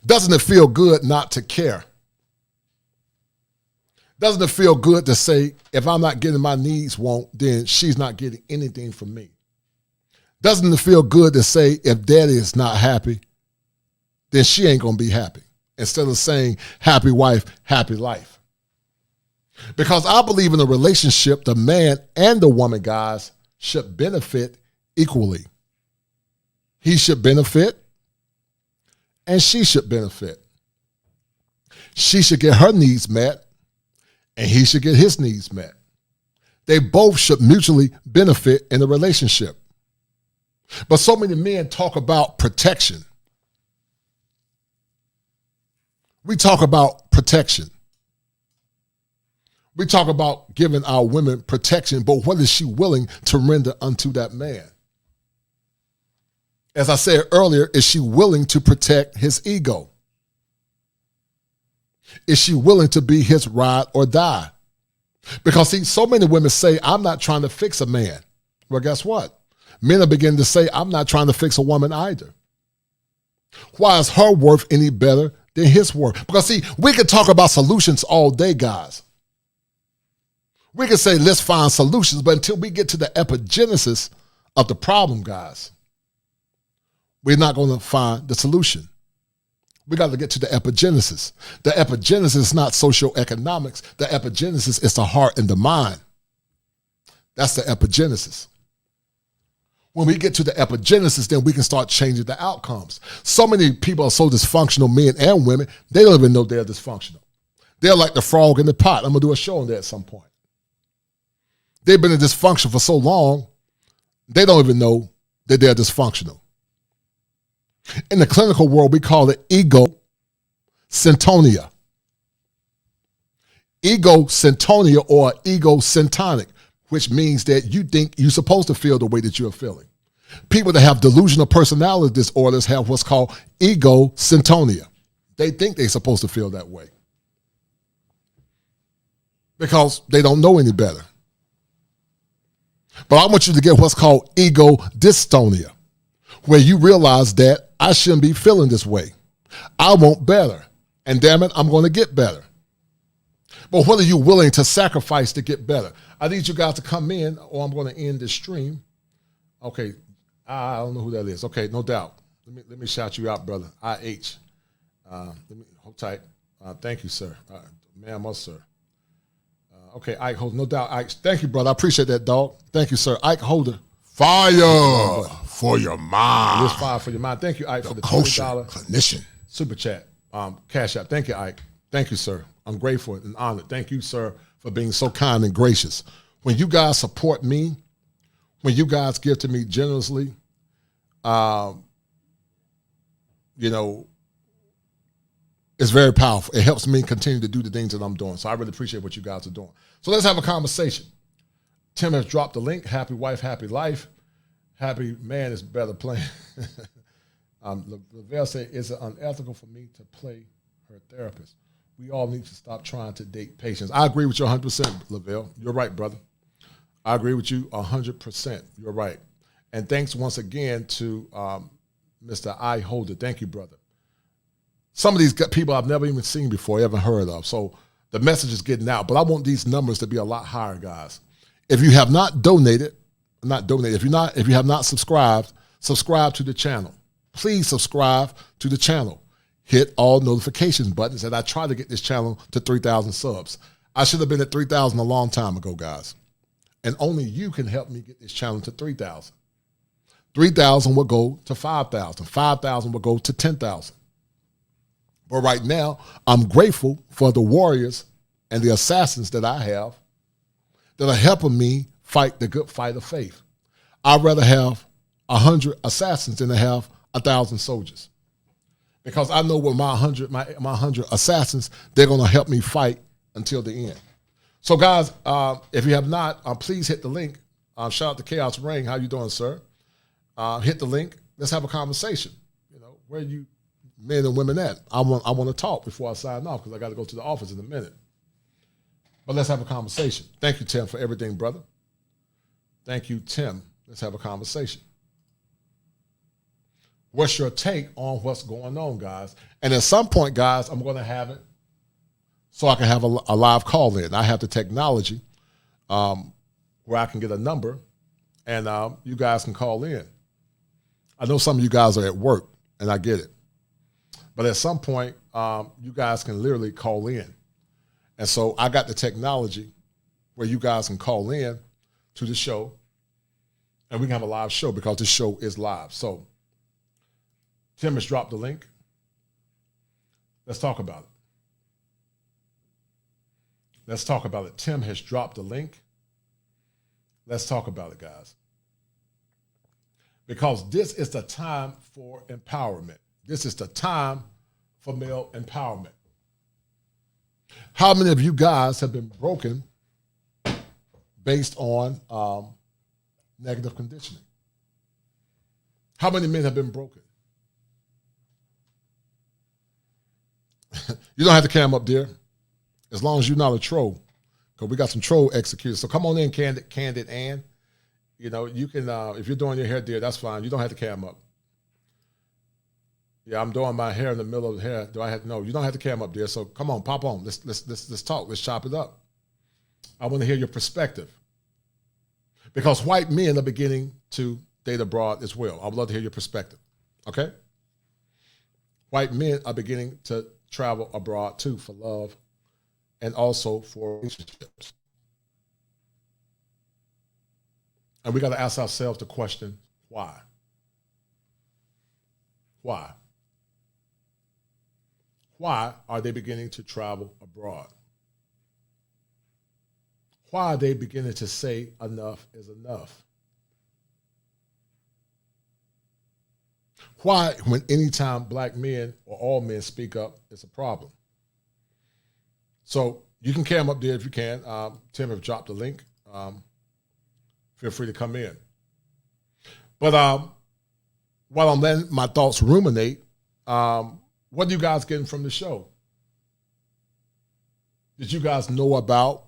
Doesn't it feel good not to care? Doesn't it feel good to say, if I'm not getting my needs want, then she's not getting anything from me? Doesn't it feel good to say, if daddy is not happy, then she ain't going to be happy? Instead of saying, happy wife, happy life. Because I believe in a relationship, the man and the woman, guys, should benefit equally. He should benefit and she should benefit. She should get her needs met and he should get his needs met. They both should mutually benefit in a relationship. But so many men talk about protection. We talk about protection. We talk about giving our women protection, but what is she willing to render unto that man? As I said earlier, is she willing to protect his ego? Is she willing to be his ride or die? Because see, so many women say, I'm not trying to fix a man. Well, guess what? Men are beginning to say, I'm not trying to fix a woman either. Why is her worth any better than his worth? Because see, we can talk about solutions all day, guys. We can say, let's find solutions, but until we get to the epigenesis of the problem, guys, we're not going to find the solution. We got to get to the epigenesis. The epigenesis is not socioeconomics. The epigenesis is the heart and the mind. That's the epigenesis. When we get to the epigenesis, then we can start changing the outcomes. So many people are so dysfunctional, men and women, they don't even know they're dysfunctional. They're like the frog in the pot. I'm going to do a show on that at some point. They've been in dysfunction for so long, they don't even know that they're dysfunctional. In the clinical world, we call it ego-syntonia. Ego-syntonia or ego-syntonic, which means that you think you're supposed to feel the way that you're feeling. People that have delusional personality disorders have what's called ego-syntonia. They think they're supposed to feel that way because they don't know any better. But I want you to get what's called ego dystonia, where you realize that I shouldn't be feeling this way. I want better. And damn it, I'm going to get better. But what are you willing to sacrifice to get better? I need you guys to come in or I'm going to end this stream. Okay, I don't know who that is. Okay, no doubt. Let me shout you out, brother. IH. Let me hold tight. Thank you, sir. Ma'am or sir. Okay, Ike Holder, no doubt. Ike, thank you, brother. I appreciate that, dog. Thank you, sir. Ike Holder. Fire for your mind. It is fire for your mind. Thank you, Ike, for the Kosher $20 clinician. super chat. Cash out. Thank you, Ike. Thank you, sir. I'm grateful and honored. Thank you, sir, for being so kind and gracious. When you guys support me, when you guys give to me generously, it's very powerful. It helps me continue to do the things that I'm doing. So I really appreciate what you guys are doing. So let's have a conversation. Tim has dropped the link. Happy wife, happy life. Happy man is better playing. Lavelle said, is it unethical for me to play her therapist? We all need to stop trying to date patients. I agree with you 100%, Lavelle. You're right, brother. I agree with you 100%. You're right. And thanks once again to Mr. I Holder. Thank you, brother. Some of these people I've never even seen before, haven't heard of. So the message is getting out. But I want these numbers to be a lot higher, guys. If you have not donated, if you have not subscribed, subscribe to the channel. Please subscribe to the channel. Hit all notifications buttons. And I try to get this channel to 3,000 subs. I should have been at 3,000 a long time ago, guys. And only you can help me get this channel to 3,000. 3,000 will go to 5,000. 5,000 will go to 10,000. But right now, I'm grateful for the warriors and the assassins that I have that are helping me fight the good fight of faith. I'd rather have 100 assassins than to have 1,000 soldiers. Because I know with my 100 assassins, they're going to help me fight until the end. So guys, if you have not, please hit the link. Shout out to Chaos Ring. How you doing, sir? Hit the link. Let's have a conversation. Where you men and women at? I want to talk before I sign off because I got to go to the office in a minute. But let's have a conversation. Thank you, Tim, for everything, brother. Thank you, Tim. Let's have a conversation. What's your take on what's going on, guys? And at some point, guys, I'm going to have it so I can have a live call in. I have the technology where I can get a number and you guys can call in. I know some of you guys are at work, and I get it. But at some point, you guys can literally call in. And so I got the technology where you guys can call in to the show, and we can have a live show because this show is live. So Tim has dropped the link. Let's talk about it. Let's talk about it. Tim has dropped the link. Let's talk about it, guys. Because this is the time for empowerment. This is the time for male empowerment. How many of you guys have been broken based on negative conditioning? How many men have been broken? You don't have to cam up there as long as you're not a troll, because we got some troll executors. So come on in, Candid Ann. you know, you can, if you're doing your hair, dear, that's fine. You don't have to cam up. Yeah, I'm doing my hair in the middle of the hair. Do I have no? You don't have to cam up, dear. So come on, pop on. Let's talk. Let's chop it up. I want to hear your perspective, because white men are beginning to date abroad as well. I would love to hear your perspective. Okay. White men are beginning to travel abroad too for love, and also for relationships. And we got to ask ourselves the question: why? Why? Why are they beginning to travel abroad? Why are they beginning to say enough is enough? Why, when anytime black men or all men speak up, it's a problem? So you can cam up there if you can. Tim have dropped the link. Feel free to come in. But while I'm letting my thoughts ruminate, what are you guys getting from the show? Did you guys know about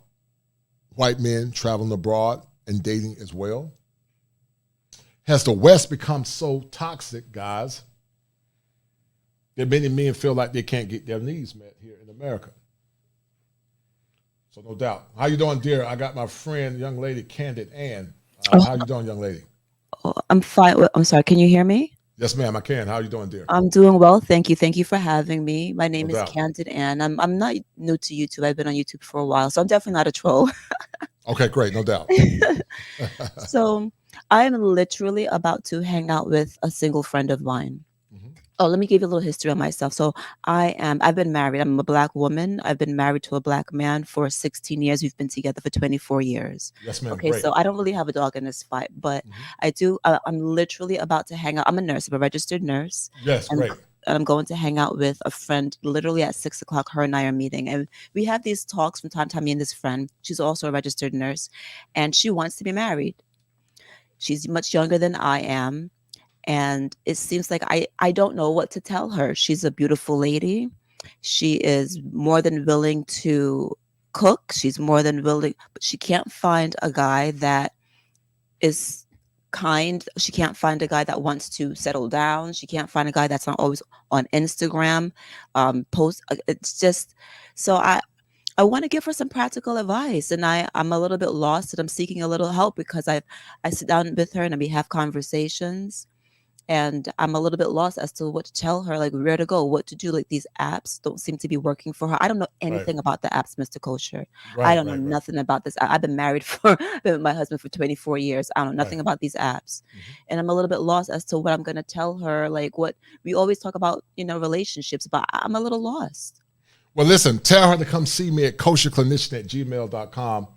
white men traveling abroad and dating as well? Has the West become so toxic, guys, that many men feel like they can't get their needs met here in America? So no doubt. How you doing, dear? I got my friend, young lady, Candid Ann. How you doing, young lady? Oh, I'm fine. I'm sorry. Can you hear me? Yes, ma'am, I can. How are you doing, dear? I'm doing well. Thank you. Thank you for having me. My name No is doubt. Candid Ann. I'm not new to YouTube. I've been on YouTube for a while, so I'm definitely not a troll. Okay, great. No doubt. So I'm literally about to hang out with a single friend of mine. Mhm. Oh, let me give you a little history on myself. So I've been married. I'm a black woman. I've been married to a black man for 16 years. We've been together for 24 years. Yes, ma'am. Okay, Great. so I don't really have a dog in this fight, but Mhm. I'm literally about to hang out. I'm a nurse. I'm a registered nurse. Yes, And great. I'm going to hang out with a friend literally at 6 o'clock. Her and I are meeting. And we have these talks from time to time, me and this friend. She's also a registered nurse. And she wants to be married. She's much younger than I am. And it seems like I don't know what to tell her. She's a beautiful lady. She is more than willing to cook. She's more than willing, but she can't find a guy that is kind. She can't find a guy that wants to settle down. She can't find a guy that's not always on Instagram, post. It's just, so I want to give her some practical advice, and I'm a little bit lost, and I'm seeking a little help because I sit down with her and we have conversations, and I'm a little bit lost as to what to tell her, like where to go, what to do. Like these apps don't seem to be working for her. I don't know Right. anything about the apps, Mr. Kosher. I Right, don't know right, right. nothing about this. I've been married for been with my husband for 24 years. I don't know nothing Right. about these apps. Mhm. And I'm a little bit lost as to what I'm going to tell her. Like what we always talk about, relationships, but I'm a little lost. Well, listen, tell her to come see me at kosherclinician@gmail.com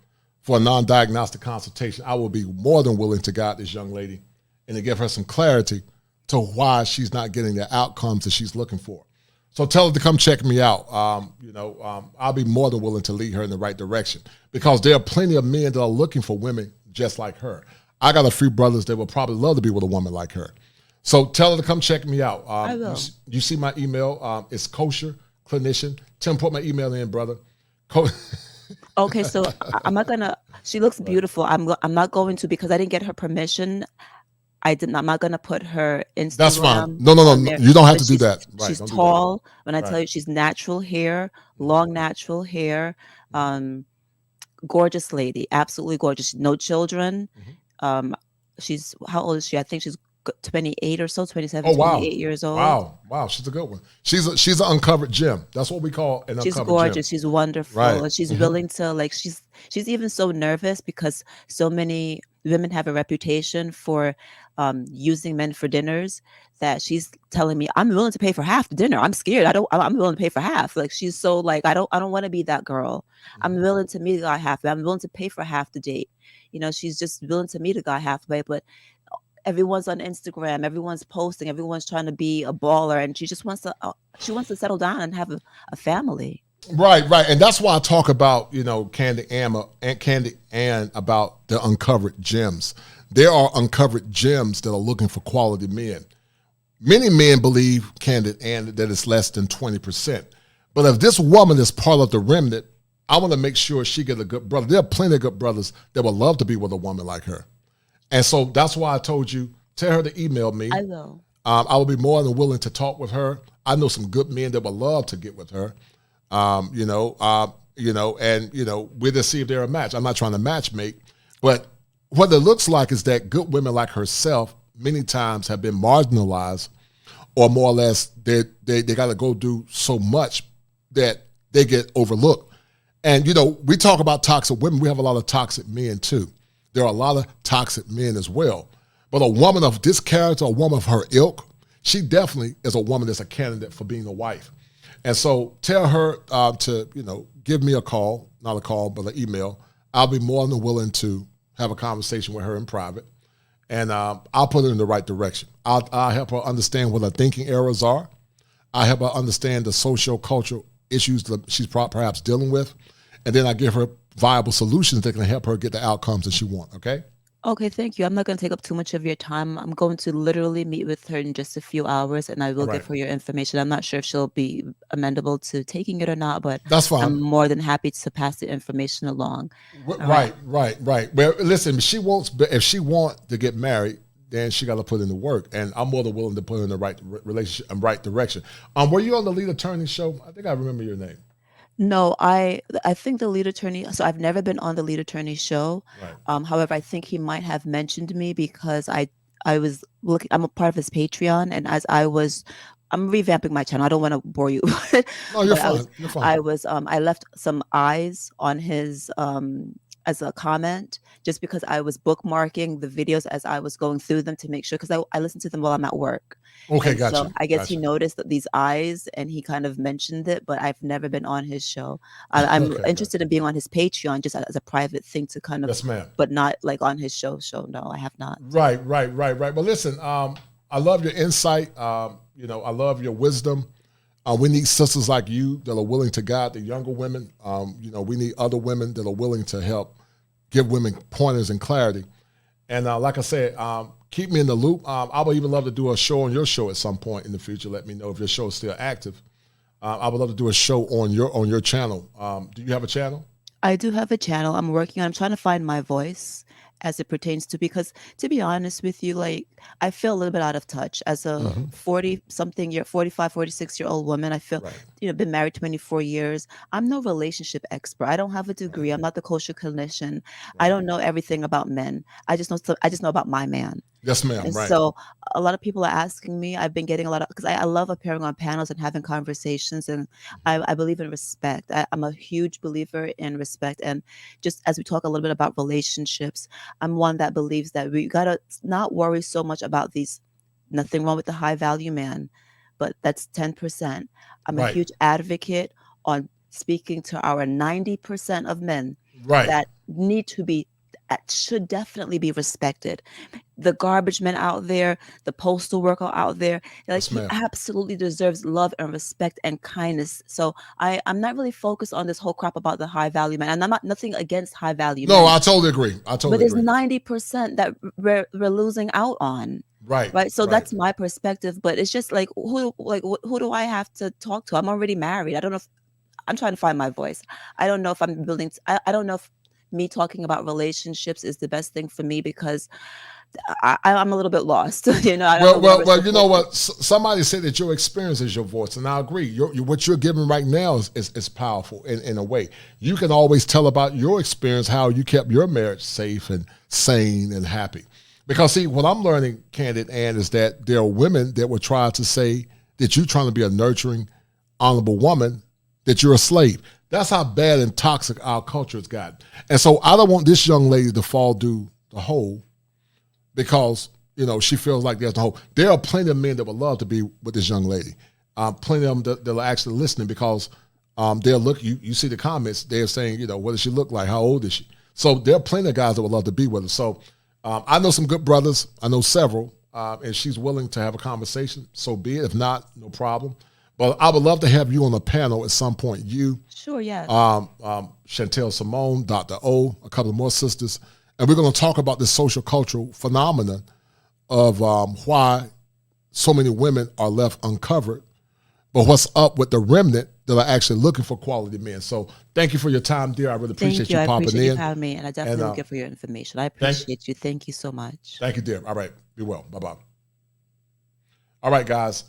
for a non-diagnostic consultation. I will be more than willing to guide this young lady and to give her some clarity to why she's not getting the outcomes that she's looking for. So tell her to come check me out. I'll be more than willing to lead her in the right direction, because there are plenty of men that are looking for women just like her. I got a few brothers that would probably love to be with a woman like her. So tell her to come check me out. I will. You see my email. It's kosher clinician. Tim, put my email in, brother. Okay, so I'm not gonna. She looks beautiful. I'm not going to, because I didn't get her permission. I'm not gonna put her Instagram. That's fine. No. on there. You don't have But to do that. Right, She's don't do that. tall. When I tell Right. you, she's natural hair, long natural hair, gorgeous lady, absolutely gorgeous. No children. Mhm. She's, how old is she? I think she's 28 or so, 27, Oh, wow. 28 years old. Wow, she's a good one. She's an uncovered gem. That's what we call an She's uncovered gorgeous. gem. She's wonderful. Right. And she's Mhm. willing to, like, she's even so nervous because so many women have a reputation for using men for dinners, that she's telling me, I'm willing to pay for half the dinner. I'm scared. I'm willing to pay for half. Like, she's so like, I don't want to be that girl. I'm Mhm. willing to meet a guy halfway. I'm willing to pay for half the date. She's just willing to meet a guy halfway, but everyone's on Instagram, everyone's posting, everyone's trying to be a baller, and she wants to settle down and have a family. Right. And that's why I talk about, Candy Ann about the uncovered gems. There are uncovered gems that are looking for quality men. Many men believe, Candid Ann, that it's less than 20%. But if this woman is part of the remnant, I want to make sure she get a good brother. There are plenty of good brothers that would love to be with a woman like her. And so that's why I told you, tell her to email me. I will. I will be more than willing to talk with her. I know some good men that would love to get with her. And we'll just see if they're a match. I'm not trying to match make, but what it looks like is that good women like herself many times have been marginalized, or more or less they got to go do so much that they get overlooked. And, we talk about toxic women. We have a lot of toxic men too. There are a lot of toxic men as well. But a woman of this character, a woman of her ilk, she definitely is a woman that's a candidate for being a wife. And so tell her to, give me a call, not a call, but an email. I'll be more than willing to have a conversation with her in private. And I'll put her in the right direction. I'll help her understand what her thinking errors are. I'll help her understand the socio-cultural issues that she's perhaps dealing with. And then I give her viable solutions that can help her get the outcomes that she wants, okay? Okay, thank you. I'm not going to take up too much of your time. I'm going to literally meet with her in just a few hours, and I will All right. give her your information. I'm not sure if she'll be amenable to taking it or not, but That's fine. I'm more than happy to pass the information along. All Right. Well, listen, if she wants to get married, then she got to put in the work, and I'm more than willing to put her in the right relationship and right direction. Were you on the Lead Attorney show? I think I remember your name. No, I think the lead attorney. So I've never been on the lead attorney show. Right. However, I think he might have mentioned me because I was looking. I'm a part of his Patreon, and I'm revamping my channel. I don't want to bore you. No, you're but fine. You're fine. I left some eyes on his as a comment, just because I was bookmarking the videos as I was going through them to make sure, because I listen to them while I'm at work. Okay, And gotcha. so I guess he Gotcha. noticed that these eyes, and he kind of mentioned it, but I've never been on his show. I'm Okay, interested in being on his Patreon just as a private thing to kind of, Yes, ma'am. but not like on his show. No, I have not. Right. Well, listen, I love your insight. I love your wisdom. We need sisters like you that are willing to guide the younger women. We need other women that are willing to help give women pointers and clarity. And like I said, keep me in the loop. I would even love to do a show on your show at some point in the future. Let me know if your show is still active. I would love to do a show on your channel. Do you have a channel? I do have a channel. I'm trying to find my voice as it pertains to, because to be honest with you, like, I feel a little bit out of touch as a 45, 46-year-old woman. I feel, Right. been married 24 years. I'm no relationship expert. I don't have a degree. I'm not the kosher clinician. I don't know everything about men. I just know about my man. Yes, ma'am. And Right. so a lot of people are asking me. I've been getting a lot of, because I love appearing on panels and having conversations, and I believe in respect. I'm a huge believer in respect. And just as we talk a little bit about relationships, I'm one that believes that we gotta not worry so much about these. Nothing wrong with the high value man, but that's 10%. I'm a Right. huge advocate on speaking to our 90% of men Right. that should definitely be respected. The garbage men out there, the postal worker out there, like, Yes, he ma'am. absolutely deserves love and respect and kindness. So I'm not really focused on this whole crap about the high value man, and I'm not nothing against high value No, men, I totally agree. but there's 90% that we're losing out on. Right. Right. So Right. that's my perspective. But it's just like, who do I have to talk to? I'm already married. I don't know if I'm trying to find my voice. I don't know if I'm building, I don't know if me talking about relationships is the best thing for me, because I'm a little bit lost. I don't know where we're Well. You know supposed what? Somebody said that your experience is your voice, and I agree. What you're giving right now is powerful in a way. You can always tell about your experience, how you kept your marriage safe and sane and happy. Because see, what I'm learning, Candid Ann, is that there are women that will try to say that you're trying to be a nurturing, honorable woman, that you're a slave. That's how bad and toxic our culture has gotten. And so I don't want this young lady to fall through the hole because, she feels like there's no hope. There are plenty of men that would love to be with this young lady. Plenty of them that are actually listening, because they'll look, you see the comments, they're saying, what does she look like? How old is she? So there are plenty of guys that would love to be with her. So I know some good brothers. I know several, and she's willing to have a conversation. So be it. If not, no problem. But I would love to have you on a panel at some point. You, Sure, yes. Chantel Simone, Dr. O, a couple of more sisters, and we're going to talk about this social cultural phenomenon of why so many women are left uncovered, but what's up with the remnant that are actually looking for quality men. So thank you for your time, dear. I really appreciate you I popping appreciate you in. having me, and I definitely will give for your information. I appreciate you. Thank you so much. Thank you, dear. All right. Be well. Bye-bye. All right, guys.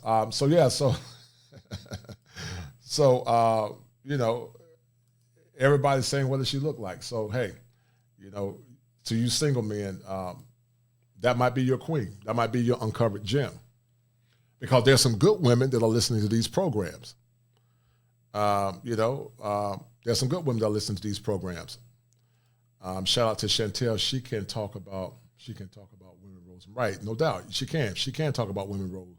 Everybody's saying, what does she look like? So, hey, to you single men, that might be your queen. That might be your uncovered gem. Because there's some good women that are listening to these programs. There's some good women that are listening to these programs. Shout out to Chantel. She can talk about women roles. Right, no doubt. She can. She can talk about women roles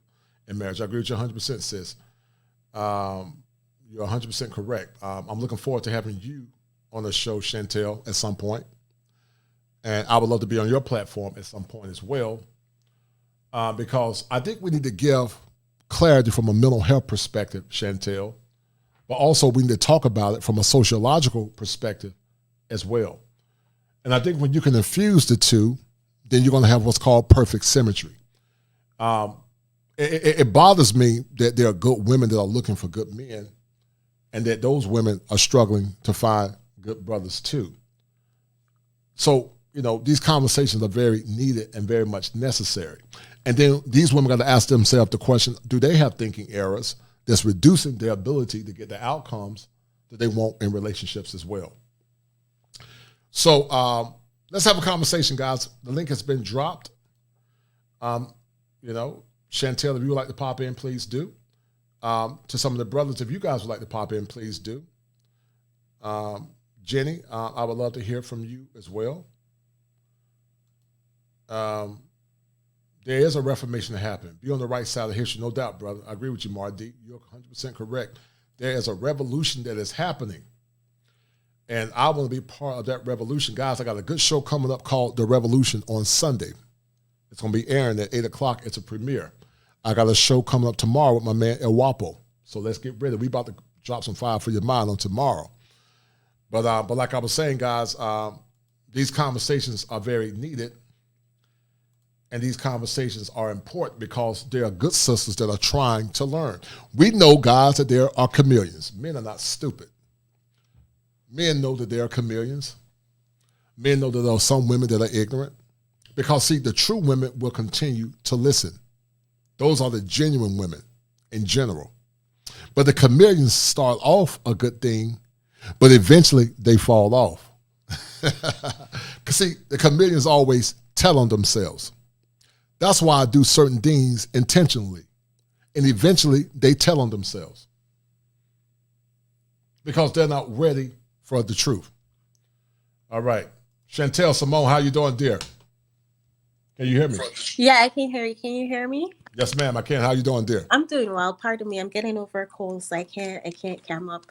in marriage. I agree with you 100%, sis. You're 100% correct. I'm looking forward to having you on the show, Chantel, at some point. And I would love to be on your platform at some point as well. Because I think we need to give clarity from a mental health perspective, Chantel, but also we need to talk about it from a sociological perspective as well. And I think when you can infuse the two, then you're going to have what's called perfect symmetry. It bothers me that there are good women that are looking for good men and that those women are struggling to find good brothers too. So, these conversations are very needed and very much necessary. And then these women got to ask themselves the question, do they have thinking errors that's reducing their ability to get the outcomes that they want in relationships as well? So let's have a conversation, guys. The link has been dropped. Chantel, if you would like to pop in, please do. To some of the brothers, if you guys would like to pop in, please do. Jenny, I would love to hear from you as well. There is a reformation to happen. Be on the right side of history, no doubt, brother. I agree with you, Mardi. You're 100% correct. There is a revolution that is happening. And I want to be part of that revolution. Guys, I got a good show coming up called The Revolution on Sunday. It's going to be airing at 8 o'clock. It's a premiere. I got a show coming up tomorrow with my man El Wapo. So let's get ready. We about to drop some fire for your mind on tomorrow. But like I was saying, guys, these conversations are very needed. And these conversations are important because there are good sisters that are trying to learn. We know, guys, that there are chameleons. Men are not stupid. Men know that there are chameleons. Men know that there are some women that are ignorant. Because, see, the true women will continue to listen. Those are the genuine women in general. But the chameleons start off a good thing, but eventually they fall off. Because, see, the chameleons always tell on themselves. That's why I do certain things intentionally. And eventually they tell on themselves. Because they're not ready for the truth. All right. Chantel, Simone, how you doing, dear? Can you hear me? Yeah, I can hear you. Can you hear me? Yes, ma'am, I can. How you doing, dear? I'm doing well. Pardon me. I'm getting over a cold, so I can't come up.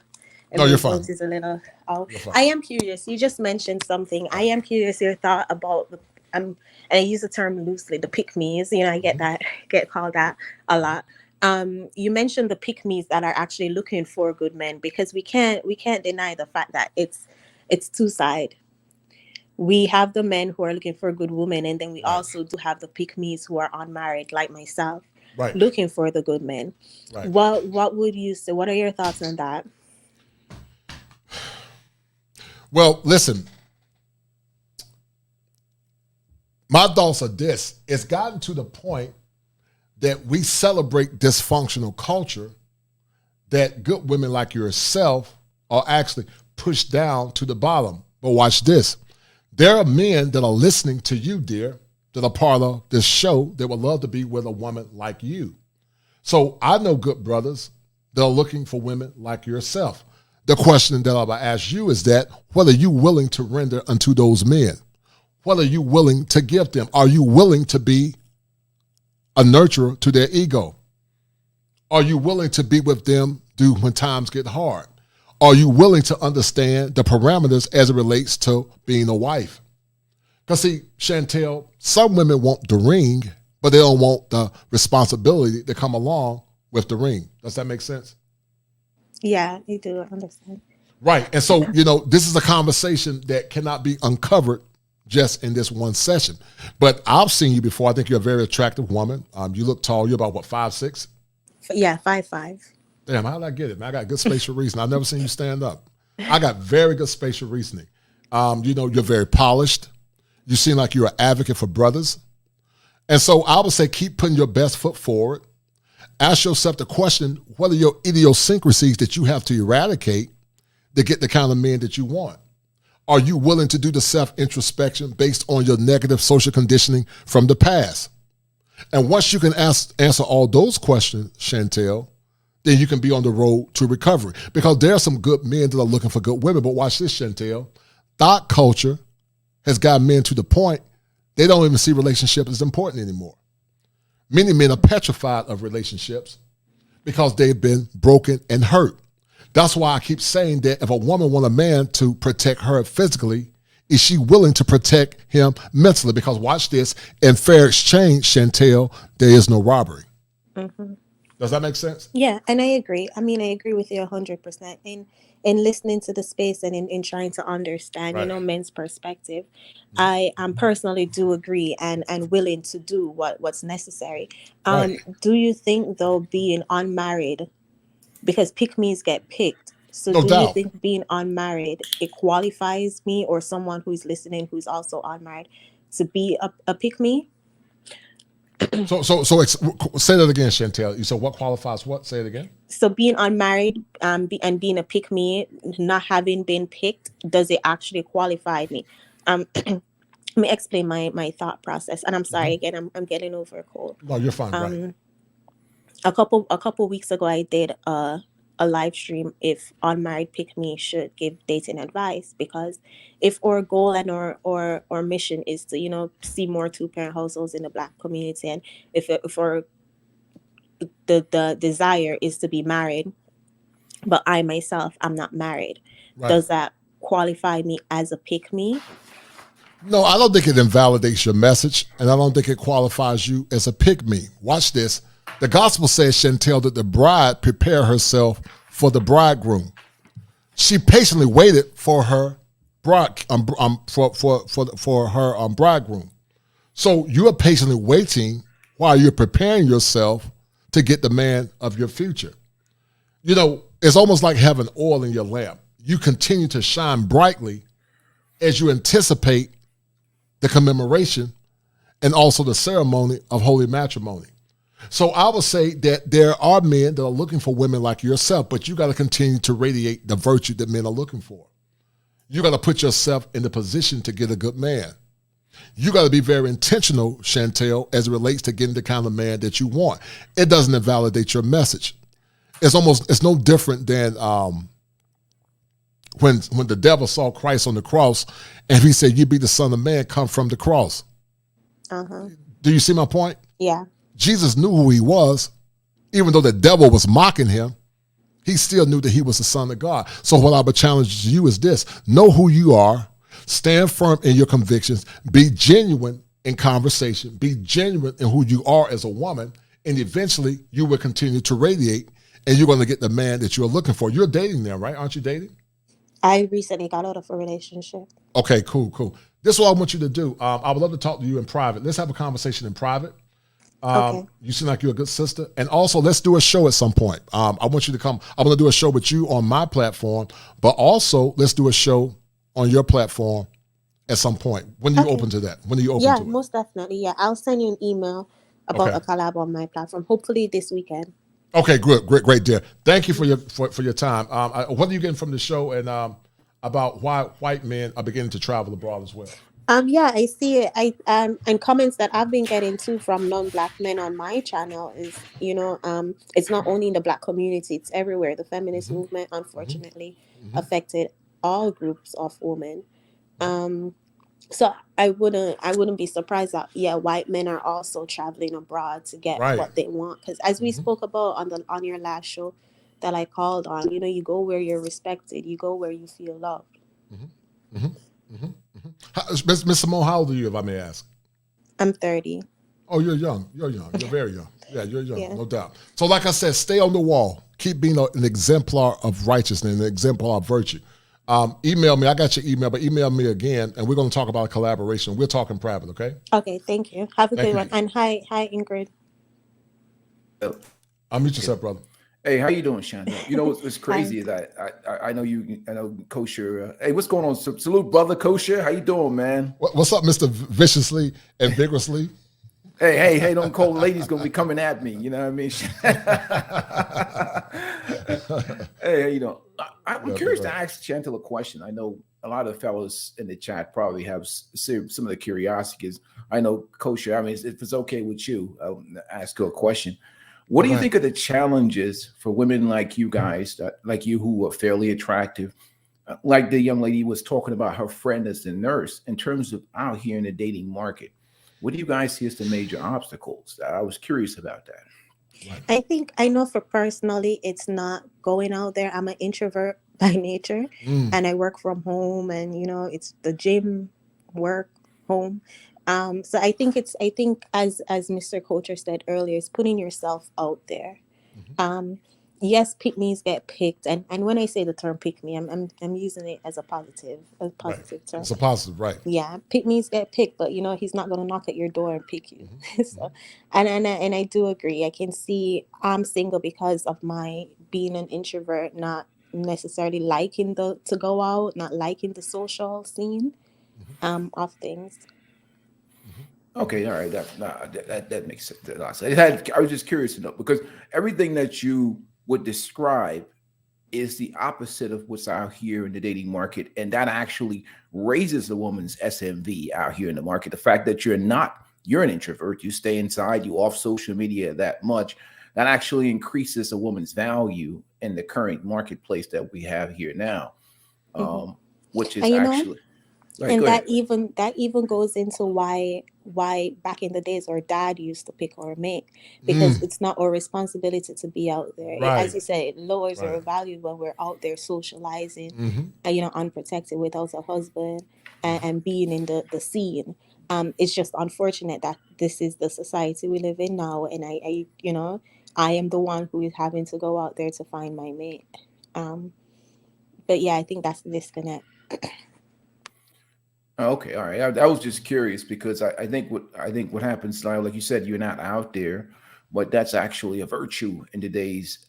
No, you're fine. Is a little off. I am curious. You just mentioned something. I am curious your thought about the and I use the term loosely, the pick-me's. I get called that a lot. You mentioned the pick-me's that are actually looking for good men, because we can't deny the fact that it's two-sided. We have the men who are looking for a good woman, and then we also do have the pick-me's who are unmarried, like myself, looking for the good men. Right. What would you say? What are your thoughts on that? Well, listen. My thoughts are this. It's gotten to the point that we celebrate dysfunctional culture that good women like yourself are actually pushed down to the bottom. But watch this. There are men that are listening to you, dear, that are part of this show that would love to be with a woman like you. So I know good brothers that are looking for women like yourself. The question that I'm going to ask you is that, what are you willing to render unto those men? What are you willing to give them? Are you willing to be a nurturer to their ego? Are you willing to be with them when times get hard? Are you willing to understand the parameters as it relates to being a wife? Because, see, Chantel, some women want the ring, but they don't want the responsibility to come along with the ring. Does that make sense? Yeah, I do understand. Right. And so, this is a conversation that cannot be uncovered just in this one session. But I've seen you before. I think you're a very attractive woman. You look tall. You're about, 5'6"? Yeah, 5'5". Damn, how did I get it, man? I got good spatial reasoning. I've never seen you stand up. I got very good spatial reasoning. You're very polished. You seem like you're an advocate for brothers. And so I would say keep putting your best foot forward. Ask yourself the question, what are your idiosyncrasies that you have to eradicate to get the kind of men that you want? Are you willing to do the self-introspection based on your negative social conditioning from the past? And once you can answer all those questions, Chantel, then you can be on the road to recovery. Because there are some good men that are looking for good women. But watch this, Chantel. Thought culture has got men to the point they don't even see relationships as important anymore. Many men are petrified of relationships because they've been broken and hurt. That's why I keep saying that if a woman wants a man to protect her physically, is she willing to protect him mentally? Because watch this, in fair exchange, Chantel, there is no robbery. Mm-hmm. Does that make sense? Yeah, and I agree. I mean, I agree with you 100% in listening to the space and in trying to understand, Right. men's perspective. I personally do agree and willing to do what's necessary. Right. Do you think though being unmarried, because pick-me's get picked, so No do you doubt. think being unmarried, it qualifies me or someone who's listening who's also unmarried to be a pick-me? So say that again, Chantel. You said what qualifies what? Say it again. So being unmarried and being a pick-me, not having been picked, does it actually qualify me? Let me explain my thought process. And I'm sorry again, I'm getting over a cold. No, you're fine. Right. A couple weeks ago, I did a live stream if unmarried pick-me should give dating advice, because if our goal and our mission is to see more two-parent households in the Black community, and if our the desire is to be married, but I myself I'm not married, Right. does that qualify me as a pick-me? No, I don't think it invalidates your message, and I don't think it qualifies you as a pick-me. Watch this. The gospel says, Chantel, that the bride prepare herself for the bridegroom. She patiently waited for her bride, for her bridegroom. So you're patiently waiting while you're preparing yourself to get the man of your future. It's almost like having oil in your lamp. You continue to shine brightly as you anticipate the commemoration and also the ceremony of holy matrimony. So I would say that there are men that are looking for women like yourself, but you got to continue to radiate the virtue that men are looking for. You got to put yourself in the position to get a good man. You got to be very intentional, Chantel, as it relates to getting the kind of man that you want. It doesn't invalidate your message. It's no different than when the devil saw Christ on the cross and he said, "You be the Son of Man, come from the cross." Do you see my point? Yeah. Jesus knew who he was. Even though the devil was mocking him, he still knew that he was the Son of God. So what I would challenge you is this: know who you are, stand firm in your convictions, be genuine in conversation, be genuine in who you are as a woman, and eventually you will continue to radiate and you're going to get the man that you're looking for. You're dating now, right? Aren't you dating? I recently got out of a relationship. Okay, cool. This is what I want you to do. I would love to talk to you in private. Let's have a conversation in private. Okay. You seem like you're a good sister. And also, let's do a show at some point. I want you to come. I'm going to do a show with you on my platform, but also let's do a show on your platform at some point. When are you open to that? When are you open to it? Yeah, most definitely. Yeah, I'll send you an email about a collab on my platform, hopefully this weekend. Okay, good, great, dear. Thank you for your time. What are you getting from the show, and about why white men are beginning to travel abroad as well? Yeah, I see it. And comments that I've been getting too from non-Black men on my channel is, it's not only in the Black community, it's everywhere. The feminist movement, unfortunately, affected all groups of women. So I wouldn't be surprised that white men are also traveling abroad to get what they want. Because as we spoke about on your last show that I called on, you go where you're respected, you go where you feel loved. Miss Simone, how old are you, if I may ask? I'm 30. Oh, you're young. You're very young. Yeah, you're young, no doubt. So like I said, stay on the wall. Keep being an exemplar of righteousness, an exemplar of virtue. Email me. I got your email, but email me again, and we're going to talk about a collaboration. We'll talk in private, okay? Okay, thank you. Have a good one. And hi, Ingrid. Unmute yourself, brother. Hey, how you doing, Chantel? You know what's I'm crazy is I know you. I know Kosher. Hey, what's going on? Salute, brother Kosher. How you doing, man? What's up, Mr. Viciously and Vigorously? Hey, don't call ladies gonna be coming at me. You know what I mean? Hey, how you doing? I'm Good, curious to good. ask Chantel a question. I know a lot of fellas in the chat probably have some of the curiosity. Is I know Kosher. I mean, if it's okay with you, I'll ask you a question. What do Go you ahead. think are the challenges for women like you guys, like you who are fairly attractive, like the young lady was talking about her friend as a nurse, in terms of out here in the dating market? What do you guys see as the major obstacles? I was curious about that. Right. I think I know for personally, it's not going out there. I'm an introvert by nature, and I work from home, and it's the gym, work, home. So I think as Mr. Coacher said earlier, it's putting yourself out there. Um, yes, pick me's get picked, and when I say the term pick me, I'm using it as a Right. positive term. It's a positive, right? Yeah, pick me's get picked, but he's not gonna knock at your door and pick you. So, and I do agree. I can see I'm single because of my being an introvert, not necessarily liking the to go out, not liking the social scene of things. Okay, all right, that makes sense. A lot of sense. I was just curious to know because everything that you would describe is the opposite of what's out here in the dating market, and that actually raises a woman's SMV out here in the market. The fact that you're an introvert, you stay inside, you off social media that much, that actually increases a woman's value in the current marketplace that we have here now, hmm which is And actually right. and Go ahead. that even goes into why back in the days our dad used to pick our mate, because it's not our responsibility to be out there. As Right. you say, it lowers our Right. value when we're out there socializing, Mm-hmm. unprotected without a husband, and being in the scene. It's just unfortunate that this is the society we live in now, and I am the one who is having to go out there to find my mate. um but yeah, I think that's the disconnect. Okay, all right. I was just curious because I think what happens now, like you said, you're not out there, but that's actually a virtue in today's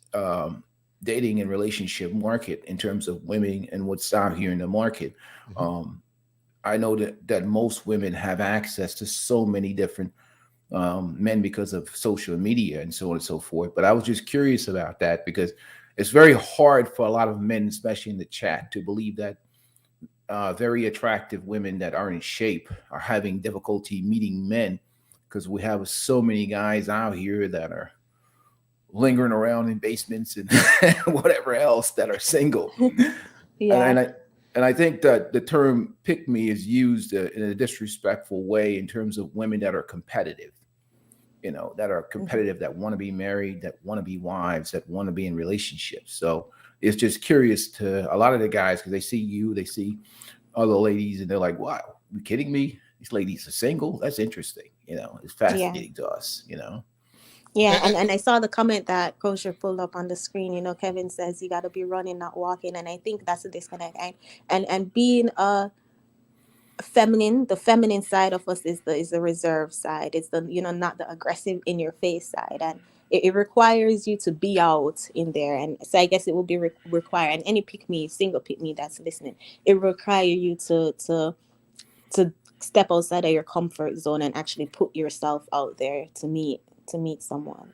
dating and relationship market in terms of women and what's out here in the market. Um, I know that most women have access to so many different men because of social media and so on and so forth. But I was just curious about that because it's very hard for a lot of men, especially in the chat, to believe that very attractive women that are in shape are having difficulty meeting men because we have so many guys out here that are lingering around in basements and whatever else that are single. And, Yeah. I think that the term pick me is used in a disrespectful way in terms of women that are competitive, that are competitive, that want to be married, that want to be wives, that want to be in relationships. So it's just curious to a lot of the guys because they see other ladies, and they're like, "Wow, you kidding me? These ladies are single. That's interesting." It's Yeah. fascinating to us. Yeah, And, and I saw the comment that Kosher pulled up on the screen. Kevin says you got to be running, not walking, and I think that's a disconnect. And being a feminine, the feminine side of us is the reserved side. It's the not the aggressive in your face side, and it requires you to be out in there. And so I guess it will be require, and any pick me, single pick me that's listening, it require you to step outside of your comfort zone and actually put yourself out there to meet someone.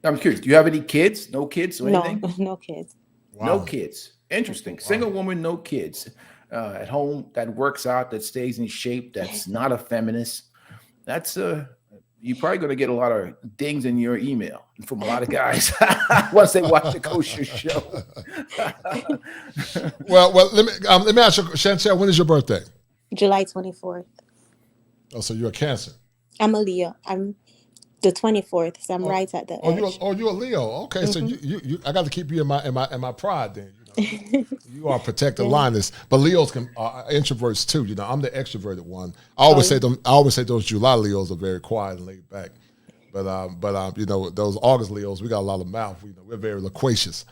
I'm curious. Do you have any kids? No kids or No, anything? no kids. No wow. kids. Interesting. Wow. Single woman, no kids. At home, that works out, that stays in shape, that's not a feminist. That's you're probably going to get a lot of dings in your email from a lot of guys once they watch the Kosher show. Well, let me ask you, Chantel, when is your birthday? July 24th. Oh, so you're a Cancer. I'm a Leo. I'm the 24th, so I'm Oh, right at the edge. you're a Leo. Okay, so you I got to keep you in my pride then. You are a protected Yeah. lioness, but Leos are introverts too. I'm the extroverted one. I always say those July Leos are very quiet and laid back, but those August Leos, we got a lot of mouth. We're very loquacious,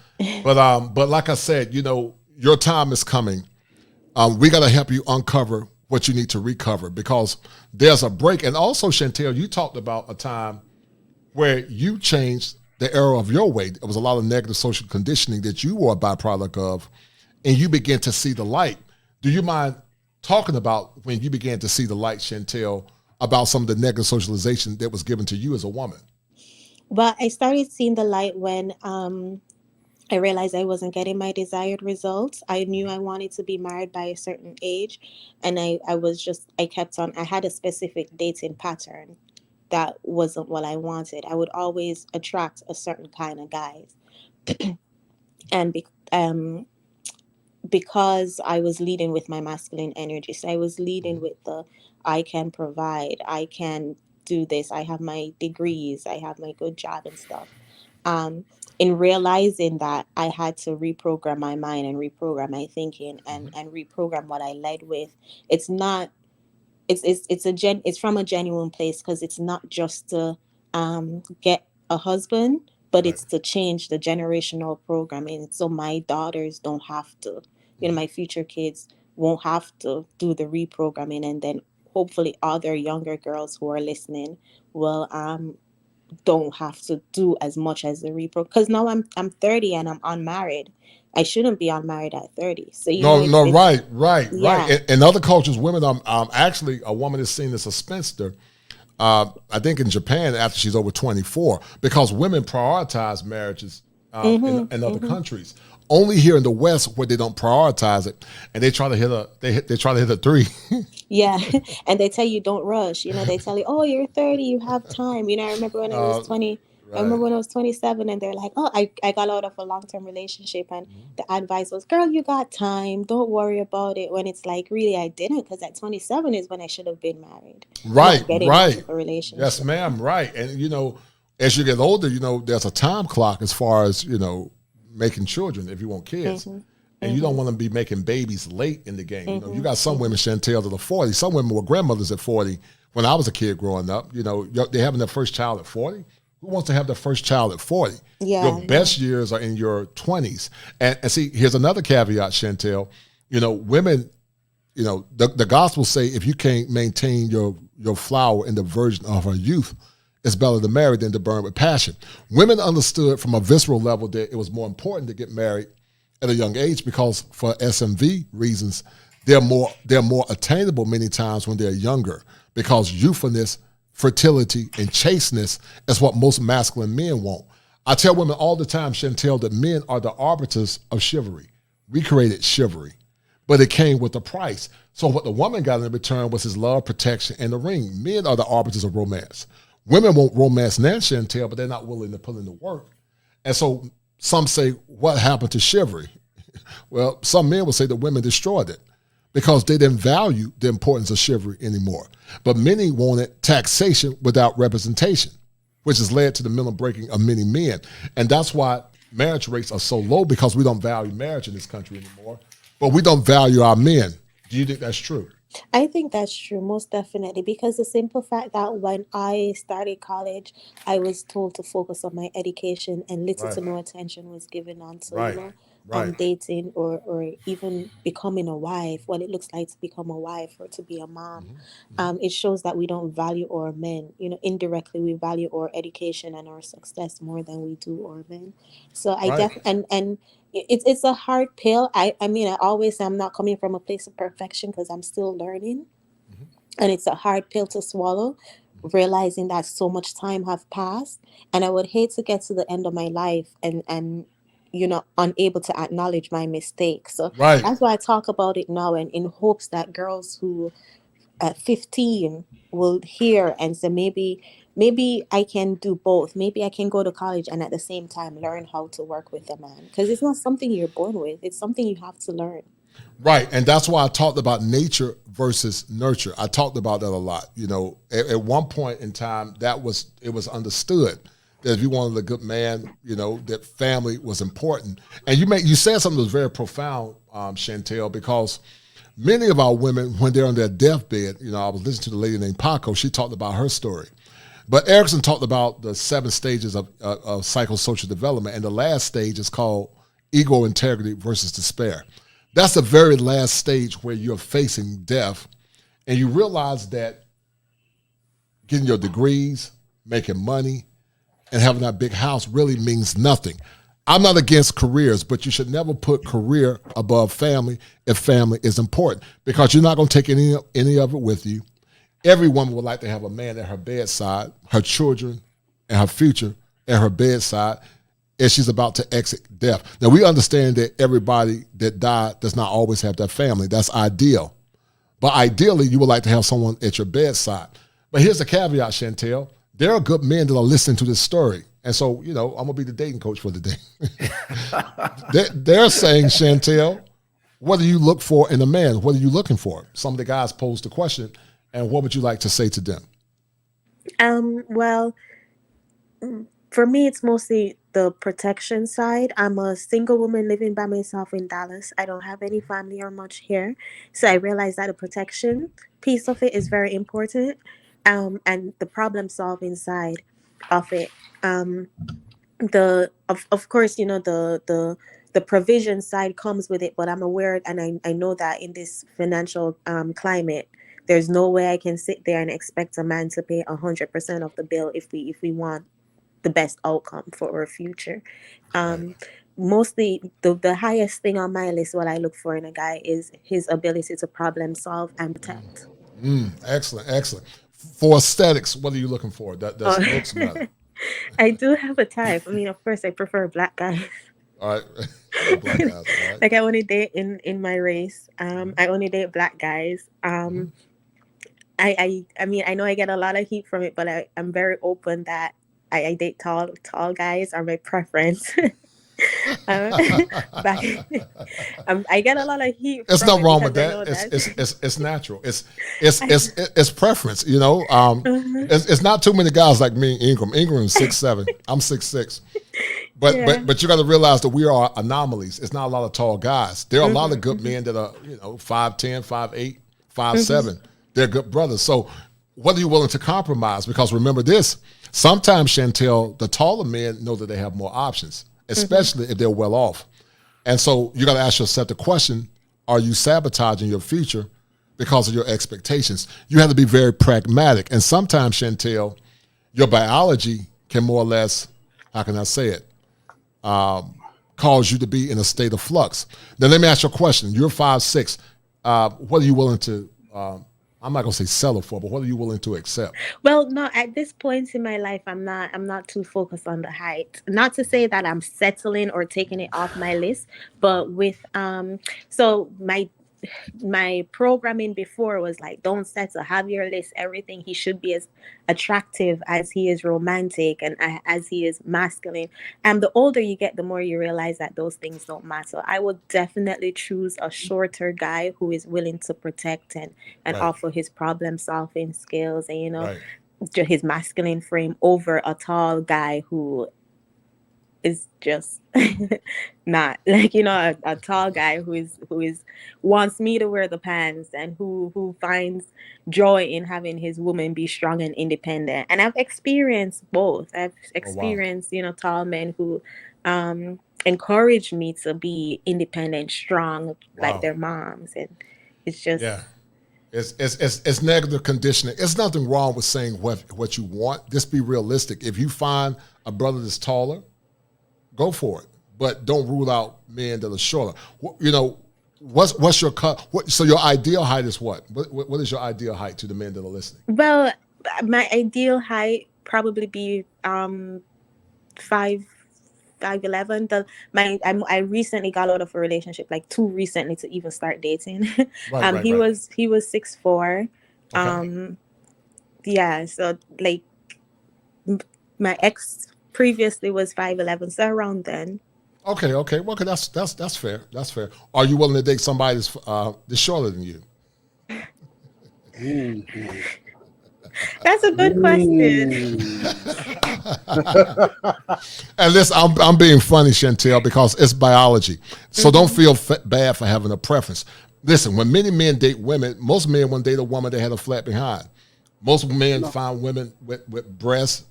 but like I said, your time is coming. We got to help you uncover what you need to recover because there's a break. And also, Chantel, you talked about a time where you changed the error of your way. There was a lot of negative social conditioning that you were a byproduct of, and you began to see the light. Do you mind talking about when you began to see the light, Chantel, about some of the negative socialization that was given to you as a woman? Well, I started seeing the light when I realized I wasn't getting my desired results. I knew I wanted to be married by a certain age, and I kept on, I had a specific dating pattern that wasn't what I wanted. I would always attract a certain kind of guys. And because I was leading with my masculine energy, so I was leading with the I can provide, I can do this, I have my degrees, I have my good job and stuff. Um, in realizing that, I had to reprogram my mind and reprogram my thinking and reprogram what I led with. It's not it's from a genuine place, because it's not just to get a husband, but Right. it's to change the generational programming, so my daughters don't have to, my future kids won't have to do the reprogramming, and then hopefully other younger girls who are listening will don't have to do as much as the repro, because now I'm 30 and I'm unmarried. I shouldn't be unmarried at 30. So No, no, it's right. yeah. In other cultures, women are actually, a woman is seen as a spinster. I think in Japan, after she's over 24, because women prioritize marriages in other countries. Only here in the West where they don't prioritize it, and they try to hit they try to hit a 3. Yeah. And they tell you don't rush. They tell you, oh, you're 30, you have time. I remember when I was 20, I Right. remember when I was 27, and they're like, oh, I got out of a long-term relationship, and the advice was, girl, you got time. Don't worry about it. When it's like, really, I didn't, because at 27 is when I should have been married, Right, not getting out right. of a Yes, relationship. ma'am, right. And, as you get older, there's a time clock as far as, making children if you want kids. And you don't want to be making babies late in the game. You got some women, Chantel, that are 40. Some women were grandmothers at 40 when I was a kid growing up. They're having their first child at 40. Who wants to have their first child at 40? Yeah. Your best years are in your 20s. And see, here's another caveat, Chantel. Women, the gospel say if you can't maintain your flower in the virgin of her youth, it's better to marry than to burn with passion. Women understood from a visceral level that it was more important to get married at a young age because for SMV reasons, they're more attainable many times when they're younger, because youthfulness, fertility, and chasteness is what most masculine men want. I tell women all the time, Chantel, that men are the arbiters of chivalry. We created chivalry, but it came with a price. So what the woman got in return was his love, protection, and the ring. Men are the arbiters of romance. Women want romance now, Chantel, but they're not willing to put in the work. And so some say, what happened to chivalry? Well, some men will say that women destroyed it because they didn't value the importance of chivalry anymore. But many wanted taxation without representation, which has led to the mental breaking of many men. And that's why marriage rates are so low, because we don't value marriage in this country anymore, but we don't value our men. Do you think that's true? I think that's true, most definitely, because the simple fact that when I started college, I was told to focus on my education, and little Right, to no attention was given on to, right, right. dating or even becoming a wife, what it looks like to become a wife or to be a mom. It shows that we don't value our men. Indirectly, we value our education and our success more than we do our men. So I Right. and it's a hard pill. I mean, I always say I'm not coming from a place of perfection, because I'm still learning, and it's a hard pill to swallow, realizing that so much time have passed, and I would hate to get to the end of my life and unable to acknowledge my mistakes. So Right. that's why I talk about it now, and in hopes that girls who at 15 will hear and say, maybe I can do both. Maybe I can go to college and at the same time learn how to work with a man, because it's not something you're born with. It's something you have to learn. Right. And that's why I talked about nature versus nurture. I talked about that a lot. At one point in time, it was understood that if you wanted a good man, that family was important. And you said something that was very profound, Chantel, because many of our women, when they're on their deathbed, I was listening to the lady named Paco, she talked about her story. But Erickson talked about the 7 stages of psychosocial development, and the last stage is called ego integrity versus despair. That's the very last stage where you're facing death, and you realize that getting your degrees, making money, and having that big house really means nothing. I'm not against careers, but you should never put career above family if family is important, because you're not going to take any of it with you. Every woman would like to have a man at her bedside, her children and her future at her bedside as she's about to exit death. Now, we understand that everybody that died does not always have that family. That's ideal. But ideally, you would like to have someone at your bedside. But here's the caveat, Chantel. There are good men that are listening to this story. And so, I'm going to be the dating coach for the day. They're saying, Chantel, what do you look for in a man? What are you looking for? Some of the guys posed the question, and what would you like to say to them? Well, for me, it's mostly the protection side. I'm a single woman living by myself in Dallas. I don't have any family or much here. So I realize that the protection piece of it is very important. And the problem solving side of it. Of course, the provision side comes with it, but I'm aware and I know that in this financial climate, there's no way I can sit there and expect a man to pay 100% of the bill if we want the best outcome for our future. Mostly the highest thing on my list, what I look for in a guy is his ability to problem solve and protect. Excellent. For aesthetics, what are you looking for? That looks better. I do have a type. I mean, of course, I prefer black guys. All right. Black guys, all right. Like I only date in my race. I only date black guys. I mean, I know I get a lot of heat from it, but I'm very open that I date tall guys are my preference. I get a lot of heat. It's not wrong with that. It's natural. It's preference. It's not too many guys like me, Ingram. Ingram's 6'7". I'm 6'6". But you got to realize that we are anomalies. It's not a lot of tall guys. There are a lot of good men that are 5'10", 5'8", 5'7". They're good brothers. So what are you willing to compromise? Because remember this, sometimes, Chantel, the taller men know that they have more options, especially if they're well off. And so you got to ask yourself the question, are you sabotaging your future because of your expectations? You have to be very pragmatic. And sometimes, Chantel, your biology can more or less, how can I say it, cause you to be in a state of flux. Now, let me ask you a question. You're 5'6". What are you willing to, I'm not going to say settle for, but what are you willing to accept? Well, no, at this point in my life, I'm not too focused on the height. Not to say that I'm settling or taking it off my list, but with, so my programming before was like, don't settle, have your list, everything. He should be as attractive as he is romantic and as he is masculine. And the older you get, the more you realize that those things don't matter. I would definitely choose a shorter guy who is willing to protect and offer his problem solving skills and his masculine frame over a tall guy who is just not like a tall guy who is wants me to wear the pants and who finds joy in having his woman be strong and independent. And I've experienced both. I've experienced tall men who encourage me to be independent, strong, like their moms. And it's just it's negative conditioning. There's nothing wrong with saying what you want. Just be realistic. If you find a brother that's taller, go for it, but don't rule out men that are shorter. What's your cut? So your ideal height is what? What is your ideal height to the men that are listening? Well, my ideal height probably be 5'11". I recently got out of a relationship, like too recently to even start dating. He was 6'4". Okay. So like my ex previously was 5'11", so around then. Okay. Well, that's fair. That's fair. Are you willing to date somebody that's shorter than you? That's a good question. And listen, I'm being funny, Chantel, because it's biology. So don't feel bad for having a preference. Listen, when many men date women, most men want to date a woman that had a flat behind. Most men find women with breasts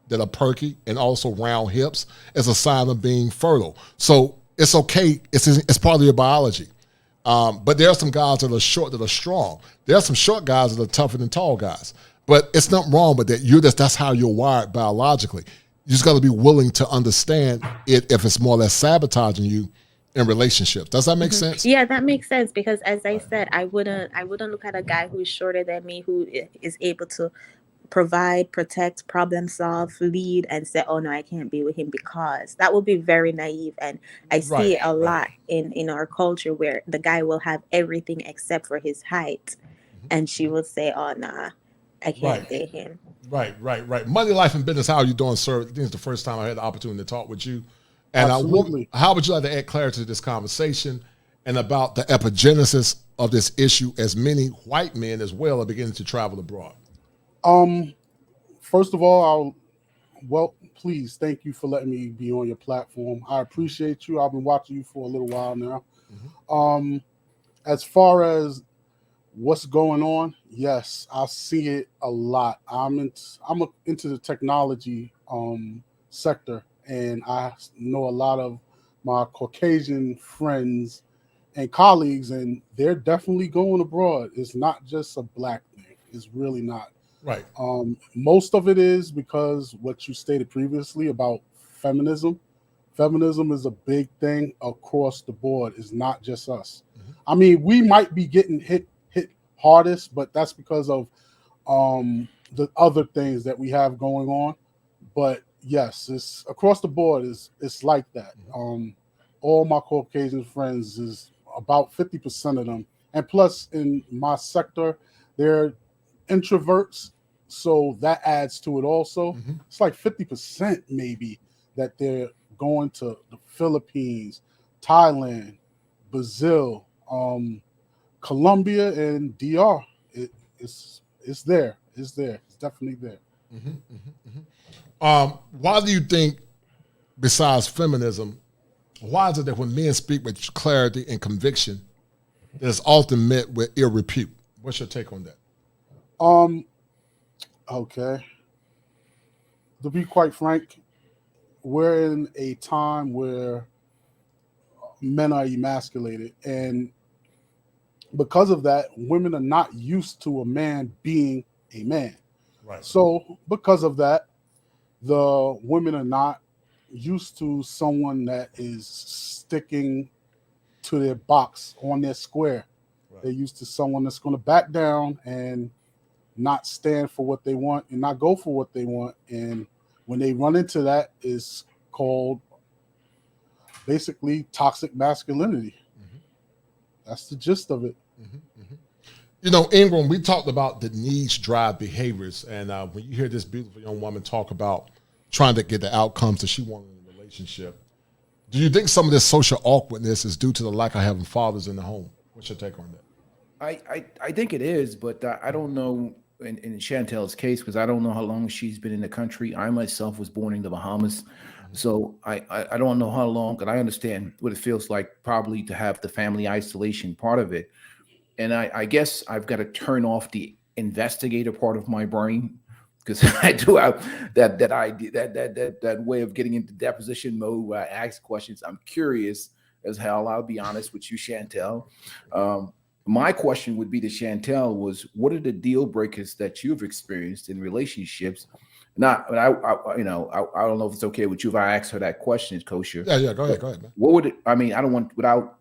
that are perky and also round hips as a sign of being fertile. So it's okay. It's part of your biology. But there are some guys that are short that are strong. There are some short guys that are tougher than tall guys. But it's nothing wrong with that. That's how you're wired biologically. You just got to be willing to understand it if it's more or less sabotaging you in relationships. Does that make sense? Yeah, that makes sense, because as I said, I wouldn't look at a guy who's shorter than me, who is able to provide, protect, problem solve, lead, and say, oh no, I can't be with him, because that would be very naive. And I see it a lot in our culture, where the guy will have everything except for his height, and she will say, oh nah, I can't date him. Right. Money, life, and business. How are you doing, sir? I think it's the first time I had the opportunity to talk with you. And Absolutely. how would you like to add clarity to this conversation and about the epigenesis of this issue, as many white men as well are beginning to travel abroad? First of all, please, thank you for letting me be on your platform. I appreciate you. I've been watching you for a little while now. As far as what's going on, yes, I see it a lot. I'm into the technology sector, and I know a lot of my Caucasian friends and colleagues, and they're definitely going abroad. It's not just a black thing. It's really not. Right. Most of it is because what you stated previously about feminism. Feminism is a big thing across the board. It's not just us. I mean, we might be getting hit hardest, but that's because of the other things that we have going on. But yes, it's across the board. It's like that. All my Caucasian friends, is about 50% of them, and plus in my sector, they're introverts, so that adds to it also. It's like 50% maybe that they're going to the Philippines, Thailand, Brazil, Colombia, and DR. It's there. It's definitely there. Why do you think, besides feminism, why is it that when men speak with clarity and conviction, that it's often met with ill repute? What's your take on that? Okay. To be quite frank, we're in a time where men are emasculated, and because of that, women are not used to a man being a man. Right. So because of that, the women are not used to someone that is sticking to their box on their square. Right. They're used to someone that's going to back down and not stand for what they want and not go for what they want. And when they run into that, is called basically toxic masculinity. That's the gist of it. You know, Ingram, we talked about the needs drive behaviors, and when you hear this beautiful young woman talk about trying to get the outcomes that she wanted in a relationship, do you think some of this social awkwardness is due to the lack of having fathers in the home? What's your take on that? I think it is, but I don't know in Chantel's case, because I don't know how long she's been in the country. I myself was born in the Bahamas, so I don't know how long, and I understand what it feels like probably to have the family isolation part of it. And I guess I've got to turn off the investigator part of my brain, because I do have that idea, that way of getting into deposition mode where I ask questions. I'm curious as hell. I'll be honest with you, Chantel. My question would be to Chantel was, what are the deal breakers that you've experienced in relationships? I don't know if it's okay with you if I ask her that question, Kosher. Yeah, go ahead, man. What would it? I mean, I don't want, without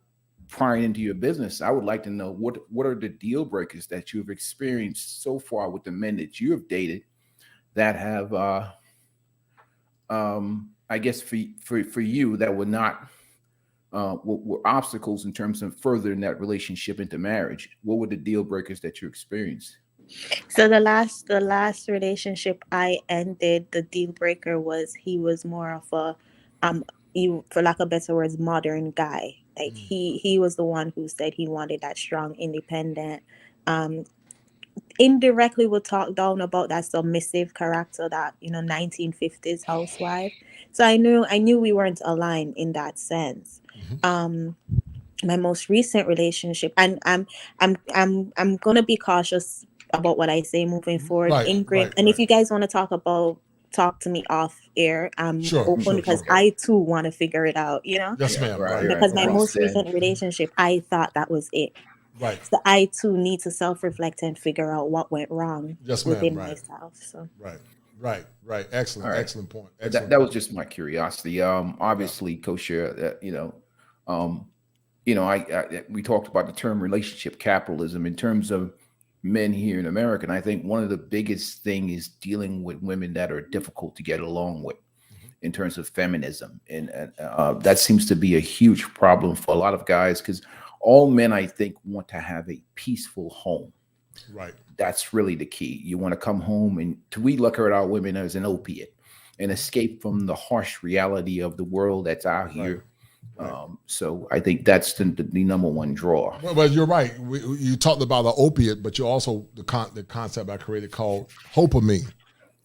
prying into your business, I would like to know what are the deal breakers that you've experienced so far with the men that you have dated that have, I guess for you, that were not were obstacles in terms of furthering that relationship into marriage. What were the deal breakers that you experienced? So the last relationship I ended, the deal breaker was he was more of a for lack of better words, modern guy. Like he was the one who said he wanted that strong, independent, indirectly would talk down about that submissive character, that 1950s housewife. So I knew we weren't aligned in that sense. My most recent relationship, and I'm gonna be cautious about what I say moving forward, Ingrid. And if you guys want to talk to me off air, I'm open, because I too want to figure it out, Yes, ma'am. Because my most recent relationship, I thought that was it. Right. So I too need to self-reflect and figure out what went wrong within myself. So right. Right. Excellent. All right. Excellent point. That Excellent that was point. just my curiosity. Obviously, Kosher, um, we talked about the term relationship capitalism in terms of men here in America, and I think one of the biggest thing is dealing with women that are difficult to get along with in terms of feminism, and that seems to be a huge problem for a lot of guys because all men, I think, want to have a peaceful home. Right. That's really the key. You want to come home, and we look at our women as an opiate, an escape from the harsh reality of the world that's out here. Right. So I think that's the number one draw. Well, you're right. You talked about the opiate, but you also the concept I created called hopamine.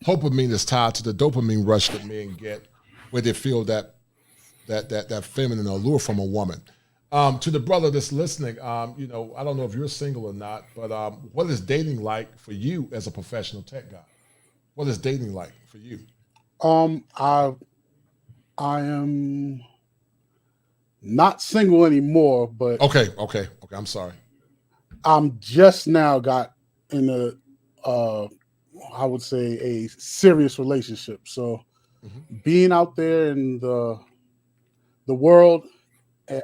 Hopamine is tied to the dopamine rush that men get, where they feel that feminine allure from a woman. To the brother that's listening, I don't know if you're single or not, but what is dating like for you as a professional tech guy? What is dating like for you? I am not single anymore, but Okay. I'm sorry. I'm just now got in I would say a serious relationship. So being out there in the world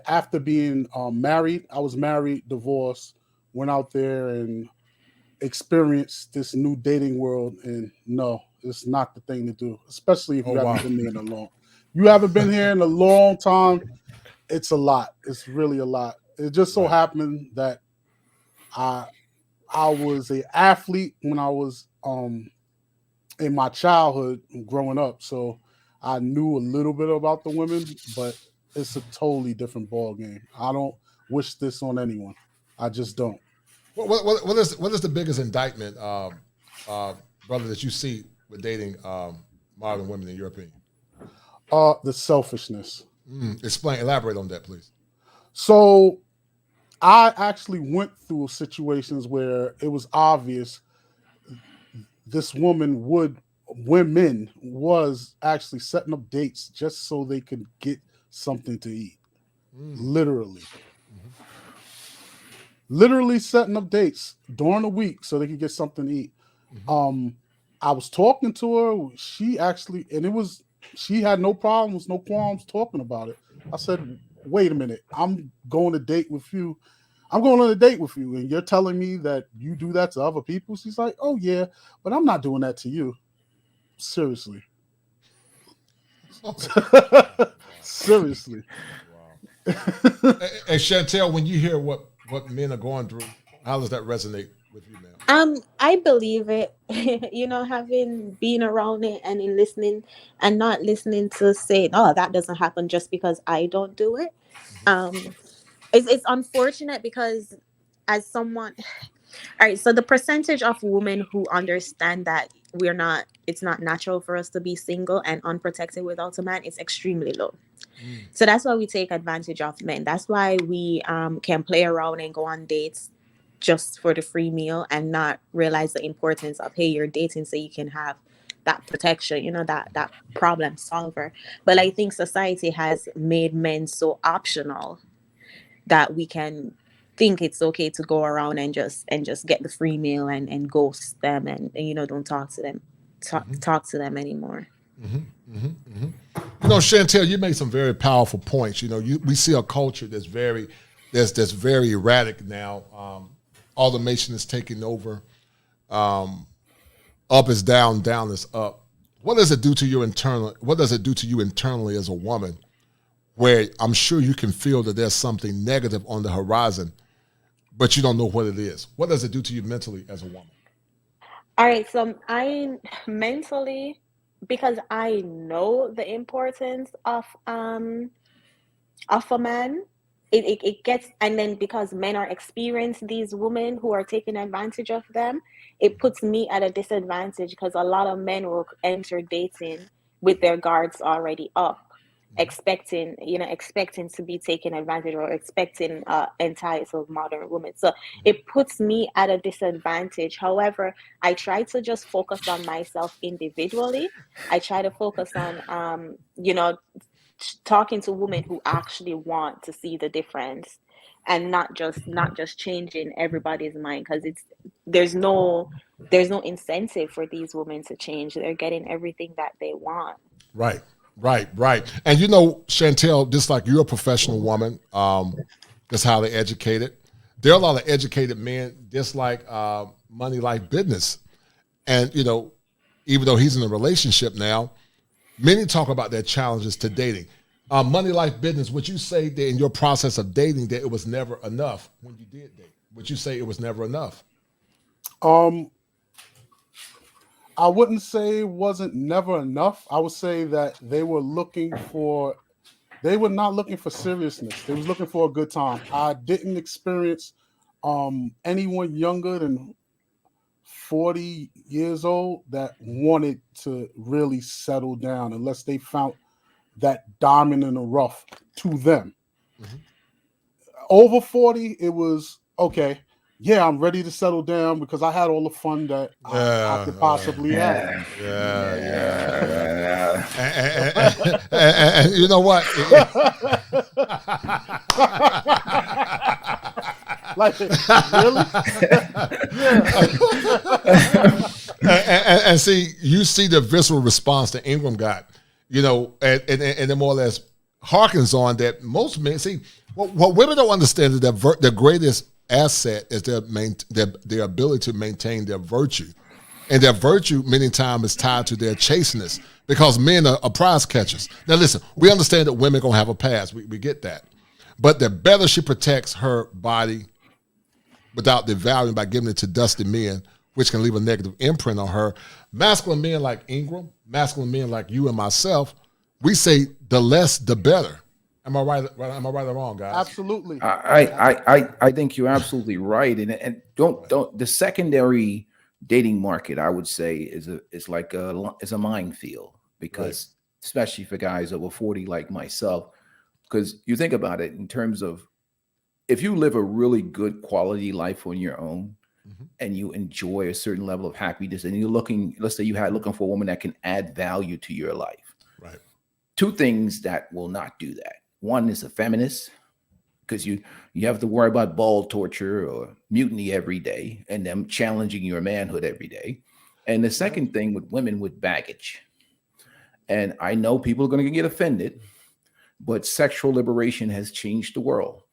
after being married, I was married, divorced, went out there and experienced this new dating world, and no, it's not the thing to do, especially if you haven't been there in a long. You haven't been here in a long time. It's a lot. It's really a lot. It just so happened that I was an athlete when I was in my childhood growing up, so I knew a little bit about the women, but it's a totally different ball game. I don't wish this on anyone. I just don't. What is the biggest indictment, brother, that you see with dating modern women in your opinion? The selfishness. Elaborate on that, please. So I actually went through situations where it was obvious this woman women was actually setting up dates just so they could get something to eat. Literally. Literally setting up dates during the week so they could get something to eat. I was talking to her. She actually, she had no problems, no qualms talking about it. I said, wait a minute, I'm going on a date with you, and you're telling me that you do that to other people? She's like, oh yeah, but I'm not doing that to you. Seriously. Seriously. Wow. And Chantel, when you hear what men are going through, how does that resonate with you, ma'am? I believe it. Having been around it and in listening and not listening to say, oh, that doesn't happen just because I don't do it. It's unfortunate because as someone, all right, so the percentage of women who understand that it's not natural for us to be single and unprotected without a man is extremely low. So that's why we take advantage of men. That's why we can play around and go on dates just for the free meal and not realize the importance of, hey, you're dating so you can have that protection, that problem solver. But I think society has made men so optional that we can think it's okay to go around and just get the free meal and ghost them and don't talk to them talk to them anymore. Chantel, you made some very powerful points. We see a culture that's very erratic now. Automation is taking over. Up is down, down is up. What does it do to you internally as a woman, where I'm sure you can feel that there's something negative on the horizon, but you don't know what it is? What does it do to you mentally as a woman? All right, so I mentally, because I know the importance of a man, it gets, and then because men are experienced, these women who are taking advantage of them, it puts me at a disadvantage because a lot of men will enter dating with their guards already up, expecting to be taken advantage or expecting entitled modern women. So it puts me at a disadvantage. However, I try to just focus on myself individually. I try to focus on talking to women who actually want to see the difference and not just changing everybody's mind, because there's no incentive for these women to change. They're getting everything that they want. Right, right. And you know, Chantel, just like you're a professional woman, that's highly educated. There are a lot of educated men, just like Money Life Business. And, you know, even though he's in a relationship now, many talk about their challenges to dating. Money Life Business, would you say that in your process of dating that it was never enough when you did date? Would you say it was never enough? I wouldn't say it wasn't never enough. I would say that they were not looking for seriousness. They was looking for a good time. I didn't experience anyone younger than 40 years old that wanted to really settle down unless they found that diamond in the rough to them. Mm-hmm. Over 40, it was okay. Yeah, I'm ready to settle down because I had all the fun that I could possibly have. Yeah. And you know what? Like, really? Yeah. And see, you see the visceral response that Ingram got, you know, and it more or less harkens on that most men see. What women don't understand is that their greatest asset is their ability to maintain their virtue. And their virtue many times is tied to their chasteness because men are prize catchers. Now listen, we understand that women going to have a past. We get that. But the better she protects her body without devaluing by giving it to dusty men, which can leave a negative imprint on her. Masculine men like Ingram, masculine men like you and myself, we say the less the better. Am I right? Am I right or wrong, guys? Absolutely. I think you're absolutely right. And don't the secondary dating market, I would say, is like a minefield, because especially for guys over 40 like myself, because you think about it in terms of if you live a really good quality life on your own, and you enjoy a certain level of happiness, and you're looking, let's say looking for a woman that can add value to your life. Right. Two things that will not do that. One is a feminist, because you have to worry about ball torture or mutiny every day and them challenging your manhood every day. And the second thing with women with baggage. And I know people are going to get offended, but sexual liberation has changed the world.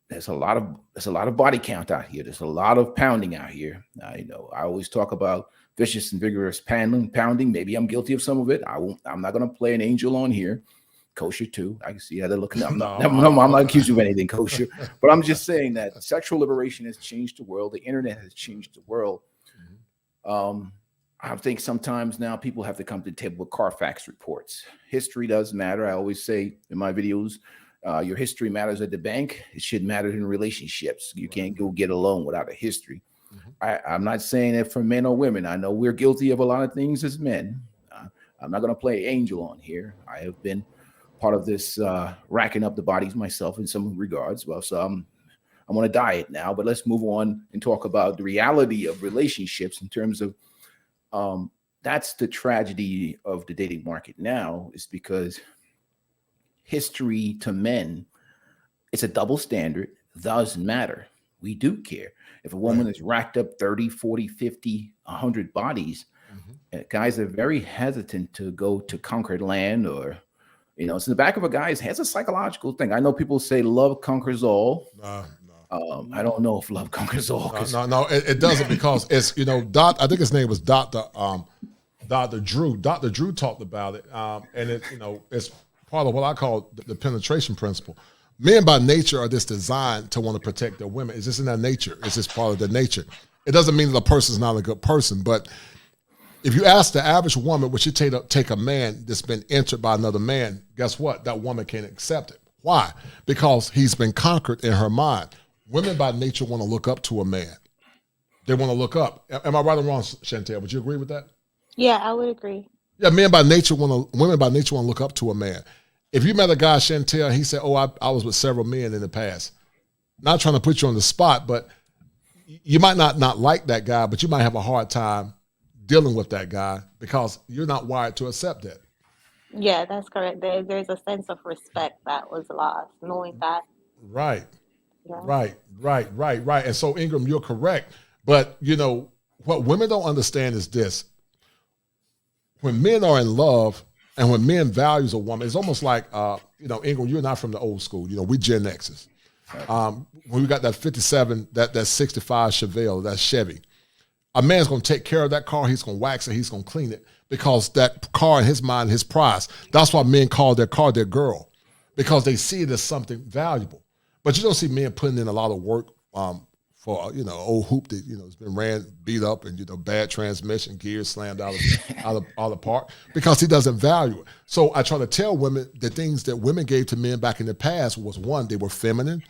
There's a lot of body count out here. There's a lot of pounding out here. I know I always talk about vicious and vigorous pounding. Maybe I'm guilty of some of it. I'm not going to play an angel on here. Kosher too. I can see how they're looking. I'm not accusing you of anything kosher, but I'm just saying that sexual liberation has changed the world. The internet has changed the world. I think sometimes now people have to come to the table with Carfax reports. History does matter. I always say in my videos, your history matters at the bank. It should matter in relationships. You can't go get a loan without a history. I'm not saying that for men or women. I know we're guilty of a lot of things as men. I'm not going to play angel on here. I have been part of this racking up the bodies myself in some regards. Well, so I'm on a diet now, but let's move on and talk about the reality of relationships in terms of that's the tragedy of the dating market now, is because history to men, it's a double standard. Doesn't matter. We do care. If a woman has racked up 30, 40, 50, 100 bodies, guys are very hesitant to go to conquered land, or, you know, it's in the back of a guy's head. It's a psychological thing. I know people say love conquers all. I don't know if love conquers all. No, it doesn't, because it's, you know, I think his name was Dr. Drew. Dr. Drew talked about it, and it, you know, it's part of what I call the penetration principle. Men by nature are just designed to want to protect their women. It's just in their nature. It's just part of their nature. It doesn't mean that a person's not a good person, but if you ask the average woman, would you take a man that's been entered by another man, guess what? That woman can't accept it. Why? Because he's been conquered in her mind. Women by nature want to look up to a man. They want to look up. Am I right or wrong, Chantel? Would you agree with that? Yeah, I would agree. Yeah, women by nature want to look up to a man. If you met a guy, Chantel, he said, "Oh, I was with several men in the past." Not trying to put you on the spot, but you might not like that guy, but you might have a hard time dealing with that guy because you're not wired to accept that. Yeah, that's correct. There's a sense of respect that was lost, knowing that. Right. Right, right. And so, Ingram, you're correct. But, what women don't understand is this. When men are in love and when men values a woman, it's almost like, Ingram, you're not from the old school. We Gen Xers. When we got that 57, that 65 Chevelle, that Chevy, a man's going to take care of that car. He's going to wax it. He's going to clean it because that car in his mind, his prize. That's why men call their car their girl, because they see it as something valuable. But you don't see men putting in a lot of work for old hoop that has been beat up, and bad transmission, gears slammed out of the park, because he doesn't value it. So I try to tell women the things that women gave to men back in the past was, one, they were feminine,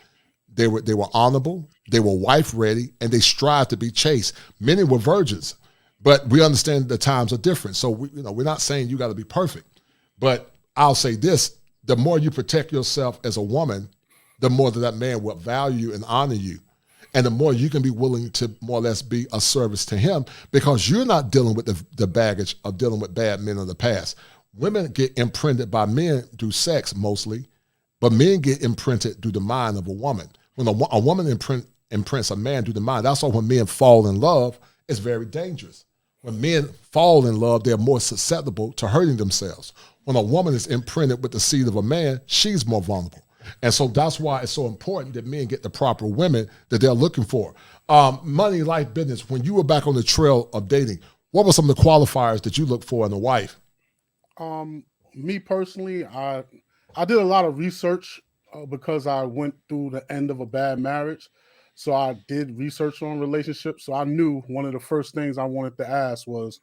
they were honorable, they were wife ready, and they strived to be chaste. Many were virgins, but we understand the times are different. So we're not saying you got to be perfect, but I'll say this: the more you protect yourself as a woman, the more that man will value you and honor you. And the more you can be willing to more or less be a service to him, because you're not dealing with the baggage of dealing with bad men of the past. Women get imprinted by men through sex mostly, but men get imprinted through the mind of a woman. When a woman imprints a man through the mind, that's why when men fall in love, it's very dangerous. When men fall in love, they're more susceptible to hurting themselves. When a woman is imprinted with the seed of a man, she's more vulnerable. And so that's why it's so important that men get the proper women that they're looking for. Money, life, business. When you were back on the trail of dating, what were some of the qualifiers that you look for in a wife? Me personally, I did a lot of research because I went through the end of a bad marriage. So I did research on relationships. So I knew one of the first things I wanted to ask was,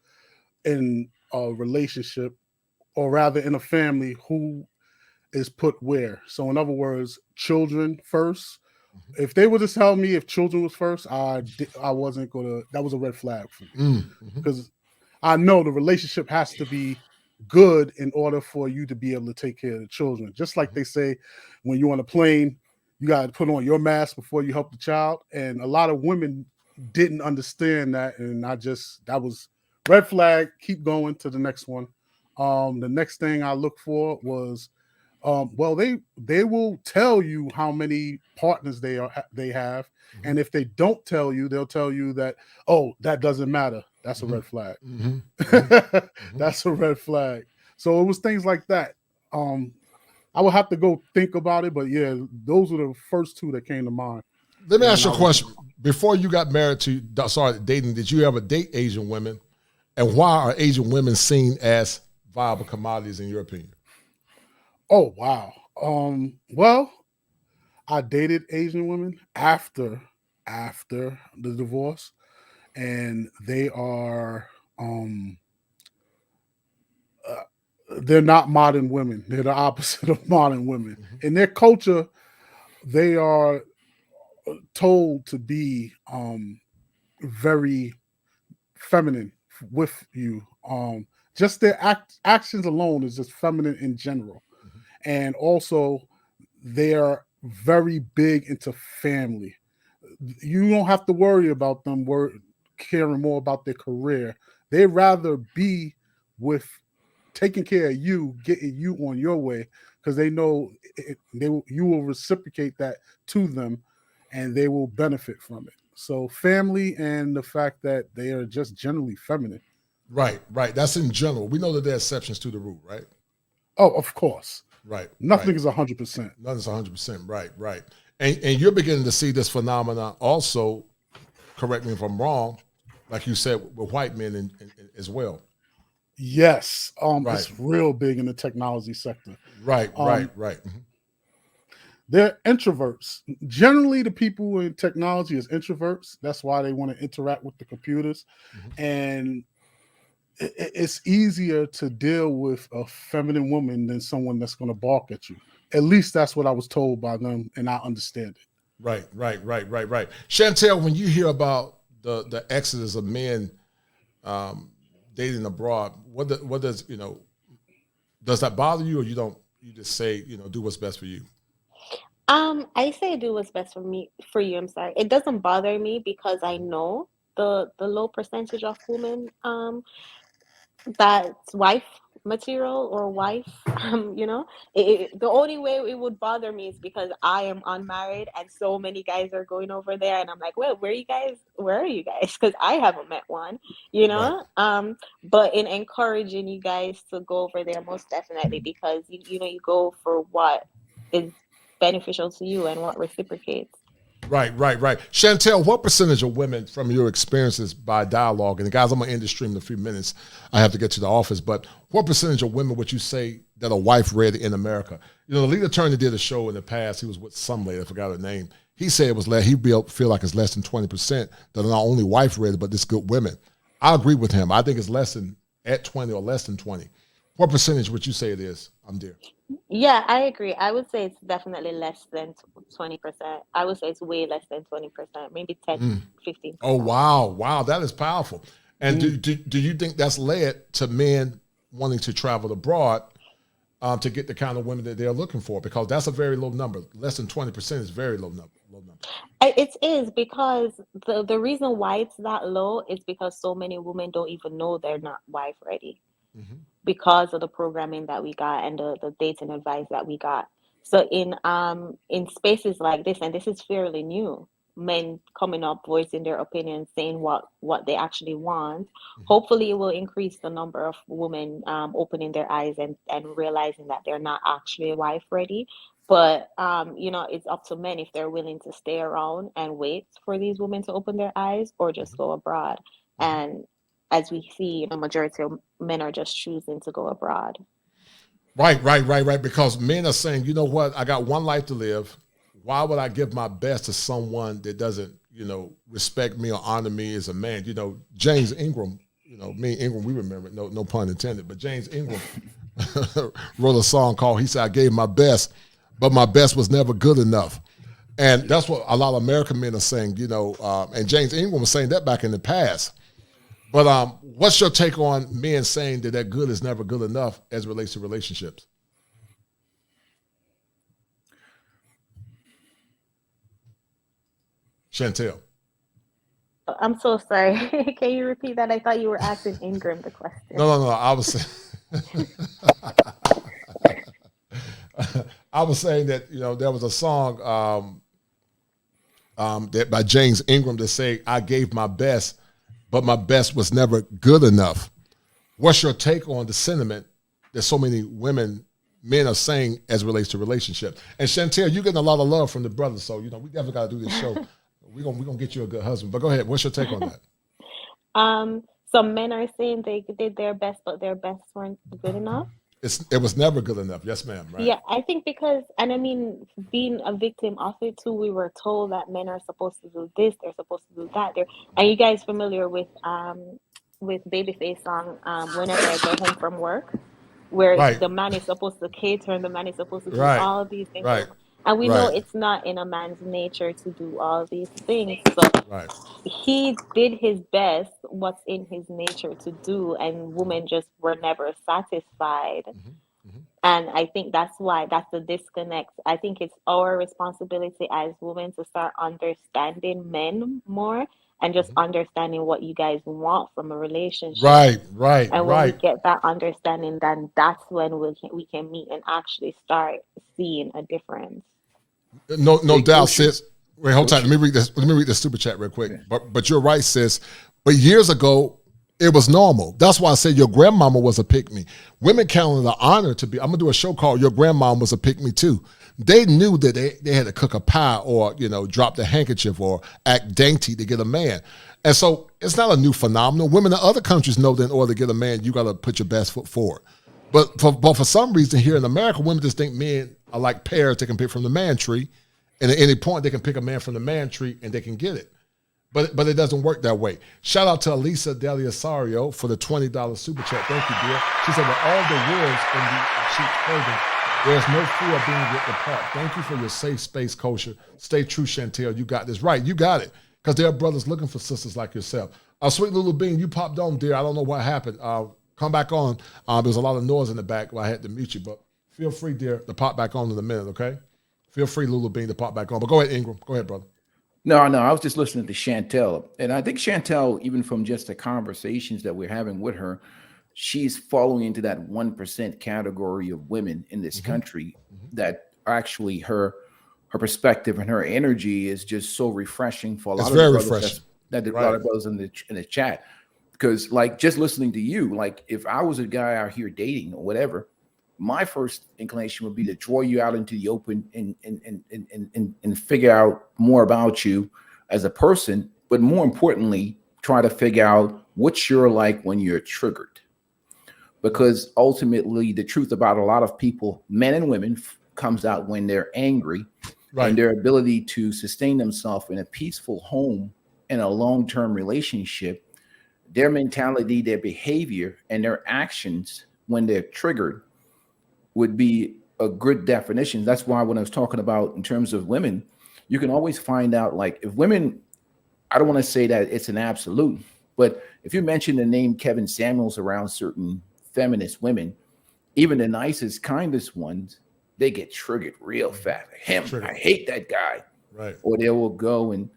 in a relationship, or rather in a family, who is put where. So in other words, children first. If they were to tell me if children was first, I wasn't gonna. That was a red flag for me, because I know the relationship has to be good in order for you to be able to take care of the children. Just like they say, when you're on a plane, you got to put on your mask before you help the child. And a lot of women didn't understand that, and that was red flag. Keep going to the next one. The next thing I look for was, well, they will tell you how many partners they have, and if they don't tell you, they'll tell you that, oh, that doesn't matter. That's a red flag. That's a red flag. So it was things like that. I would have to go think about it, but yeah, those were the first two that came to mind. Let me ask you a question. Before you got married dating, did you ever date Asian women? And why are Asian women seen as viable commodities in your opinion? Oh, wow. Well, I dated Asian women after the divorce, and they are they're not modern women. They're the opposite of modern women. In their culture, they are told to be very feminine with you. Just their actions alone is just feminine in general. And also, they're very big into family. You don't have to worry about them caring more about their career. They'd rather be with taking care of you, getting you on your way, because they know you will reciprocate that to them, and they will benefit from it. So family, and the fact that they are just generally feminine. Right. That's in general. We know that there are exceptions to the rule, right? Oh, of course. Right. Nothing is 100%. Nothing's 100%. Right. And you're beginning to see this phenomenon also, correct me if I'm wrong, like you said, with white men as well. Yes. It's real big in the technology sector. Right. They're introverts. Generally, the people in technology is introverts. That's why they want to interact with the computers. And it's easier to deal with a feminine woman than someone that's going to balk at you. At least that's what I was told by them, and I understand it. Right. Chantel, when you hear about the exodus of men dating abroad, what does does that bother you, or you don't? You just say do what's best for you. I say do what's best for you. I'm sorry. It doesn't bother me because I know the low percentage of women that's material or wife. You know, the only way it would bother me is because I am unmarried and so many guys are going over there, and I'm like, well, where are you guys? Because I haven't met one, you know. But in encouraging you guys to go over there, most definitely, because you know, you go for what is beneficial to you and what reciprocates. Right. Chantel, what percentage of women from your experiences by dialogue, and guys, I'm going to end the stream in a few minutes. I have to get to the office, but what percentage of women would you say that a wife ready in America? You know, the lead attorney did a show in the past. He was with some lady, I forgot her name. He said it was less, feel like it's less than 20% that are not only wife ready, but this good women. I agree with him. I think it's less than at 20 or less than 20. What percentage would you say it is, dear? Yeah, I agree. I would say it's definitely less than 20%. I would say it's way less than 20%, maybe 10, 15%. Oh, wow. That is powerful. And do you think that's led to men wanting to travel abroad to get the kind of women that they're looking for? Because that's a very low number. Less than 20% is very low number. It is, because the reason why it's that low is because so many women don't even know they're not wife ready. Because of the programming that we got and the dating advice that we got. So in spaces like this, and this is fairly new, men coming up, voicing their opinions, saying what they actually want. Hopefully it will increase the number of women opening their eyes and realizing that they're not actually wife ready. But you know, it's up to men if they're willing to stay around and wait for these women to open their eyes or just go abroad. And as we see, the majority of men are just choosing to go abroad. Right. Because men are saying, you know what, I got one life to live. Why would I give my best to someone that doesn't, you know, respect me or honor me as a man? You know, James Ingram, you know, me and Ingram, we remember, no pun intended, but James Ingram wrote a song called, he said, I gave my best, but my best was never good enough. And that's what a lot of American men are saying, you know, and James Ingram was saying that back in the past. But what's your take on men saying that good is never good enough as it relates to relationships? Chantel. I'm so sorry. Can you repeat that? I thought you were asking Ingram the question. No. I was saying, I was saying that, you know, there was a song that by James Ingram that say, I gave my best, but my best was never good enough. What's your take on the sentiment that so many men are saying as it relates to relationships? And Chantel, you're getting a lot of love from the brothers, so, you know, we definitely got to do this show. We're gonna get you a good husband. But go ahead. What's your take on that? Some men are saying they did their best, but their best weren't good enough. It was never good enough. Yes, ma'am. Right. Yeah, I think because, and I mean, being a victim of it too, we were told that men are supposed to do this, they're supposed to do that. Are you guys familiar with Babyface song, Whenever I Go Home From Work, where the man is supposed to cater and the man is supposed to do all of these things. And we know it's not in a man's nature to do all these things. So he did his best, what's in his nature to do, and women just were never satisfied. And I think that's the disconnect. I think it's our responsibility as women to start understanding men more and just understanding what you guys want from a relationship. Right. And when we get that understanding, then that's when we can meet and actually start seeing a difference. No doubt, sis. Wait, hold tight. Let me read this super chat real quick. But you're right, sis. But years ago, it was normal. That's why I said your grandmama was a pick-me. Women counted the honor to be. I'm gonna do a show called Your Grandmama Was a Pick-me Too. They knew that they had to cook a pie or, you know, drop the handkerchief or act dainty to get a man. And so it's not a new phenomenon. Women in other countries know that in order to get a man, you got to put your best foot forward. But for some reason here in America, women just think men are like pears they can pick from the man tree. And at any point, they can pick a man from the man tree and they can get it. But it doesn't work that way. Shout out to Elisa Deliasario for the $20 super chat. Thank you, dear. She said, with all the wolves in the sheep clothing, there's no fear of being ripped apart. Thank you for your safe space, Kosher. Stay true, Chantel. You got this right. You got it. Because there are brothers looking for sisters like yourself. Sweet Lulu Bean, you popped on, dear. I don't know what happened. Come back on. There's a lot of noise in the back where I had to mute you, but feel free, dear, to pop back on in a minute, okay? Feel free, Lulu Bean, to pop back on. But go ahead, Ingram. Go ahead, brother. No, I was just listening to Chantel. And I think Chantel, even from just the conversations that we're having with her, she's falling into that 1% category of women in this country that actually her perspective and her energy is just so refreshing for a lot It's of the very brothers refreshing. a lot of brothers in the chat. Because like just listening to you, like if I was a guy out here dating or whatever, my first inclination would be to draw you out into the open and figure out more about you as a person, but more importantly, try to figure out what you're like when you're triggered. Because ultimately, the truth about a lot of people, men and women, comes out when they're angry, and their ability to sustain themselves in a peaceful home in a long-term relationship, their mentality, their behavior, and their actions when they're triggered would be a good definition. That's why when I was talking about in terms of women, you can always find out, like, if women, I don't want to say that it's an absolute, but if you mention the name Kevin Samuels around certain feminist women, even the nicest, kindest ones, they get triggered real fast. I hate that guy. Right. Or they will go and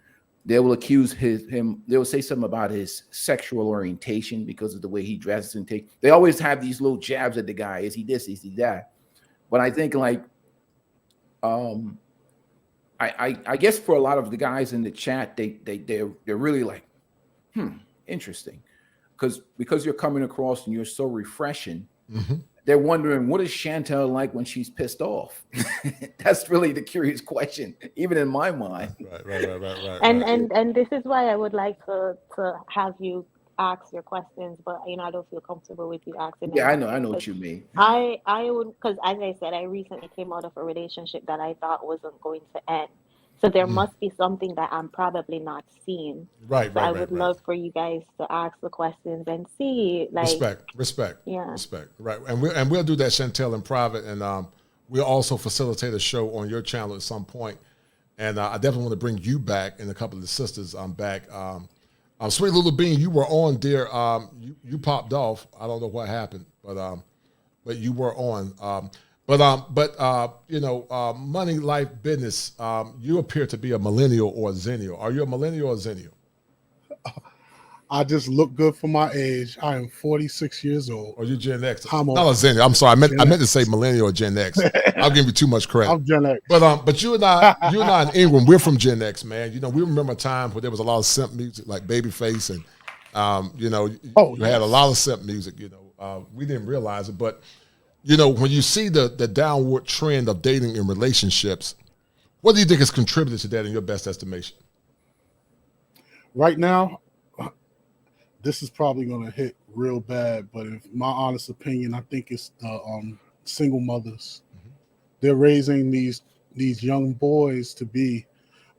they will accuse him. They will say something about his sexual orientation because of the way he dresses and take. They always have these little jabs at the guy. Is he this? Is he that? But I think like, I guess for a lot of the guys in the chat, they're really like, interesting, because you're coming across and you're so refreshing. They're wondering, what is Chantel like when she's pissed off? That's really the curious question, even in my mind. Right. And this is why I would like to have you ask your questions, but I don't feel comfortable with you asking. Yeah, I know what you mean. I would, because as I said, I recently came out of a relationship that I thought wasn't going to end. So there must be something that I'm probably not seeing. Right. I would love for you guys to ask the questions and see, like, respect. Yeah. Respect. Right. And we'll do that, Chantel, in private, and we'll also facilitate a show on your channel at some point. And I definitely want to bring you back and a couple of the sisters back. Sweet Little Bean, you were on, dear. You popped off. I don't know what happened, but you were on. Money, life, business. You appear to be a millennial or a zennial. Are you a millennial or a zennial? I just look good for my age. I am 46 years old. Or you Gen X? Not a zennial. I'm sorry. I meant to say millennial or Gen X. I'll give you too much credit. I'm Gen X. But you and I and Ingram, we're from Gen X, man. We remember a time where there was a lot of simp music like Babyface, and you had a lot of simp music. We didn't realize it, but when you see the downward trend of dating and relationships, what do you think has contributed to that in your best estimation? Right now, this is probably going to hit real bad, but in my honest opinion, I think it's the single mothers. They're raising these young boys to be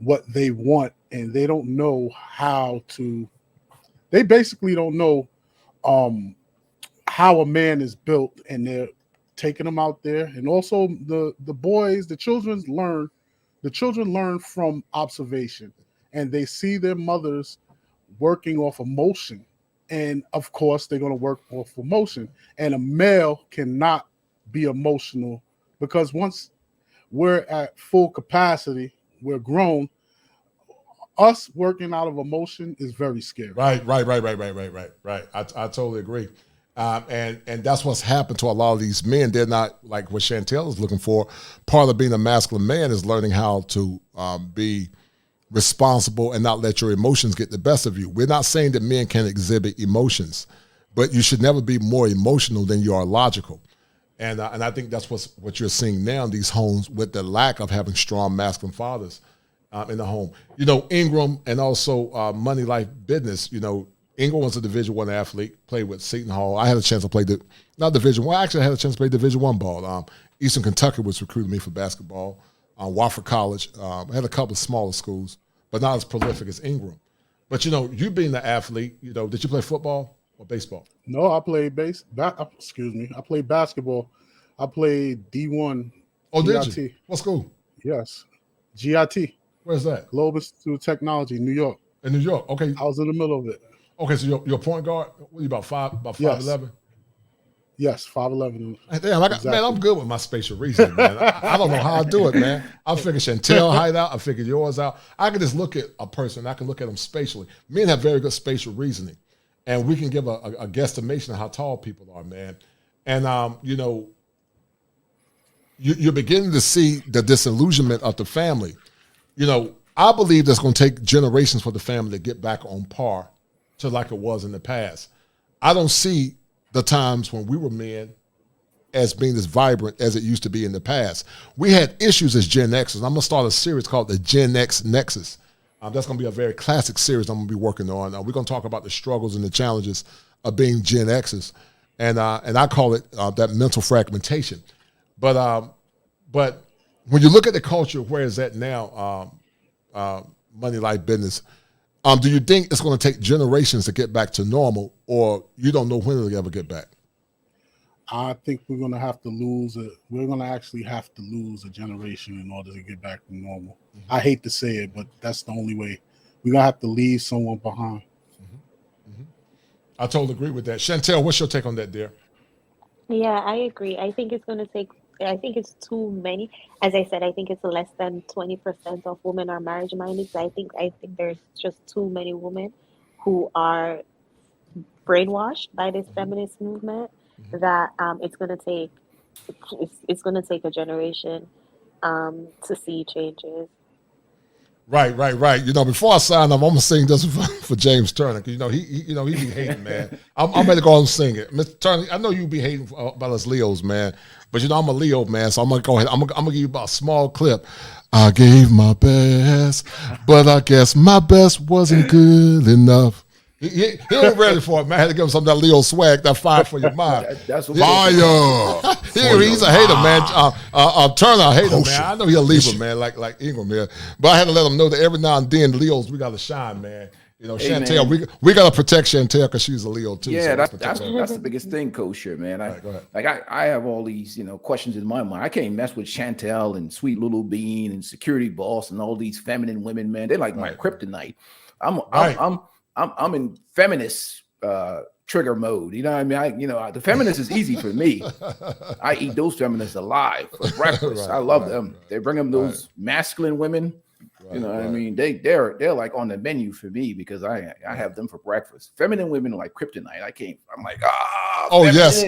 what they want, and they don't know how to. They basically don't know how a man is built, and they're taking them out there. And also the boys, the children learn from observation, and they see their mothers working off emotion. And of course, they're going to work off emotion. And a male cannot be emotional, because once we're at full capacity, we're grown. Us working out of emotion is very scary. Right. I totally agree. And that's what's happened to a lot of these men. They're not like what Chantel is looking for. Part of being a masculine man is learning how to be responsible and not let your emotions get the best of you. We're not saying that men can exhibit emotions, but you should never be more emotional than you are logical. And I think that's what you're seeing now in these homes, with the lack of having strong masculine fathers in the home. Ingram, and also Money, Life, Business. Ingram was a Division I athlete, played with Seton Hall. I had a chance to play not Division I. Actually, I had a chance to play Division I ball. Eastern Kentucky was recruiting me for basketball. Wofford College. I had a couple of smaller schools, but not as prolific as Ingram. But you being the athlete, did you play football or baseball? No, I played I played basketball. I played D1. Oh, GIT. did you? What school? Yes, GIT. Where's that? Global Institute of Technology, New York. In New York, okay. I was in the middle of it. Okay, so you're point guard. What are you, about 5'11"? Yes, 5'11". Damn, exactly. Man, I'm good with my spatial reasoning, man. I don't know how I do it, man. I figure Chantel height out. I figure yours out. I can just look at a person. I can look at them spatially. Men have very good spatial reasoning. and we can give a guesstimation of how tall people are, man. And you know, you're beginning to see the disillusionment of the family. You know, I believe that's going to take generations for the family to get back on par to like it was in the past. I don't see the times when we were men as being as vibrant as it used to be in the past. We had issues as Gen Xers. I'm going to start a series called the Gen X Nexus. That's going to be a very classic series I'm going to be working on. We're going to talk about the struggles and the challenges of being Gen Xers. And I call it that mental fragmentation. But when you look at the culture, where is that now, money, life, business, do you think it's going to take generations to get back to normal, or you don't know when it'll ever get back? I think we're going to have to lose it. We're going to actually have to lose a generation in order to get back to normal. I hate to say it, but that's the only way. We're going to have to leave someone behind. I totally agree with that. Chantel, what's your take on that, dear? Yeah, I agree. I think it's going to take, I think it's too many. As I said, I think it's less than 20% of women are marriage minded. So I think there's just too many women who are brainwashed by this feminist movement that it's going to take it's going to take a generation to see changes. Right. You know, before I sign up, I'm gonna sing this for James Turner, because you know he be hating, man. I'm ready to go and sing it, Mr. Turner. I know you be hating about us Leos, man, but you know I'm a Leo, man, so I'm gonna go ahead. I'm gonna give you about a small clip. I gave my best, but I guess my best wasn't good enough. He ain't ready for it, man. I had to give him some of that Leo swag, that fire for your mind. That's what fire. He's a hater, man. Turner, a hater, man. I know he'll leave him, man, like Ingram here. But I had to let him know that every now and then, Leos, we got to shine, man. You know, Chantel, we got to protect Chantel because she's a Leo too. Yeah, so that's the biggest thing, Kosher, man. I have all these, questions in my mind. I can't mess with Chantel and Sweet Little Bean and Security Boss and all these feminine women, man. They're like my kryptonite. I'm in feminist trigger mode. You know what I mean? The feminist is easy for me. I eat those feminists alive for breakfast. I love them. They bring them those masculine women. You know what I mean? They're like on the menu for me because I have them for breakfast. Feminine women are like kryptonite. I'm like, yes.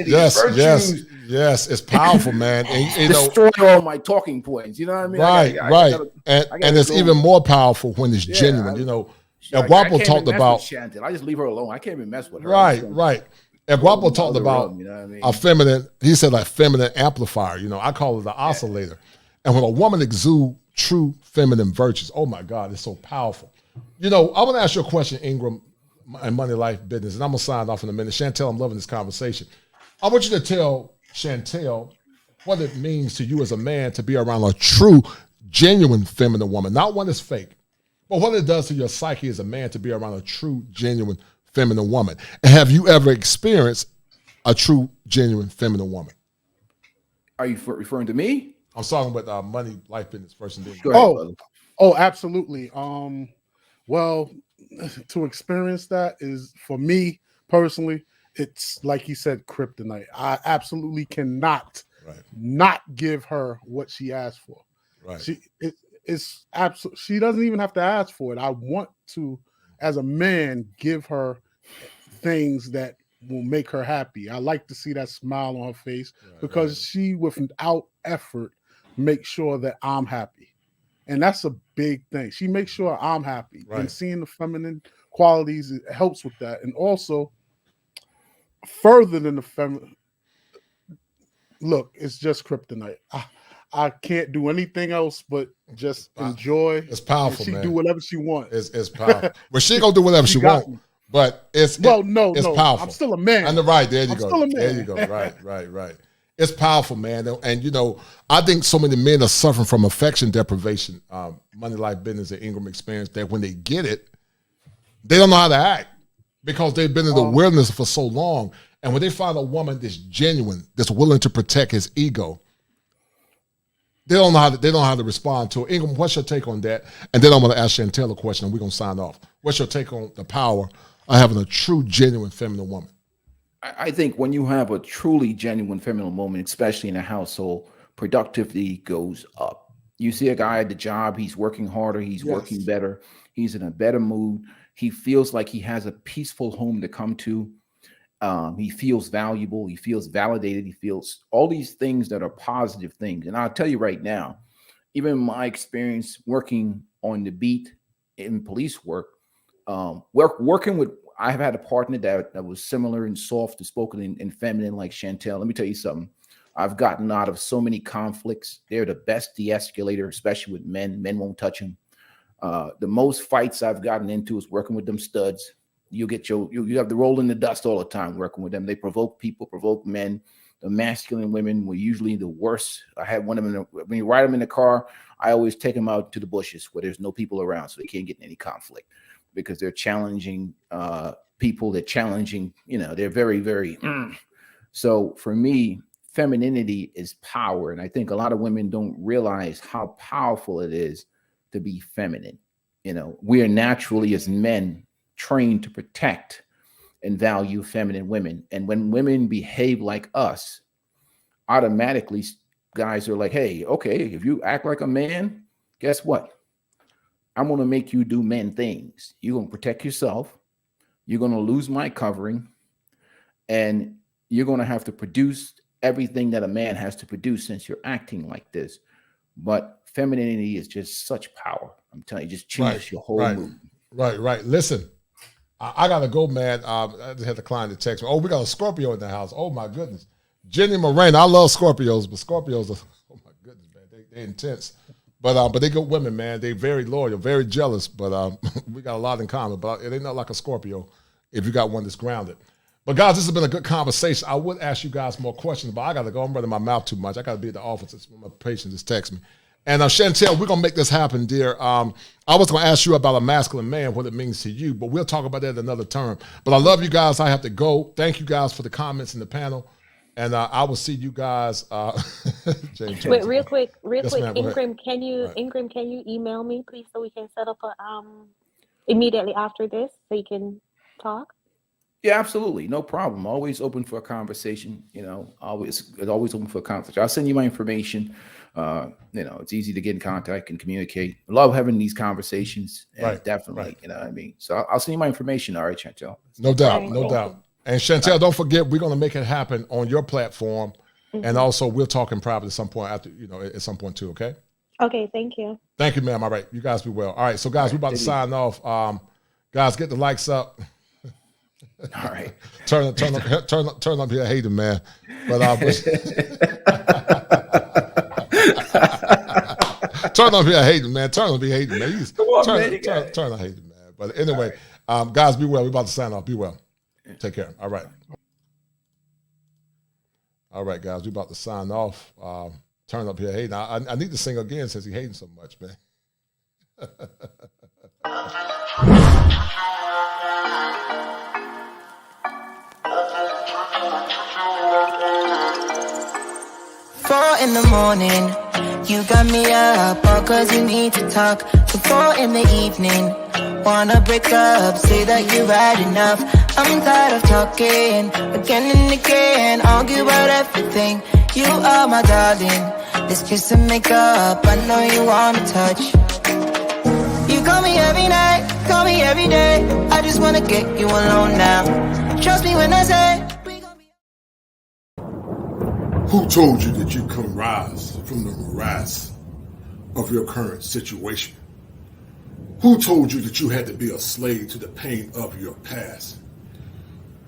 It's powerful, man. And, destroy all my talking points. You know what I mean? Right. And it's even more powerful when it's genuine. And Guapo talked about Chantel. I just leave her alone. I can't even mess with her. Right. And Guapo talked about a feminine. He said like feminine amplifier. I call it the oscillator. And when a woman exudes true feminine virtues, oh my God, it's so powerful. I want to ask you a question, Ingram, and Money Life Business, and I'm gonna sign off in a minute. Chantel, I'm loving this conversation. I want you to tell Chantel what it means to you as a man to be around a true, genuine feminine woman, not one that's fake. But what it does to your psyche as a man to be around a true, genuine, feminine woman. And have you ever experienced a true, genuine, feminine woman? Are you referring to me? I'm talking about Money, Life, Business first and then. Oh, absolutely. Well, to experience that is, for me personally, it's like he said, kryptonite. I absolutely cannot not give her what she asked for. Right. She doesn't even have to ask for it. I want to, as a man, give her things that will make her happy. I like to see that smile on her face because she, without effort, makes sure that I'm happy. And that's a big thing. She makes sure I'm happy. And seeing the feminine qualities, it helps with that. And also, further than the feminine, look, it's just kryptonite. I can't do anything else but just enjoy. It's powerful, man. She do whatever she wants. It's powerful. Well, she gonna do whatever she wants. But it's powerful. I'm still a man. And there you go. Still a man. There you go. Right. It's powerful, man. And I think so many men are suffering from affection deprivation. Money, Life, Business, and Ingram experience that when they get it, they don't know how to act because they've been in the wilderness for so long. And when they find a woman that's genuine, that's willing to protect his ego, they don't know how to respond to it. Ingram, what's your take on that? And then I'm going to ask Chantel a question, and we're going to sign off. What's your take on the power of having a true, genuine feminine woman? I think when you have a truly genuine feminine woman, especially in a household, productivity goes up. You see a guy at the job, he's working harder, he's working better, he's in a better mood. He feels like he has a peaceful home to come to. He feels valuable. He feels validated. He feels all these things that are positive things. And I'll tell you right now, even my experience working on the beat in police work, working with, I've had a partner that was similar and soft and spoken and feminine like Chantel. Let me tell you something. I've gotten out of so many conflicts. They're the best de-escalator, especially with men. Men won't touch them. The most fights I've gotten into is working with them studs. You have to roll in the dust all the time working with them. They provoke people, provoke men. The masculine women were usually the worst. I had one of them, when you ride them in the car, I always take them out to the bushes where there's no people around so they can't get in any conflict, because they're challenging people. They're challenging, they're very, very. So for me, femininity is power. And I think a lot of women don't realize how powerful it is to be feminine. We are naturally, as men, trained to protect and value feminine women. And when women behave like us, automatically guys are like, hey, okay, if you act like a man, guess what? I'm going to make you do men things. You're going to protect yourself. You're going to lose my covering. And you're going to have to produce everything that a man has to produce since you're acting like this. But femininity is just such power. I'm telling you, just changes your whole mood. Right. Listen, I got to go, man. I just had the client to text me. Oh, we got a Scorpio in the house. Oh, my goodness. Jenny Moreno. I love Scorpios, but Scorpios are, oh, my goodness, man. They're intense. But they good women, man. They very loyal, very jealous, but we got a lot in common. But it ain't not like a Scorpio if you got one that's grounded. But guys, this has been a good conversation. I would ask you guys more questions, but I got to go. I'm running my mouth too much. I got to be at the office. My patient just text me. And Chantel, we're going to make this happen, dear. I was going to ask you about a masculine man, what it means to you, but we'll talk about that at another term. But I love you guys. I have to go. Thank you guys for the comments in the panel. And I will see you guys. James, wait, real quick, Ingram, can you email me, please, so we can set up a immediately after this so you can talk? Yeah, absolutely. No problem. Always open for a conversation, always open for a conversation. I'll send you my information. It's easy to get in contact and communicate. I love having these conversations. And definitely, you know what I mean? So I'll send you my information. All right, Chantel. No doubt. And Chantel, don't forget, we're going to make it happen on your platform. Mm-hmm. And also we'll talk in private at some point after, at some point too. Okay. Okay. Thank you. Thank you, ma'am. All right. You guys be well. All right. So guys, we're about to sign off. Guys, get the likes up. All right. Turn up here hating, man. But turn up here hating, man. Turn up here hating, man. Turn up hating, man. But anyway, guys, be well. We're about to sign off. Be well. Take care. All right. All right, guys, we're about to sign off. Turn up here hating. I need to sing again since he's hating so much, man. Four in the morning, you got me up, all cause you need to talk. To 4 in the evening, wanna break up, say that you've had enough. I'm tired of talking, again and again, argue about everything. You are my darling, this kiss and make up, I know you wanna touch. You call me every night, call me every day, I just wanna get you alone now. Trust me when I say who told you that you can rise from the morass of your current situation? Who told you that you had to be a slave to the pain of your past?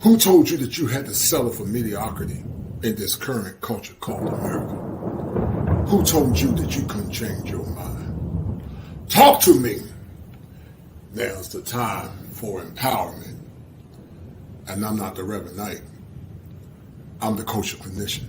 Who told you that you had to settle for mediocrity in this current culture called America? Who told you that you couldn't change your mind? Talk to me. Now's the time for empowerment. And I'm not the Reverend Knight. I'm the coach of clinician.